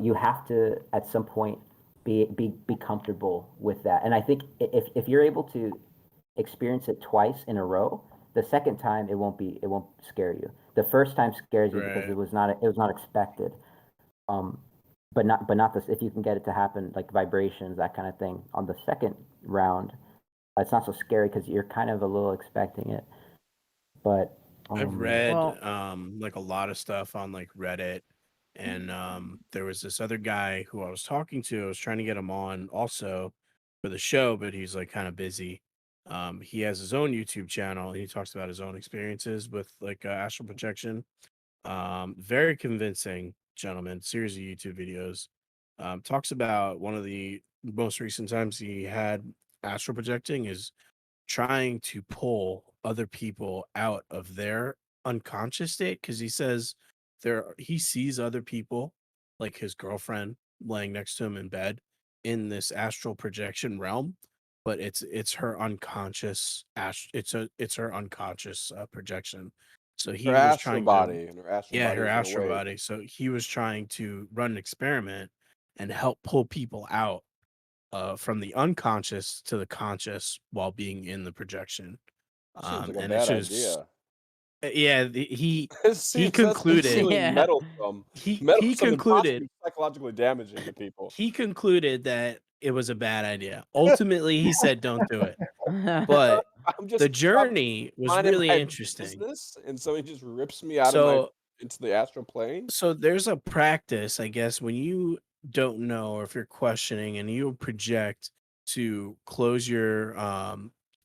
you have to at some point be comfortable with that. And I think if you're able to experience it twice in a row, The second time, it won't scare you. The first time scares you because Right. it was not expected. But not this. If you can get it to happen, like vibrations, that kind of thing, on the second round, it's not so scary because you're kind of a little expecting it. But I've read Well- like a lot of stuff on like Reddit, and there was this other guy who I was talking to. I was trying to get him on also for the show, but he's like kind of busy. He has his own YouTube channel and he talks about his own experiences with like astral projection. Very convincing gentleman, series of YouTube videos. Talks about one of the most recent times he had astral projecting is trying to pull other people out of their unconscious state, because he says he sees other people, like his girlfriend laying next to him in bed, in this astral projection realm, but it's her unconscious it's her unconscious projection. So he Her was astral trying to, body, and her astral yeah, body her is astral awake. body. So he was trying to run an experiment and help pull people out from the unconscious to the conscious while being in the projection. Seems like a And it's bad just, idea. yeah, It he seems that's concluded really Yeah. meddlesome, he and concluded possibly psychologically damaging to people. he concluded that it was a bad idea. Ultimately, he said, "Don't do it." But the I'm journey was minding really my interesting. business, and somebody just rips me out of my So into the astral plane. so there's a practice, I guess, when you don't know or if you're questioning and you project to close your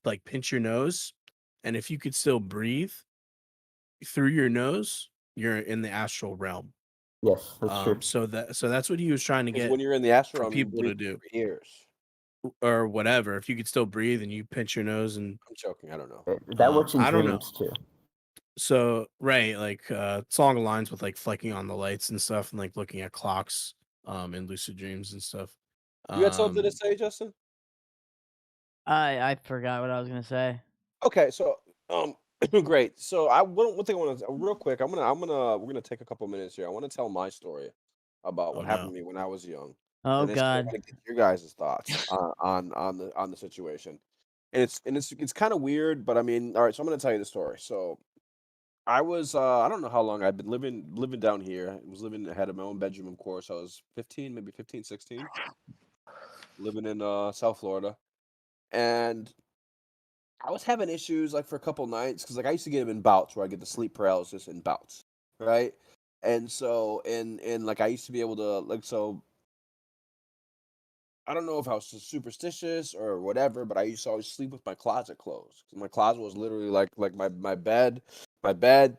like pinch your nose, and if you could still breathe through your nose, you're in the astral realm. yes, that's true. So that's what he was trying to Because get when you're in the for astral realm, you people to breathe do, through your ears. or whatever. If you could still breathe and you pinch your nose, and I'm joking. I don't know. That works in I don't know. dreams too. So right, like it's along the lines with like flicking on the lights and stuff, and like looking at clocks in lucid dreams and stuff. You had something to Um, say, Justin? I forgot what I was gonna say. Okay, so great. So one thing I want to real quick. We're gonna take a couple minutes here. I want to tell my story about oh what happened no. to me when I was young, Oh and it's I God. want to get your guys' thoughts on the situation. And it's kind of weird, but I mean, all right. So I'm gonna tell you the story. So I was I don't know how long I've been living down here. I was living I had my own bedroom, of course. I was 15, maybe 15, 16, living in South Florida, and I was having issues like for a couple nights because like I used to get them in bouts where I get the sleep paralysis in bouts, right? And so and like I used to be able to like so I don't know if I was superstitious or whatever, but I used to always sleep with my closet closed. 'Cause my closet was literally like my bed, my bed.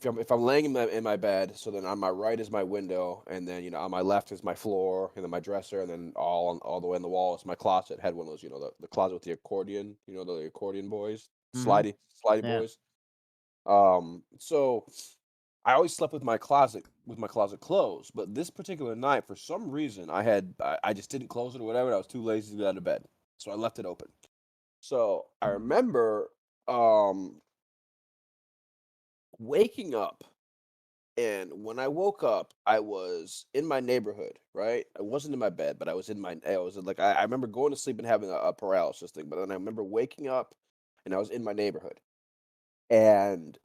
If I'm laying in my bed, so then on my right is my window, and then on my left is my floor, and then my dresser, and then all the way on the wall is my closet. Had one of those, the closet with the accordion, the accordion boys, Mhm. slidey Yeah. boys. So I always slept with my closet closed, but this particular night, for some reason, I just didn't close it or whatever. I was too lazy to get out of bed, so I left it open. So I remember waking up. And when I woke up, I was in my neighborhood, right? I wasn't in my bed, but I was like, I remember going to sleep and having a paralysis thing, but then I remember waking up and I was in my neighborhood. And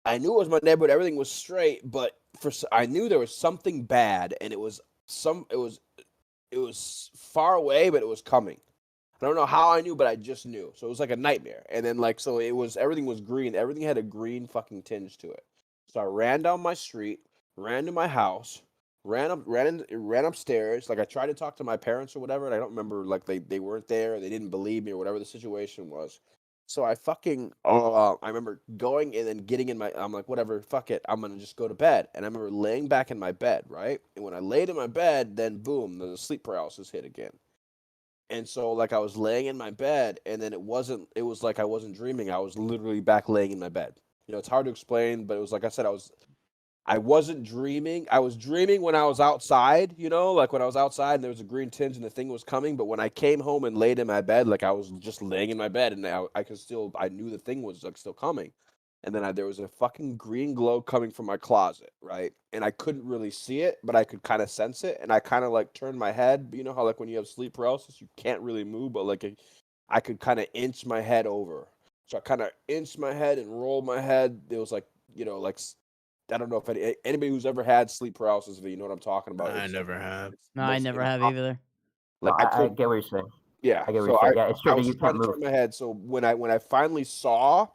I knew it was my neighborhood, everything was straight, but I knew there was something bad and it was far away, but it was coming. I don't know how I knew, but I just knew. So it was like a nightmare. And then so everything was green. Everything had a green fucking tinge to it. So I ran down my street, ran to my house, ran upstairs. Like I tried to talk to my parents or whatever, and I don't remember like they weren't there, they didn't believe me or whatever the situation was. So I remember going and then getting in I'm like, whatever, fuck it, I'm gonna just go to bed. And I remember laying back in my bed, right? And when I laid in my bed, then boom, the sleep paralysis hit again. And so like I was laying in my bed and then it was like I wasn't dreaming. I was literally back laying in my bed. It's hard to explain, but it was like I said, I wasn't dreaming. I was dreaming when I was outside, like when I was outside and there was a green tinge and the thing was coming. But when I came home and laid in my bed, like I was just laying in my bed and I knew the thing was like still coming. And then there was a fucking green glow coming from my closet, right? And I couldn't really see it, but I could kind of sense it. And I kind of like turned my head. But you know how like when you have sleep paralysis, you can't really move, but like I could kind of inch my head over. So I kind of inched my head and rolled my head. It was like, like I don't know if anybody who's ever had sleep paralysis, you know what I'm talking about. I never have. It's No, I most never have impossible. either. Like No, I I could, get what you're saying. yeah. I get what So you're saying. Yeah, it's I true that was you just trying can't to move. turn my head. So when I finally saw,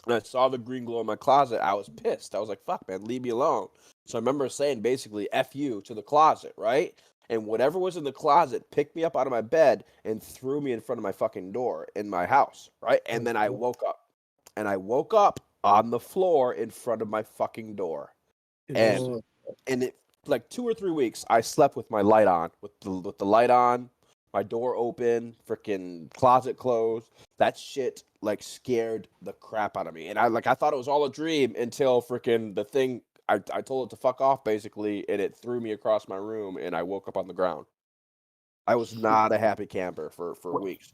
and I saw the green glow in my closet, I was pissed. I was like, "Fuck, man, leave me alone." So I remember saying basically "F you" to the closet, right? And whatever was in the closet picked me up out of my bed and threw me in front of my fucking door in my house, right? And then I woke up. And I woke up on the floor in front of my fucking door. And it like 2 or 3 weeks I slept with my light on, with the light on, my door open, freaking closet closed. That shit like scared the crap out of me. And I thought it was all a dream until freaking the thing I told it to fuck off basically, and it threw me across my room and I woke up on the ground. I was not a happy camper for Wh- weeks.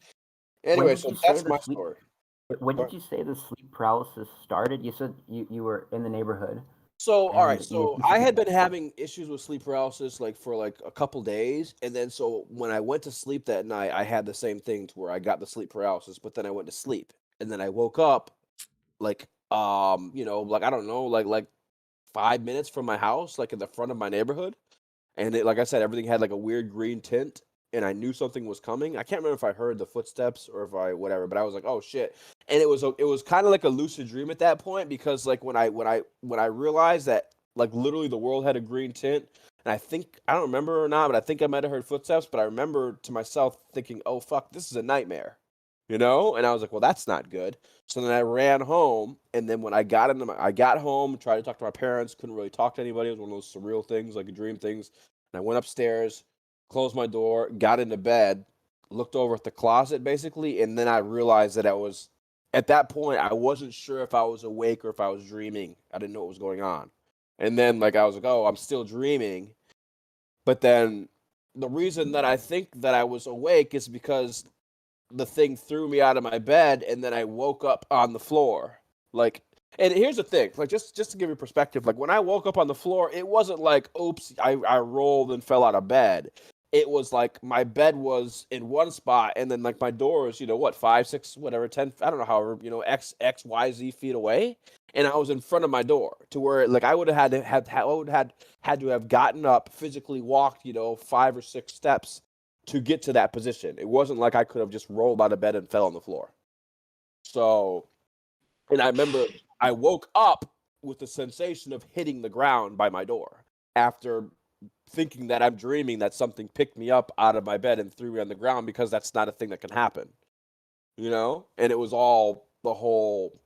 When Anyway, did so you say that's the my sleep? story. When Go did you say the sleep paralysis started? You said you were in the neighborhood, So, all right. and So you I said had been having issues with sleep paralysis like for like a couple days, and then so when I went to sleep that night, I had the same thing to where I got the sleep paralysis, but then I went to sleep, and then I woke up like like I don't know, like 5 minutes from my house, like in the front of my neighborhood, and like I said, everything had like a weird green tint, and I knew something was coming. I can't remember if I heard the footsteps or if I whatever, but I was like, "Oh shit!" And it was kind of like a lucid dream at that point because like when I realized that like literally the world had a green tint, and I don't remember or not, but I think I might have heard footsteps, but I remember to myself thinking, "Oh fuck, this is a nightmare," And I was like, "Well, that's not good." So then I ran home, and then when I got home, tried to talk to my parents, couldn't really talk to anybody. It was one of those surreal things, like a dream things. And I went upstairs, closed my door, got into bed, looked over at the closet basically, and then I realized that at that point I wasn't sure if I was awake or if I was dreaming. I didn't know what was going on. And then like I was like, "Oh, I'm still dreaming." But then the reason that I think that I was awake is because the thing threw me out of my bed and then I woke up on the floor. Like, and here's the thing, like just to give you perspective, like when I woke up on the floor, it wasn't like, oops, I rolled and fell out of bed. It was like my bed was in one spot and then like my door was, what, 5, 6, whatever, 10, I don't know, however, X, Y, Z feet away. And I was in front of my door to where like I would have had to have gotten up, physically walked, 5 or 6 steps to get to that position. It wasn't like I could have just rolled out of bed and fell on the floor. So, and I remember I woke up with the sensation of hitting the ground by my door after thinking that I'm dreaming that something picked me up out of my bed and threw me on the ground because that's not a thing that can happen. And it was all the whole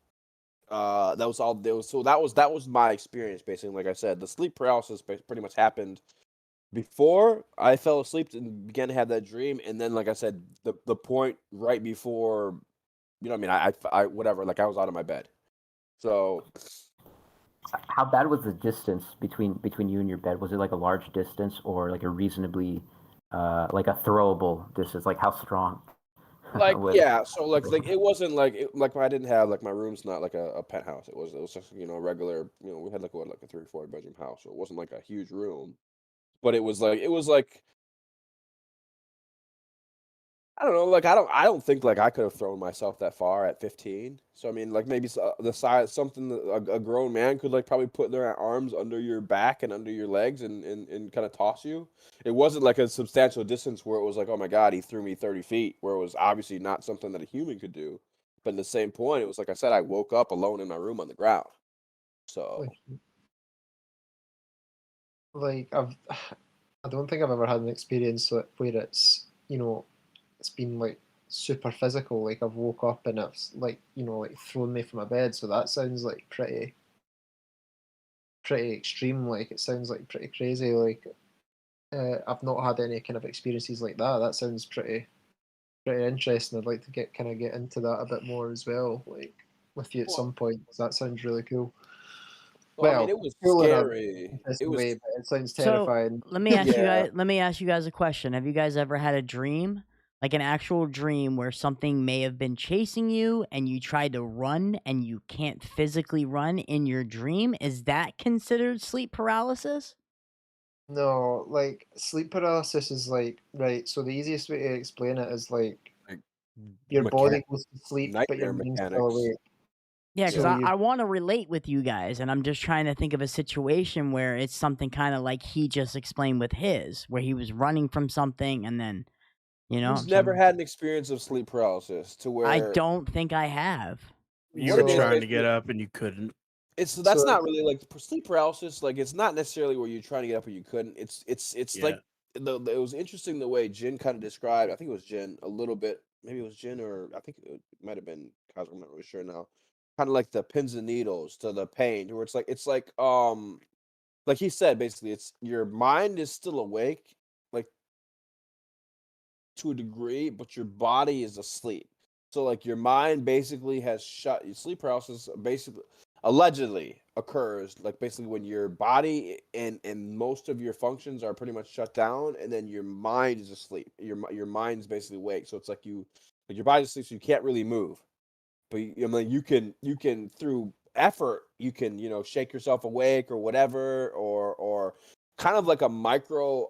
that was all there was so that was my experience basically. Like I said, the sleep paralysis pretty much happened before I fell asleep and began to have that dream, and then, like I said, the point right before, what I mean, I whatever, like I was out of my bed. So, how bad was the distance between you and your bed? Was it like a large distance or like a reasonably like a throwable distance? Like how strong? like, was yeah, so like it wasn't like I didn't have like my room's not like a penthouse. It was just a regular. We had like a 3 or 4 bedroom house, so it wasn't like a huge room, but it was like I don't know, like I don't think like I could have thrown myself that far at 15. So I mean, like maybe the size something that a grown man could like probably put their arms under your back and under your legs and kind of toss you. It wasn't like a substantial distance where it was like, oh my God, he threw me 30 feet, where it was obviously not something that a human could do. But in the same point, it was like I said, I woke up alone in my room on the ground. So Like I've, I don't think I've ever had an experience where it's been like super physical. Like I've woke up and it's like like thrown me from my bed. So that sounds like pretty extreme. Like it sounds like pretty crazy. Like I've not had any kind of experiences like that. That sounds pretty interesting. I'd like to get into that a bit more as well. Like with you at well, some point. 'Cause that sounds really cool. I mean, Well, it was cool in a scary. It interesting was way, but it sounds So terrifying. let me ask you yeah. guys. Let me ask you guys a question. Have you guys ever had a dream, like an actual dream, where something may have been chasing you and you tried to run and you can't physically run in your dream? Is that considered sleep paralysis? No, like sleep paralysis is like right. So the easiest way to explain it is like your Mechan- body goes to sleep, but nightmare your mind's still mechanics. awake. Yeah, because So I want to relate with you guys, and I'm just trying to think of a situation where it's something kind of like he just explained with his, where he was running from something, and then, you know, Who's never some- had an experience of sleep paralysis to where I don't think I have. You What were it is trying to get basically- up and you couldn't. that's So- not really like sleep paralysis. Like it's not necessarily where you're trying to get up and you couldn't. It's Yeah. like it was interesting the way Jin kind of described. I think it was Jin a little bit. Maybe it was Jin or I think it might have been Kaz. I'm not really sure now. Kind of like the pins and needles to the pain, where it's like he said basically, it's your mind is still awake, like to a degree, but your body is asleep. So like your mind basically has shut. Sleep paralysis basically allegedly occurs like basically when your body and most of your functions are pretty much shut down, and then your mind is asleep. Your mind's basically awake. So it's like your body's asleep, so you can't really move. But I mean, you can through effort, you can shake yourself awake or whatever, or kind of like a micro.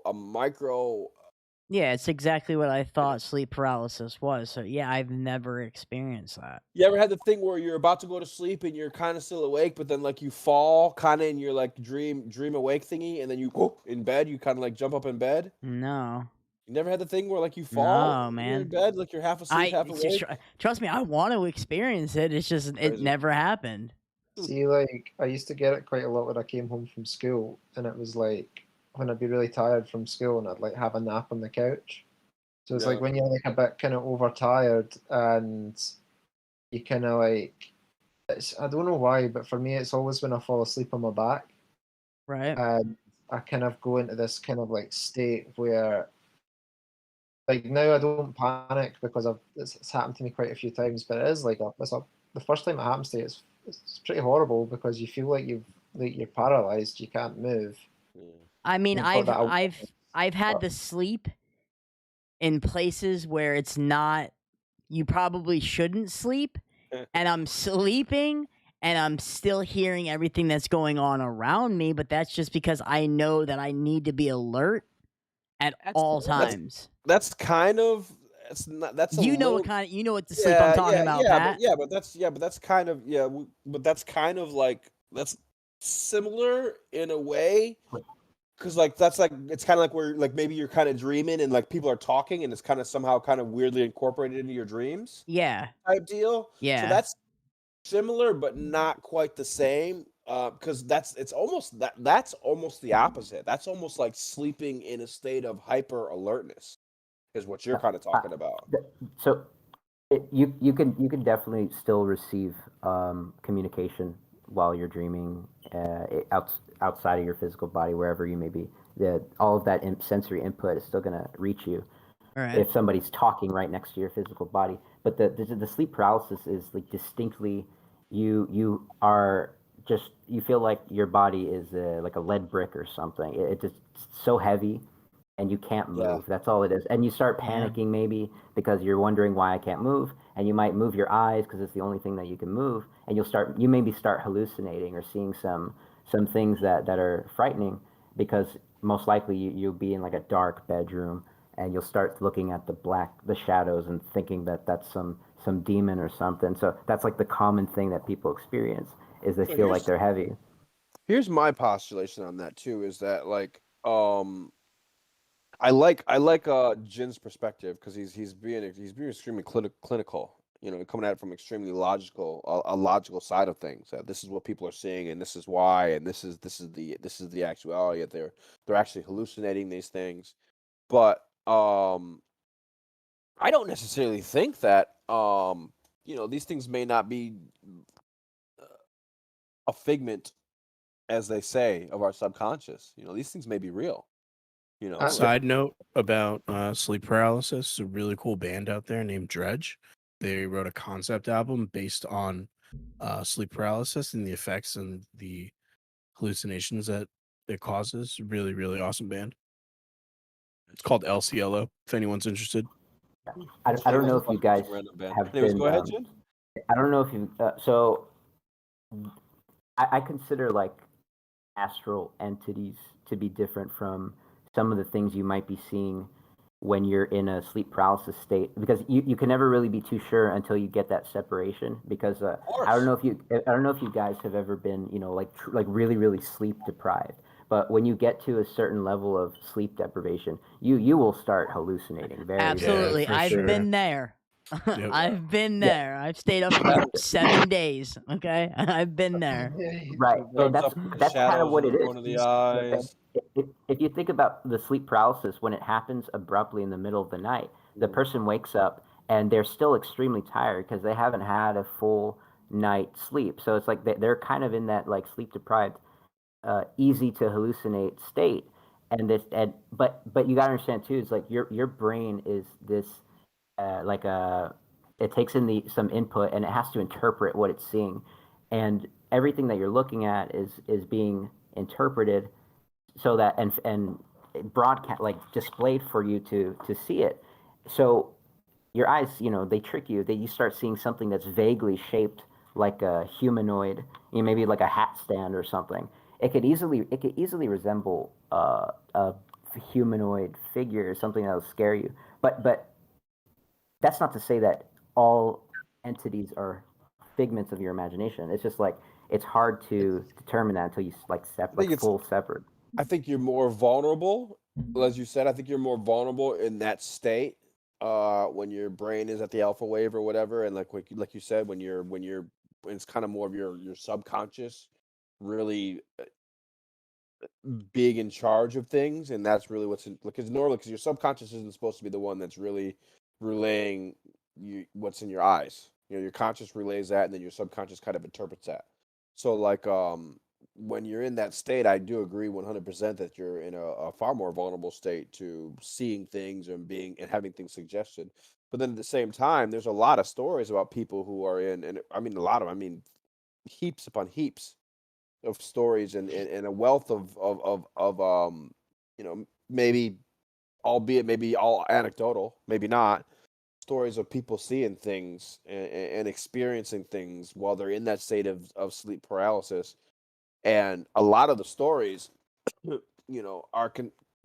Yeah, it's exactly what I thought sleep paralysis was. So yeah, I've never experienced that. You ever had the thing where you're about to go to sleep and you're kind of still awake, but then like you fall kind of in your like dream awake thingy, and then you in bed, you kind of like jump up in bed? No. You never had the thing where like you fall No, when you're in man. bed, like you're half asleep, half it's just, awake? trust me, I want to experience it. It's just it Crazy. never happened. See, like I used to get it quite a lot when I came home from school, and it was like when I'd be really tired from school, and I'd like have a nap on the couch. So it's like Yeah. when you're like a bit kind of overtired, and you kind of like, I don't know why, but for me, it's always when I fall asleep on my back, Right? and I kind of go into this kind of like state where, like now I don't panic because it's happened to me quite a few times, but it is like the first time it happens to you, it's pretty horrible because you feel like you're paralyzed, you can't move. I mean, You've got that I've had but- to sleep in places where it's not you probably shouldn't sleep, and I'm sleeping and I'm still hearing everything that's going on around me, but that's just because I know that I need to be alert at all times. That's kind of that's a You know little, what the sleep I'm talking about, Pat. but that's kind of but that's kind of like that's similar in a way. Because like that's like it's kind of like where like maybe you're kind of dreaming and like people are talking and it's kind of somehow kind of weirdly incorporated into your dreams Yeah. type deal. Yeah. So that's similar but not quite the same. Because that's almost the opposite. That's almost like sleeping in a state of hyper alertness, is what you're kind of talking about. So you can definitely still receive communication while you're dreaming outside of your physical body, wherever you may be. All of that sensory input is still going to reach you All right. if somebody's talking right next to your physical body. But the sleep paralysis is like distinctly you are just you feel like your body is like a lead brick or something. It's just so heavy and you can't move. Yeah. That's all it is. And you start panicking maybe because you're wondering why I can't move, and you might move your eyes because it's the only thing that you can move, and you maybe start hallucinating or seeing some things that are frightening, because most likely you'll be in like a dark bedroom and you'll start looking at the shadows and thinking that that's some demon or something. So that's like the common thing that people experience, is they So feel like they're heavy. Here's my postulation on that too, is that like I like Jin's perspective, because he's being extremely clinical, coming at it from extremely logical, a logical side of things. That this is what people are seeing, and this is why, and this is the actuality. That they're actually hallucinating these things. But I don't necessarily think that these things may not be a figment, as they say, of our subconscious. These things may be real. Side note about sleep paralysis, a really cool band out there named Dredge. They wrote a concept album based on sleep paralysis and the effects and the hallucinations that it causes. Really, really awesome band. It's called LCLO, if anyone's interested. I don't know if you guys have Anyways, been. go ahead, Jin. I don't know if you. So I consider like astral entities to be different from some of the things you might be seeing when you're in a sleep paralysis state, because you can never really be too sure until you get that separation. Because I don't know if you guys have ever been, like really really sleep deprived. But when you get to a certain level of sleep deprivation, you will start hallucinating very Absolutely. for I've sure. been there. Yep. I've been Yeah. there. I've stayed up for 7 days. Okay. I've been there. Right. And Starts up with that's kind of shadows what in it the is. corner of the eyes. If you think about the sleep paralysis, when it happens abruptly in the middle of the night, the person wakes up and they're still extremely tired because they haven't had a full night's sleep. So it's like they're kind of in that like sleep deprived, easy to hallucinate state. But you gotta understand too, it's like your brain is this like it takes in some input and it has to interpret what it's seeing, and everything that you're looking at is being interpreted so that and broadcast, like displayed for you to see it. So your eyes, they trick you. You start seeing something that's vaguely shaped like a humanoid, maybe like a hat stand or something. It could easily resemble a humanoid figure or something that'll scare you. But that's not to say that all entities are figments of your imagination. It's just like it's hard to determine that until you full separate. I think you're more vulnerable, as you said. I think you're more vulnerable in that state when your brain is at the alpha wave or whatever, and like you said, when it's kind of more of your subconscious really big in charge of things, and that's really what's in, because normally, because your subconscious isn't supposed to be the one that's really relaying what's in your eyes. Your conscious relays that, and then your subconscious kind of interprets that. So like when you're in that state, I do agree 100% that you're in a far more vulnerable state to seeing things and having things suggested. But then at the same time, there's a lot of stories about people who are in, and I mean I mean heaps upon heaps of stories, and a wealth of maybe, albeit maybe all anecdotal, maybe not, stories of people seeing things and experiencing things while they're in that state of sleep paralysis. And a lot of the stories are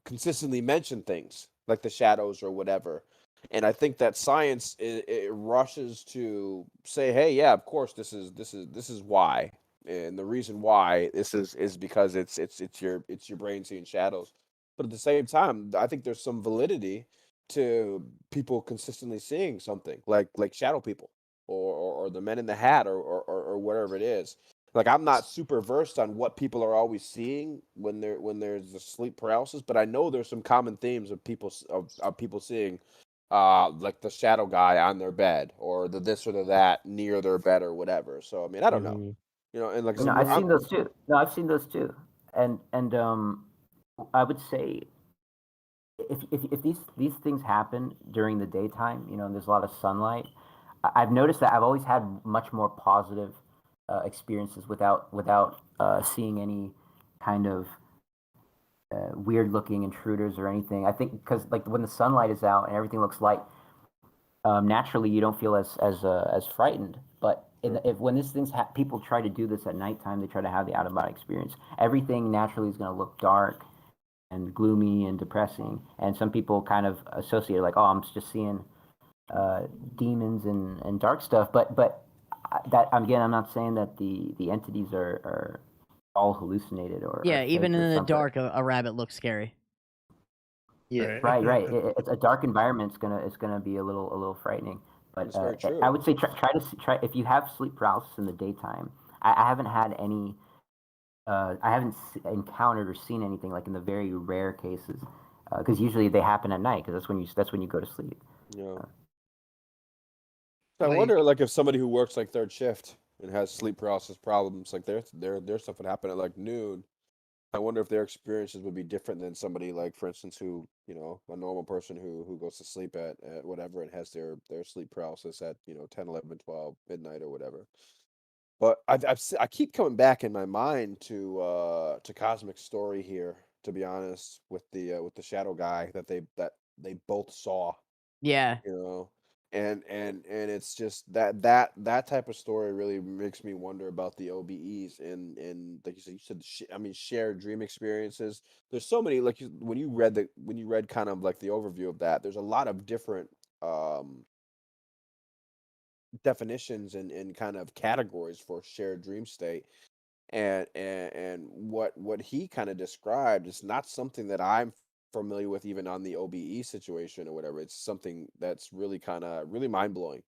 consistently mention things like the shadows or whatever. And I think that science it rushes to say, hey, yeah, of course this is why. And the reason why this is because it's your brain seeing shadows. But at the same time, I think there's some validity to people consistently seeing something like shadow people, or the men in the hat, or whatever it is. Like, I'm not super versed on what people are always seeing when there's the sleep paralysis, but I know there's some common themes of people seeing like the shadow guy on their bed, or the this or the that near their bed or whatever. So I mean, I don't know. And like I said, I've seen those too. No, I've seen those too. And I would say if these things happen during the daytime, and there's a lot of sunlight, I've noticed that I've always had much more positive experiences without seeing any kind of weird looking intruders or anything. I think because like when the sunlight is out and everything looks light, naturally you don't feel as frightened. But when these things people try to do this at nighttime, they try to have the out of body experience. Everything naturally is going to look dark and gloomy and depressing. And some people kind of associate like, oh, I'm just seeing demons and dark stuff. But that, again, I'm not saying that the entities are all hallucinated or Yeah, even in the something. dark, a rabbit looks scary. Yeah. Right. It's a dark environment. It's gonna be a little frightening. But That's very true. I would say try if you have sleep paralysis in the daytime. I haven't had any. I haven't encountered or seen anything like in the very rare cases, because usually they happen at night because that's when you go to sleep. Yeah. I wonder, like, if somebody who works like third shift and has sleep paralysis problems, like their stuff would happen at like noon. I wonder if their experiences would be different than somebody like, for instance, who, a normal person who goes to sleep at whatever and has their sleep paralysis at 10, 11, 12 midnight or whatever. But I keep coming back in my mind to Cosmic's story here, to be honest, with the shadow guy that they both saw. Yeah. and it's just that type of story really makes me wonder about the OBEs and like you said I mean shared dream experiences. There's so many when you read kind of like the overview of that, there's a lot of different definitions and kind of categories for shared dream state. And what he kind of described is not something that I'm familiar with even on the OBE situation or whatever. It's something that's really mind blowing,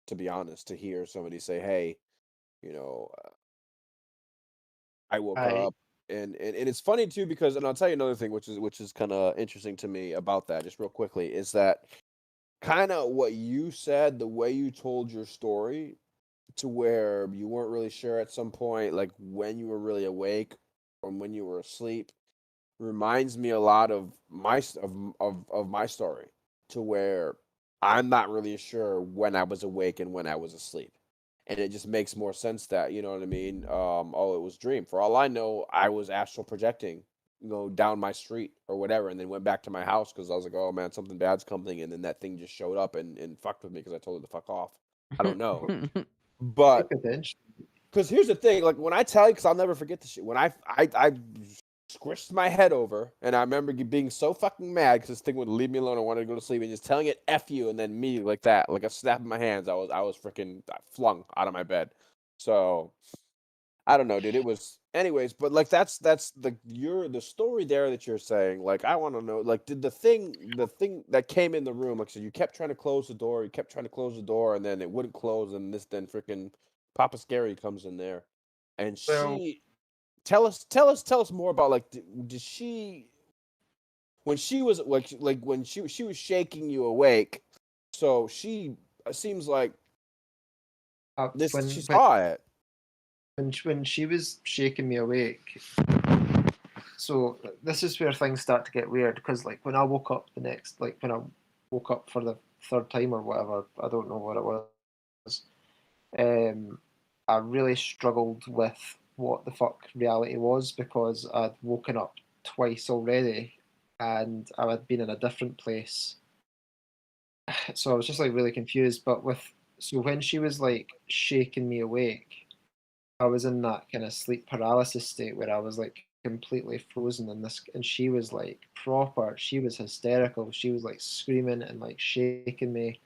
to be honest, to hear somebody say, "Hey, you know, I woke I up," and it's funny too because, and I'll tell you another thing, which is kind of interesting to me about that, just real quickly, is that kind of what you said, the way you told your story, to where you weren't really sure at some point, like when you were really awake or when you were asleep, reminds me a lot of my story, to where I'm not really sure when I was awake and when I was asleep. And it just makes more sense that, you know what I mean? Oh, it was dream. For all I know, I was astral projecting, down my street or whatever, and then went back to my house because I was like, oh man, something bad's coming, and then that thing just showed up and fucked with me because I told it to fuck off. I don't know. take But attention. because here's the thing, like when I tell you, because I'll never forget this shit. When I squished my head over, and I remember being so fucking mad because this thing would leave me alone. I wanted to go to sleep, and just telling it "f you," and then me like that, like a snap of my hands. I was freaking flung out of my bed. So I don't know, dude. It was, anyways, but like that's the story there that you're saying. Like I want to know, like, did the thing that came in the room, like, so you kept trying to close the door, and then it wouldn't close, and then freaking Papa Scary comes in there, and Well, she tell us more about, like, did she, when she was like when she was shaking you awake, so she seems like this, she when saw it. when she was shaking me awake, so this is where things start to get weird because like when I woke up when I woke up for the third time or whatever, I don't know what it was. Um, I really struggled with what the fuck reality was because I'd woken up twice already, and I had been in a different place. So I was just like really confused. So when she was like shaking me awake, I was in that kind of sleep paralysis state where I was like completely frozen in this, and she was like proper. She was hysterical. She was like screaming and like shaking me,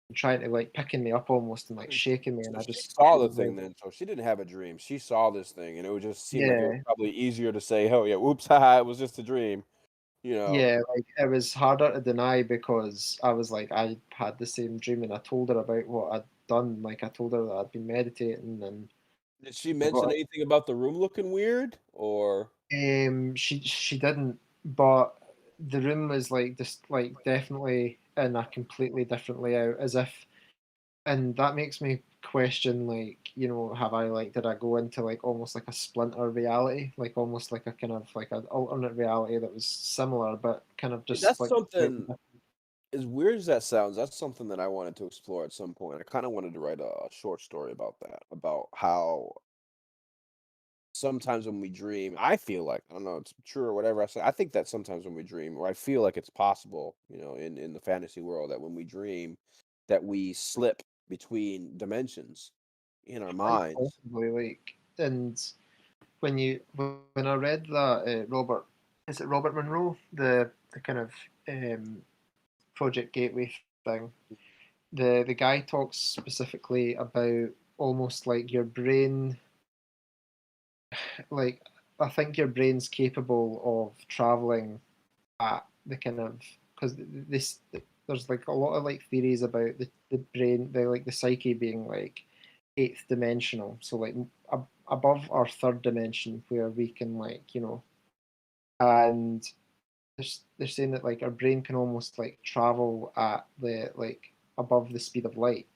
and trying to like picking me up almost and like shaking me, and So I she just saw the couldn't thing move. then. So she didn't have a dream. She saw this thing, and it would just seem like it was Yeah, probably easier to say, "Oh yeah, whoops, haha, it was just a dream." You know. yeah. Like it was harder to deny because I was like I had the same dream, and I told her about what I'd done. Like I told her that I'd been meditating and Did she what mention anything about the room looking weird, or? She didn't, but the room was like just like definitely in a completely different layout, as if, and that makes me question like have I like did I go into like almost like a splinter reality, like almost like a kind of like an alternate reality that was similar but kind of just That's like slightly something, different. as weird as that sounds, that's something that I wanted to explore at some point. I kind of wanted to write a short story about that, about how sometimes when we dream, I feel like, I don't know, it's true or whatever I say. I think that sometimes when we dream, or I feel like it's possible, in the fantasy world, that when we dream, that we slip between dimensions in our Quite minds. possibly, like, and when I read that Robert, is it Robert Monroe, the kind of Project Gateway thing, the guy talks specifically about almost like your brain, like I think your brain's capable of traveling at the kind of, because this there's like a lot of like theories about the brain, the psyche being like eighth dimensional, so like above our third dimension where we can like and they're saying that like our brain can almost like travel at the like above the speed of light.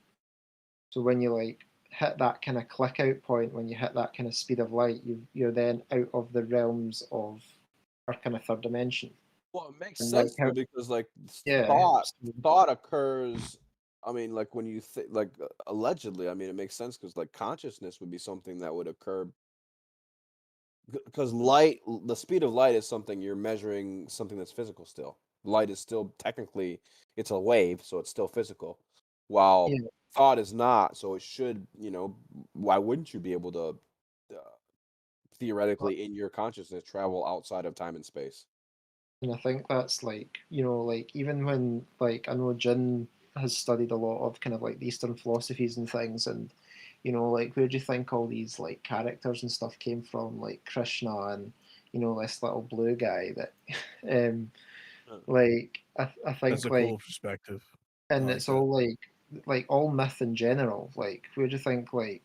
So when you like hit that kind of click out point, when you hit that kind of speed of light, you're then out of the realms of our kind of third dimension. Well, it makes And like sense though, how, because like yeah, thought occurs. I mean, like when you think, like, allegedly, I mean, it makes sense because like consciousness would be something that would occur because the speed of light is something you're measuring, something that's physical still. Light is still technically, it's a wave, so it's still physical. while Yeah. thought is not. So it should, why wouldn't you be able to theoretically in your consciousness travel outside of time and space? And I think that's like, like even when like I know Jin has studied a lot of kind of like the Eastern philosophies and things, and like where do you think all these like characters and stuff came from, like Krishna and this little blue guy that, like I That's think a like, cool perspective. I and like it's that. all like all myth in general. Like where do you think like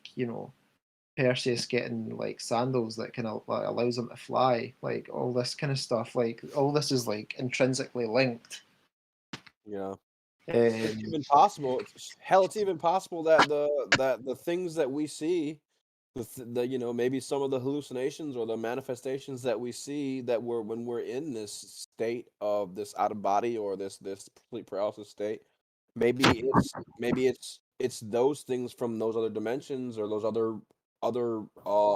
Perseus getting like sandals that kind of like, allows him to fly, like all this kind of stuff, like all this is like intrinsically linked. Yeah. It's Um, even possible. It's even possible that the things that we see, maybe some of the hallucinations or the manifestations that we see that when we're in this state of this out of body or this complete paralysis state, maybe it's those things from those other dimensions or those other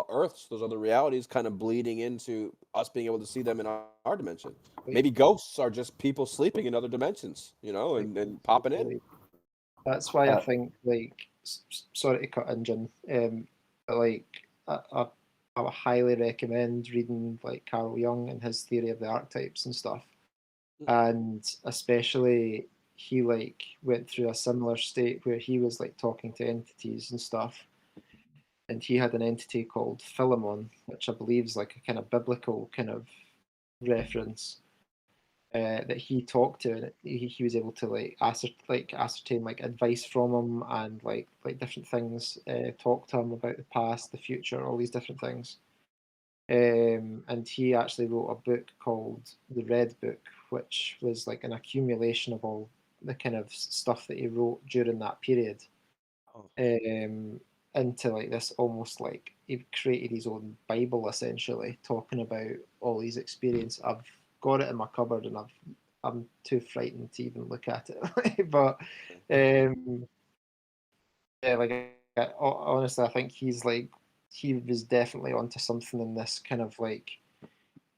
earths, those other realities, kind of bleeding into us being able to see them in our dimension. Maybe ghosts are just people sleeping in other dimensions, and popping in. that's why I Uh, think like sorry to cut in, Jim, but like I would highly recommend reading like Carl Jung and his theory of the archetypes and stuff, and especially he like went through a similar state where he was like talking to entities and stuff, and he had an entity called Philemon, which I believe is like a kind of biblical kind of reference, that he talked to, and he was able to like ascertain like advice from him and like different things, talk to him about the past, the future, all these different things. And he actually wrote a book called The Red Book, which was like an accumulation of all the kind of stuff that he wrote during that period, Oh. into like this almost like he created his own Bible essentially, talking about all these experiences. I've got it in my cupboard and I'm too frightened to even look at it. But yeah, like honestly, I think he was definitely onto something in this kind of like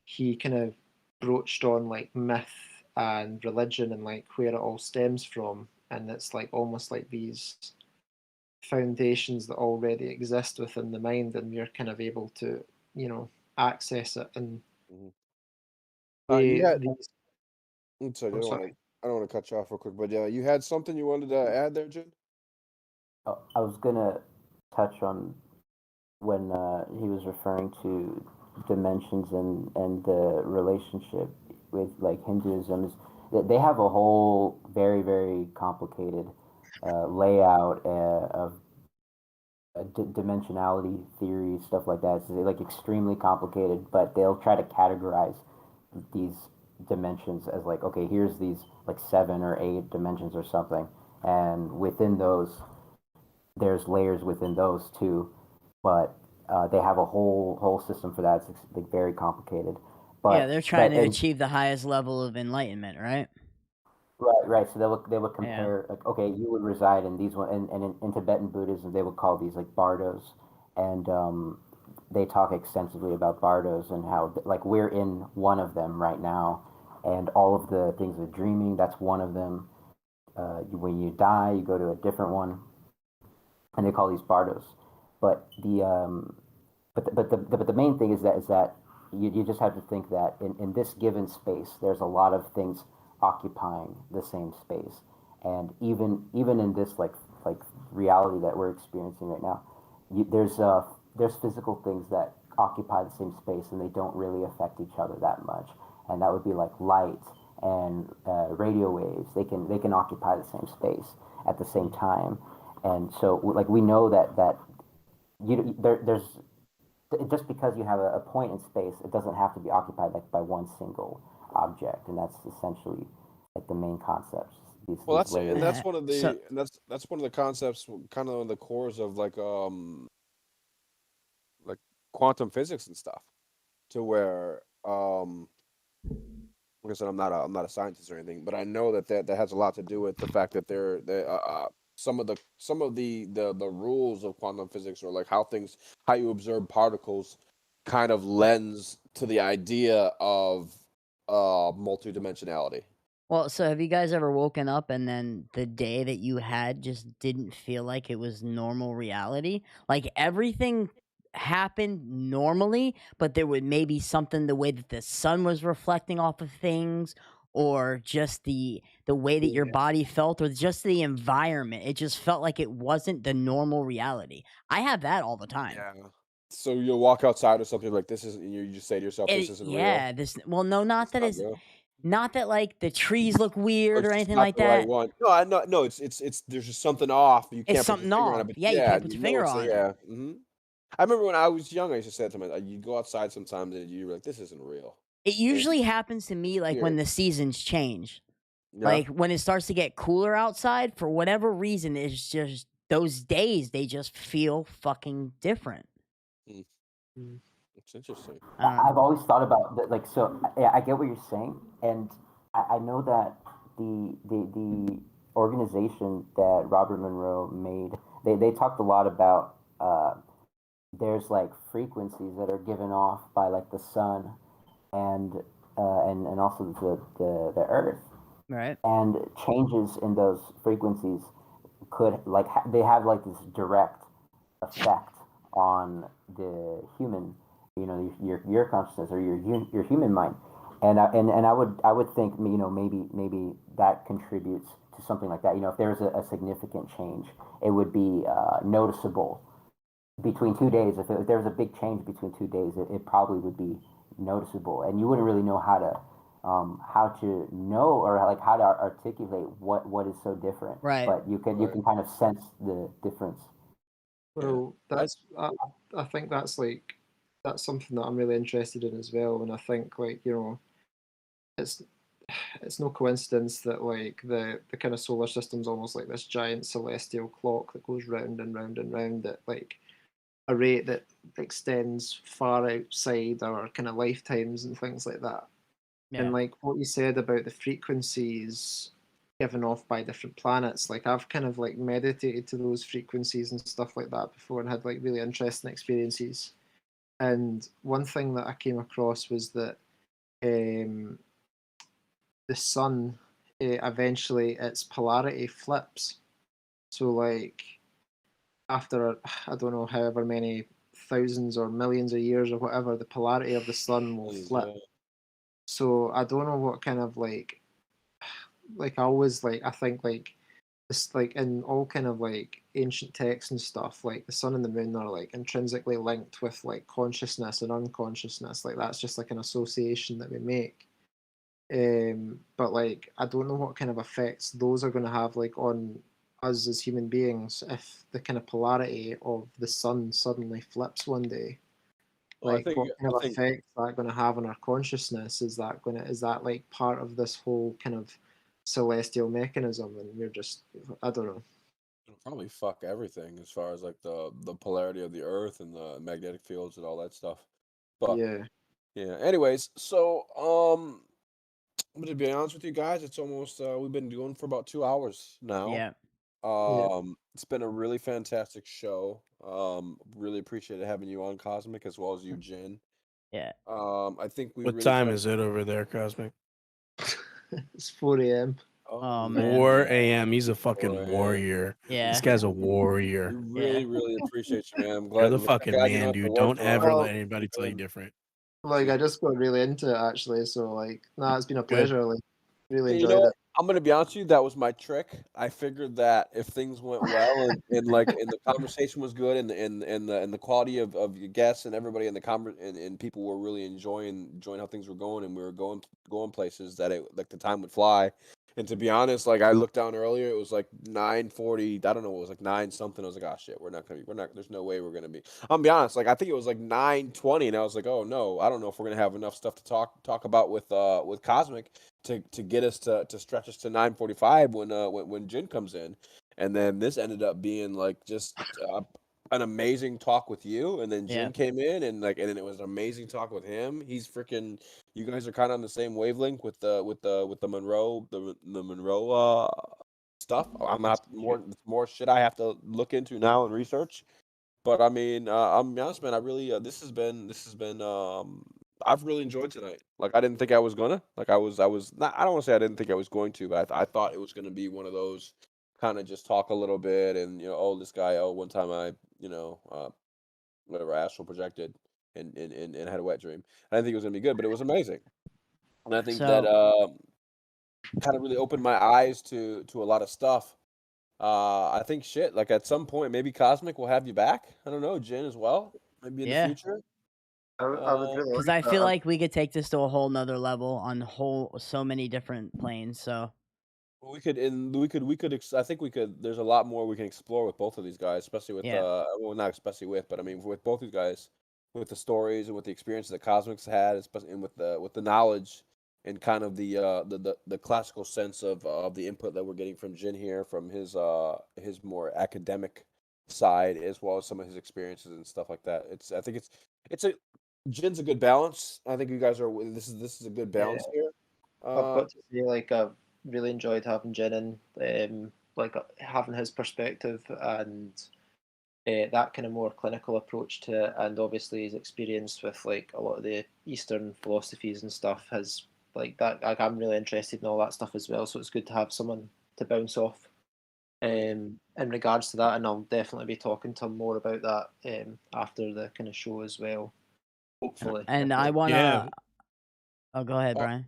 he kind of broached on like myth and religion and like where it all stems from, and it's like almost like these foundations that already exist within the mind, and you're kind of able to access it. And Mhm. You the had. these Sorry, I'm sorry. I don't want to cut you off real quick, but you had something you wanted to add there, Jin? I was gonna touch on when he was referring to dimensions and the relationship with like Hinduism is that they have a whole very very complicated layout of dimensionality theory, stuff like that. So they're like extremely complicated, but they'll try to categorize these dimensions as like, okay, here's these like 7 or 8 dimensions or something, and within those, there's layers within those too. But they have a whole system for that. It's like very complicated. Yeah, they're trying But to and achieve the highest level of enlightenment, right? right. So they would Yeah. compare like, okay, you would reside in these one, and in Tibetan Buddhism they would call these like bardos, and they talk extensively about bardos and how like we're in one of them right now, and all of the things of dreaming, that's one of them. When you die, you go to a different one, and they call these bardos. But the main thing is that you just have to think that in this given space, there's a lot of things occupying the same space, and even in this like reality that we're experiencing right now, there's physical things that occupy the same space and they don't really affect each other that much, and that would be like light and radio waves. They can occupy the same space at the same time, and so like we know that there's just because you have a point in space, it doesn't have to be occupied like by one single object, and that's essentially like the main concepts. Well, These layers. Uh, so that's one of the concepts, kind of the cores of like quantum physics and stuff, to where like I said, I'm not a scientist or anything, but I know that has a lot to do with the fact that some of the rules of quantum physics, or like how you observe particles, kind of lends to the idea of multidimensionality. Well, so have you guys ever woken up and then the day that you had just didn't feel like it was normal reality? Like everything happened normally, but there would maybe something the way that the sun was reflecting off of things or just the way that your Yeah. body felt or just the environment. It just felt like it wasn't the normal reality. I have that all the time. Yeah. So you'll walk outside or something like this isn't. You just say to yourself, "This isn't real. Yeah, well no, not It's that not it's real." not that like the trees look Or weird it's or just anything not like the right that. one. No, I know. No, it's. There's just something off. You It's can't put your something finger on off. it, but Yeah, you yeah, can't put you your know finger it's on it. yeah. I remember when I was young, I used to say that to myself, you go outside sometimes and you were like, "This isn't real." It And usually happens to me it's like when weird. the seasons change. Yeah. Like when it starts to get cooler outside, for whatever reason, it's just those days they just feel fucking different. Mm, Mm. It's interesting. I don't know. I've always thought about that, like, so yeah, I get what you're saying, and I know that the organization that Robert Monroe made, they talked a lot about there's like frequencies that are given off by like the sun and and also the earth, Right. and changes in those frequencies could like they have like this direct effect on the human, your consciousness or your human mind, and I would think, maybe that contributes to something like that. If there's a significant change, it would be noticeable between 2 days. If there was a big change between 2 days, it probably would be noticeable, and you wouldn't really know how to know, or like how to articulate what is so different. Right. But you Right. can kind of sense the difference. Well, I think that's something that I'm really interested in as well, and I think it's it's no coincidence that like the kind of solar system's almost like this giant celestial clock that goes round and round and round at like a rate that extends far outside our kind of lifetimes and things like that. Yeah. And like what you said about the frequencies given off by different planets, like I've kind of like meditated to those frequencies and stuff like that before and had like really interesting experiences. And one thing that I came across was that um, the sun eventually its polarity flips. So like after I don't know however many thousands or millions of years or whatever, the polarity of the sun will flip. So I don't know what kind of like I always I think like this like in all kind of like ancient texts and stuff, like the sun and the moon are like intrinsically linked with like consciousness and unconsciousness. Like that's just like an association that we make. But like I don't know what kind of effects those are going to have like on us as human beings if the kind of polarity of the sun suddenly flips one day. Well, Like what kind of effect is that going to have on our consciousness? Is that like part of this whole kind of celestial mechanism? And we're just I don't know. it'll probably fuck everything as far as like the polarity of the Earth and the magnetic fields and all that stuff. But Yeah. yeah. Anyways, so I'm gonna be honest with you guys. It's almost we've been going for about 2 hours now. Yeah. Yeah. It's been a really fantastic show. Really appreciated having you on, Cosmic, as well as you, Jin. Yeah. I think we What really time kind is it over there, Cosmic? It's 4 a.m. Oh, yeah, man. 4 yeah, a.m. He's a 4 fucking a.m. warrior. Yeah. This guy's a We warrior. really, really appreciate you, man. I'm You're glad, the fucking glad you don't man, have to dude. work Don't ever around. let Well, anybody tell you different. like I just got really into it actually, so like nah, it's been a Good. pleasure. Like really And you enjoyed know, it. I'm gonna be honest with you, that was my trick. I figured that if things went well and the conversation was good and the quality of your guests and everybody in the and people were really enjoying how things were going and we were going places, that it like the time would fly. And to be honest, like I looked down earlier, it was like 9:40. I don't know, it was like 9 something. I was like, oh shit, we're not. There's no way we're gonna be. I'm gonna be honest, like I think it was like 9:20, and I was like, oh no, I don't know if we're gonna have enough stuff to talk about with Cosmic to get us to stretch us to 9:45 when Jin comes in, and then this ended up being like just an amazing talk with you, and then Jin Yeah. came in and then it was an amazing talk with him. He's freaking. You guys are kind of on the same wavelength with the Monroe the Monroe stuff. I'm gonna have more shit I have to look into now and research. But I mean, I'm honest, man. I really this has been I've really enjoyed tonight. Like I didn't think I was gonna. Like I was not. I don't want to say I didn't think I was going to, but I thought it was gonna be one of those kind of just talk a little bit and oh this guy one time I whatever astral projected and had a wet dream. I didn't think it was gonna be good, but it was amazing. And I think that So kind of really opened my eyes to a lot of stuff. I think shit. Like at some point, maybe Cosmic will have you back. I don't know, Jin as well. Maybe in the yeah, future. I would really because like I that. feel like we could take this to a whole nother level on so many different planes. So We could, and we could. I think we could. There's a lot more we can explore with both of these guys, especially with Yeah. well, not especially with, but I mean with both these guys, with the stories and with the experiences that Cosmics had, especially and with the knowledge and kind of the classical sense of the input that we're getting from Jin here, from his more academic side, as well as some of his experiences and stuff like that. I think it's a Jin's a good balance. I think you guys are. This is a good balance here. I've got to say, like, I've really enjoyed having Jin in, like having his perspective and that kind of more clinical approach to it, and obviously his experience with like a lot of the Eastern philosophies and stuff has like that. Like, I'm really interested in all that stuff as well, so it's good to have someone to bounce off. In regards to that, and I'll definitely be talking to him more about that after the kind of show as well. Hopefully, and I wanna. Yeah. Oh, go ahead, Oh, Brian.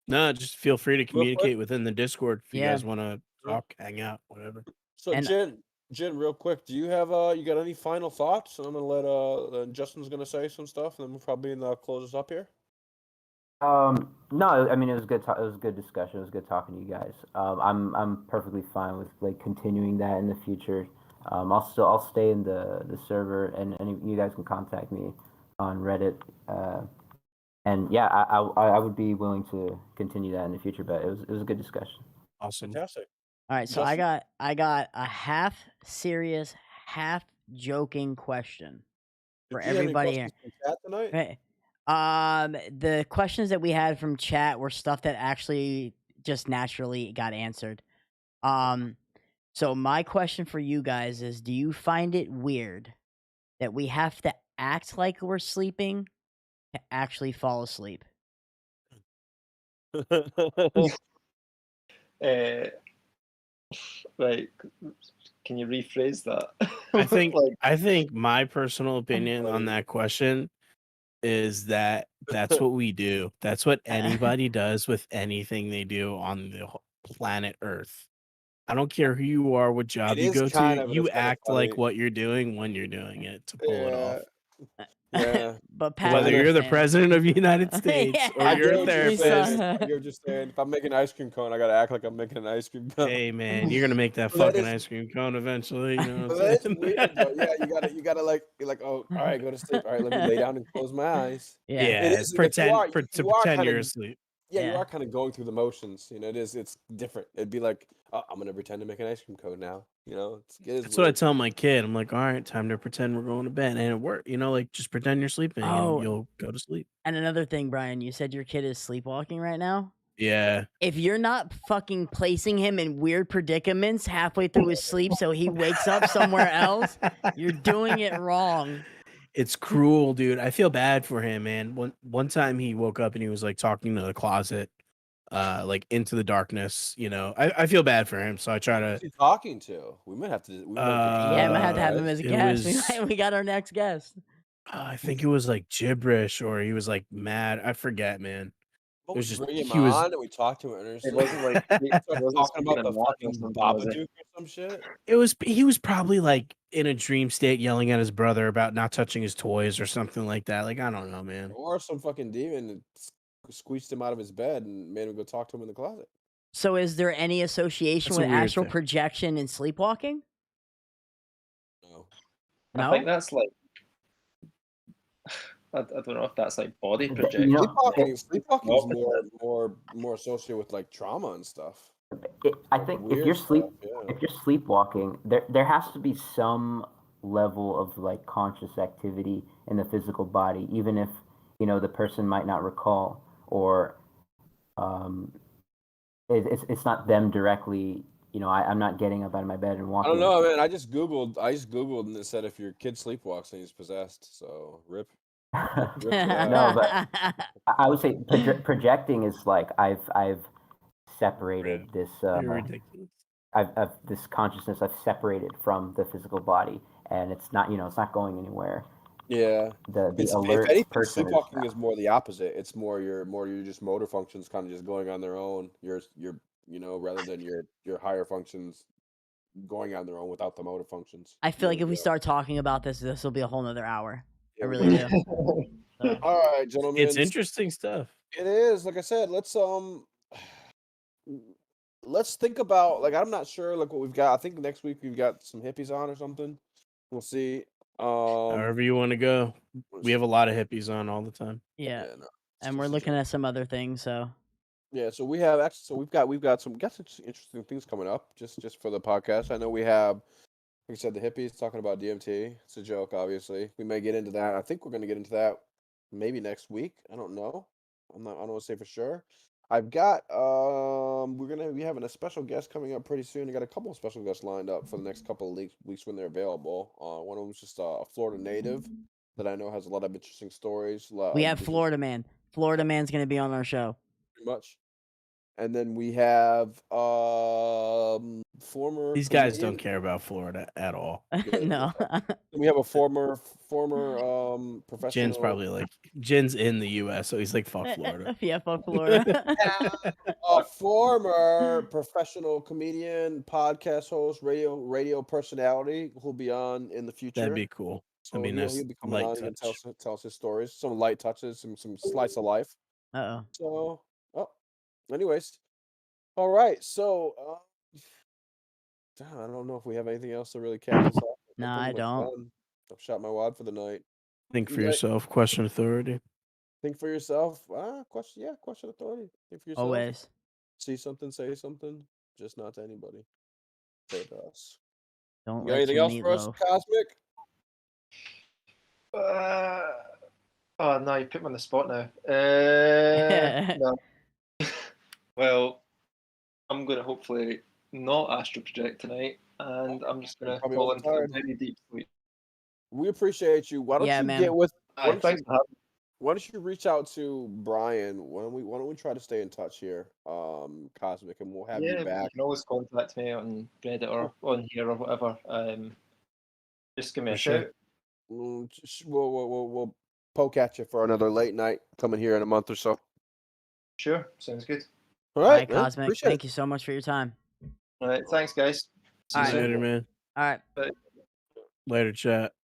No, just feel free to quick? communicate within the Discord if you Yeah. guys want to talk, hang out, whatever. So And- Jin, real quick, do you have you got any final thoughts? And I'm gonna let Justin's gonna say some stuff, and then we'll probably close us up here. No, I mean it was good. It was a good discussion. It was good talking to you guys. I'm perfectly fine with like continuing that in the future. I'll stay in the server, and you guys can contact me on Reddit. And yeah, I would be willing to continue that in the future. But it was a good discussion. Awesome. Fantastic. All right, so Justin? I got a half serious, half joking question for Did you have any everybody here. questions from chat tonight? Hey, the questions that we had from chat were stuff that actually just naturally got answered. So my question for you guys is: do you find it weird that we have to act like we're sleeping to actually fall asleep? Right. Can you rephrase that? I think my personal opinion on that question is that that's what we do. That's what anybody does with anything they do on the planet Earth. I don't care who you are, what job you is go kind to. of- You it's kind of act like funny. what you're doing when you're doing it to pull it off. Yeah. But Pat, Whether you're the understands. president of the United States Yeah. or I you're get a what you're He's, therapist, saying. I get what you're saying. If I'm making an ice cream cone, I gotta act like I'm making an ice cream cone. hey man, you're gonna make that Well, that fucking is- ice cream cone eventually. You know what Well, I'm that's saying? weird though. Yeah, you gotta like you're like, oh, all right, go to sleep. All right, let me lay down and close my eyes. Yeah. Yeah, It is, like, pretend you are pretend you're kinda- asleep. Yeah, you Yeah. are kind of going through the motions. You know, it's different. It'd be like, oh, I'm gonna pretend to make an ice cream cone now. You know, it is That's what I weird. tell my kid. I'm like, all right, time to pretend we're going to bed, and it worked. You know, like just pretend you're sleeping, Oh. and you'll go to sleep. And another thing, Brian, you said your kid is sleepwalking right now. Yeah, If you're not fucking placing him in weird predicaments halfway through his sleep so he wakes up somewhere else, you're doing it wrong. it's cruel, dude. I feel bad for him, man. One time he woke up and he was like talking to the closet, like into the darkness. You know, I feel bad for him, so I try Who's to. he talking to? We might have to. We might have to Yeah, I might have to have him guys. as a it guest. was- We got our next guest. I think it was like gibberish, or he was like mad. I forget, man. What It was was just- bring him he was- on and we talked to him It earnestly. wasn't like he Started wasn't talking about speaking the in Latin or fucking something, was he? Babadook or some shit. He was probably like in a dream state, yelling at his brother about not touching his toys or something like that. Like I don't know, man. Or some fucking demon that squeezed him out of his bed and made him go talk to him in the closet. So, is there any association That's a with weird astral thing. projection and sleepwalking? No. No. I think that's like. I don't know if that's like body You projection. know, Sleepwalking is more associated with like trauma and stuff. I think if Weird you're stuff, yeah. if you're sleepwalking, there has to be some level of like conscious activity in the physical body, even if the person might not recall, or it's not them directly. I'm not getting up out of my bed and I walking. don't know, man. I just googled and it said if your kid sleepwalks, then he's possessed. So rip. No, but I would say projecting is like I've separated this You're ridiculous. I've this consciousness I've separated from the physical body, and it's not it's not going anywhere. Yeah. The If alert anything, person sleepwalking is more the opposite. It's more your just motor functions kind of just going on their own. Your rather than your higher functions going on their own without the motor functions. I feel like if we start talking about this will be a whole nother hour. I really do. So, All right, gentlemen. It's interesting stuff. It is. Like I said, let's think about, like, I'm not sure like what we've got. I think next week we've got some hippies on or something. We'll see. However you want to go. We have a lot of hippies on all the time. yeah. no, And we're looking at some other things, so Yeah, so we've got some interesting things coming up just for the podcast. I know we have, like I said, the hippies talking about DMT. It's a joke, obviously. We may get into that. I think we're going to get into that maybe next week. I don't know. I don't want to say for sure. I've got we're going to be having a special guest coming up pretty soon. I got a couple of special guests lined up for the next couple of weeks when they're available. One of them is just a Florida native that I know has a lot of interesting stories. we have Florida Man. Florida Man's going to be on our show. Pretty much. And then we have former. These guys don't care about Florida at all. No. We have a former professional. Jen's probably like Jen's in the U.S., so he's like, "Fuck Florida." Yeah, fuck Florida. A former professional comedian, podcast host, radio personality who'll be on in the future. That'd be cool. That'd be nice. He'll be coming on and tell us his stories, some light touches, some slice of life. Uh-oh. So, anyways, all right. So, I don't know if we have anything else to really catch us off. No, I don't. I've shot my wad for the night. Think for yourself. Question authority. Think for yourself. Question authority. Think for yourself. Always. See something, say something. Just not to anybody. Say it to us. Don't You got anything else for us, Cosmic? Oh no, you put me on the spot now. No. Well, I'm going to hopefully not astral project tonight, and I'm just going to fall into a very deep sleep. We appreciate you. Why don't you man. get with? Thanks for having me. Why don't you reach out to Brian? Why don't we try to stay in touch here, Cosmic, and we'll have you back. You can always contact me on Reddit or on here or whatever. Just give me a shout. We'll poke at you for another late night coming here in a month or so. Sure, sounds good. All right, Cosmic. Thank you so much for your time. All right, thanks, guys. See you later, man. All right. Bye. Later, chat.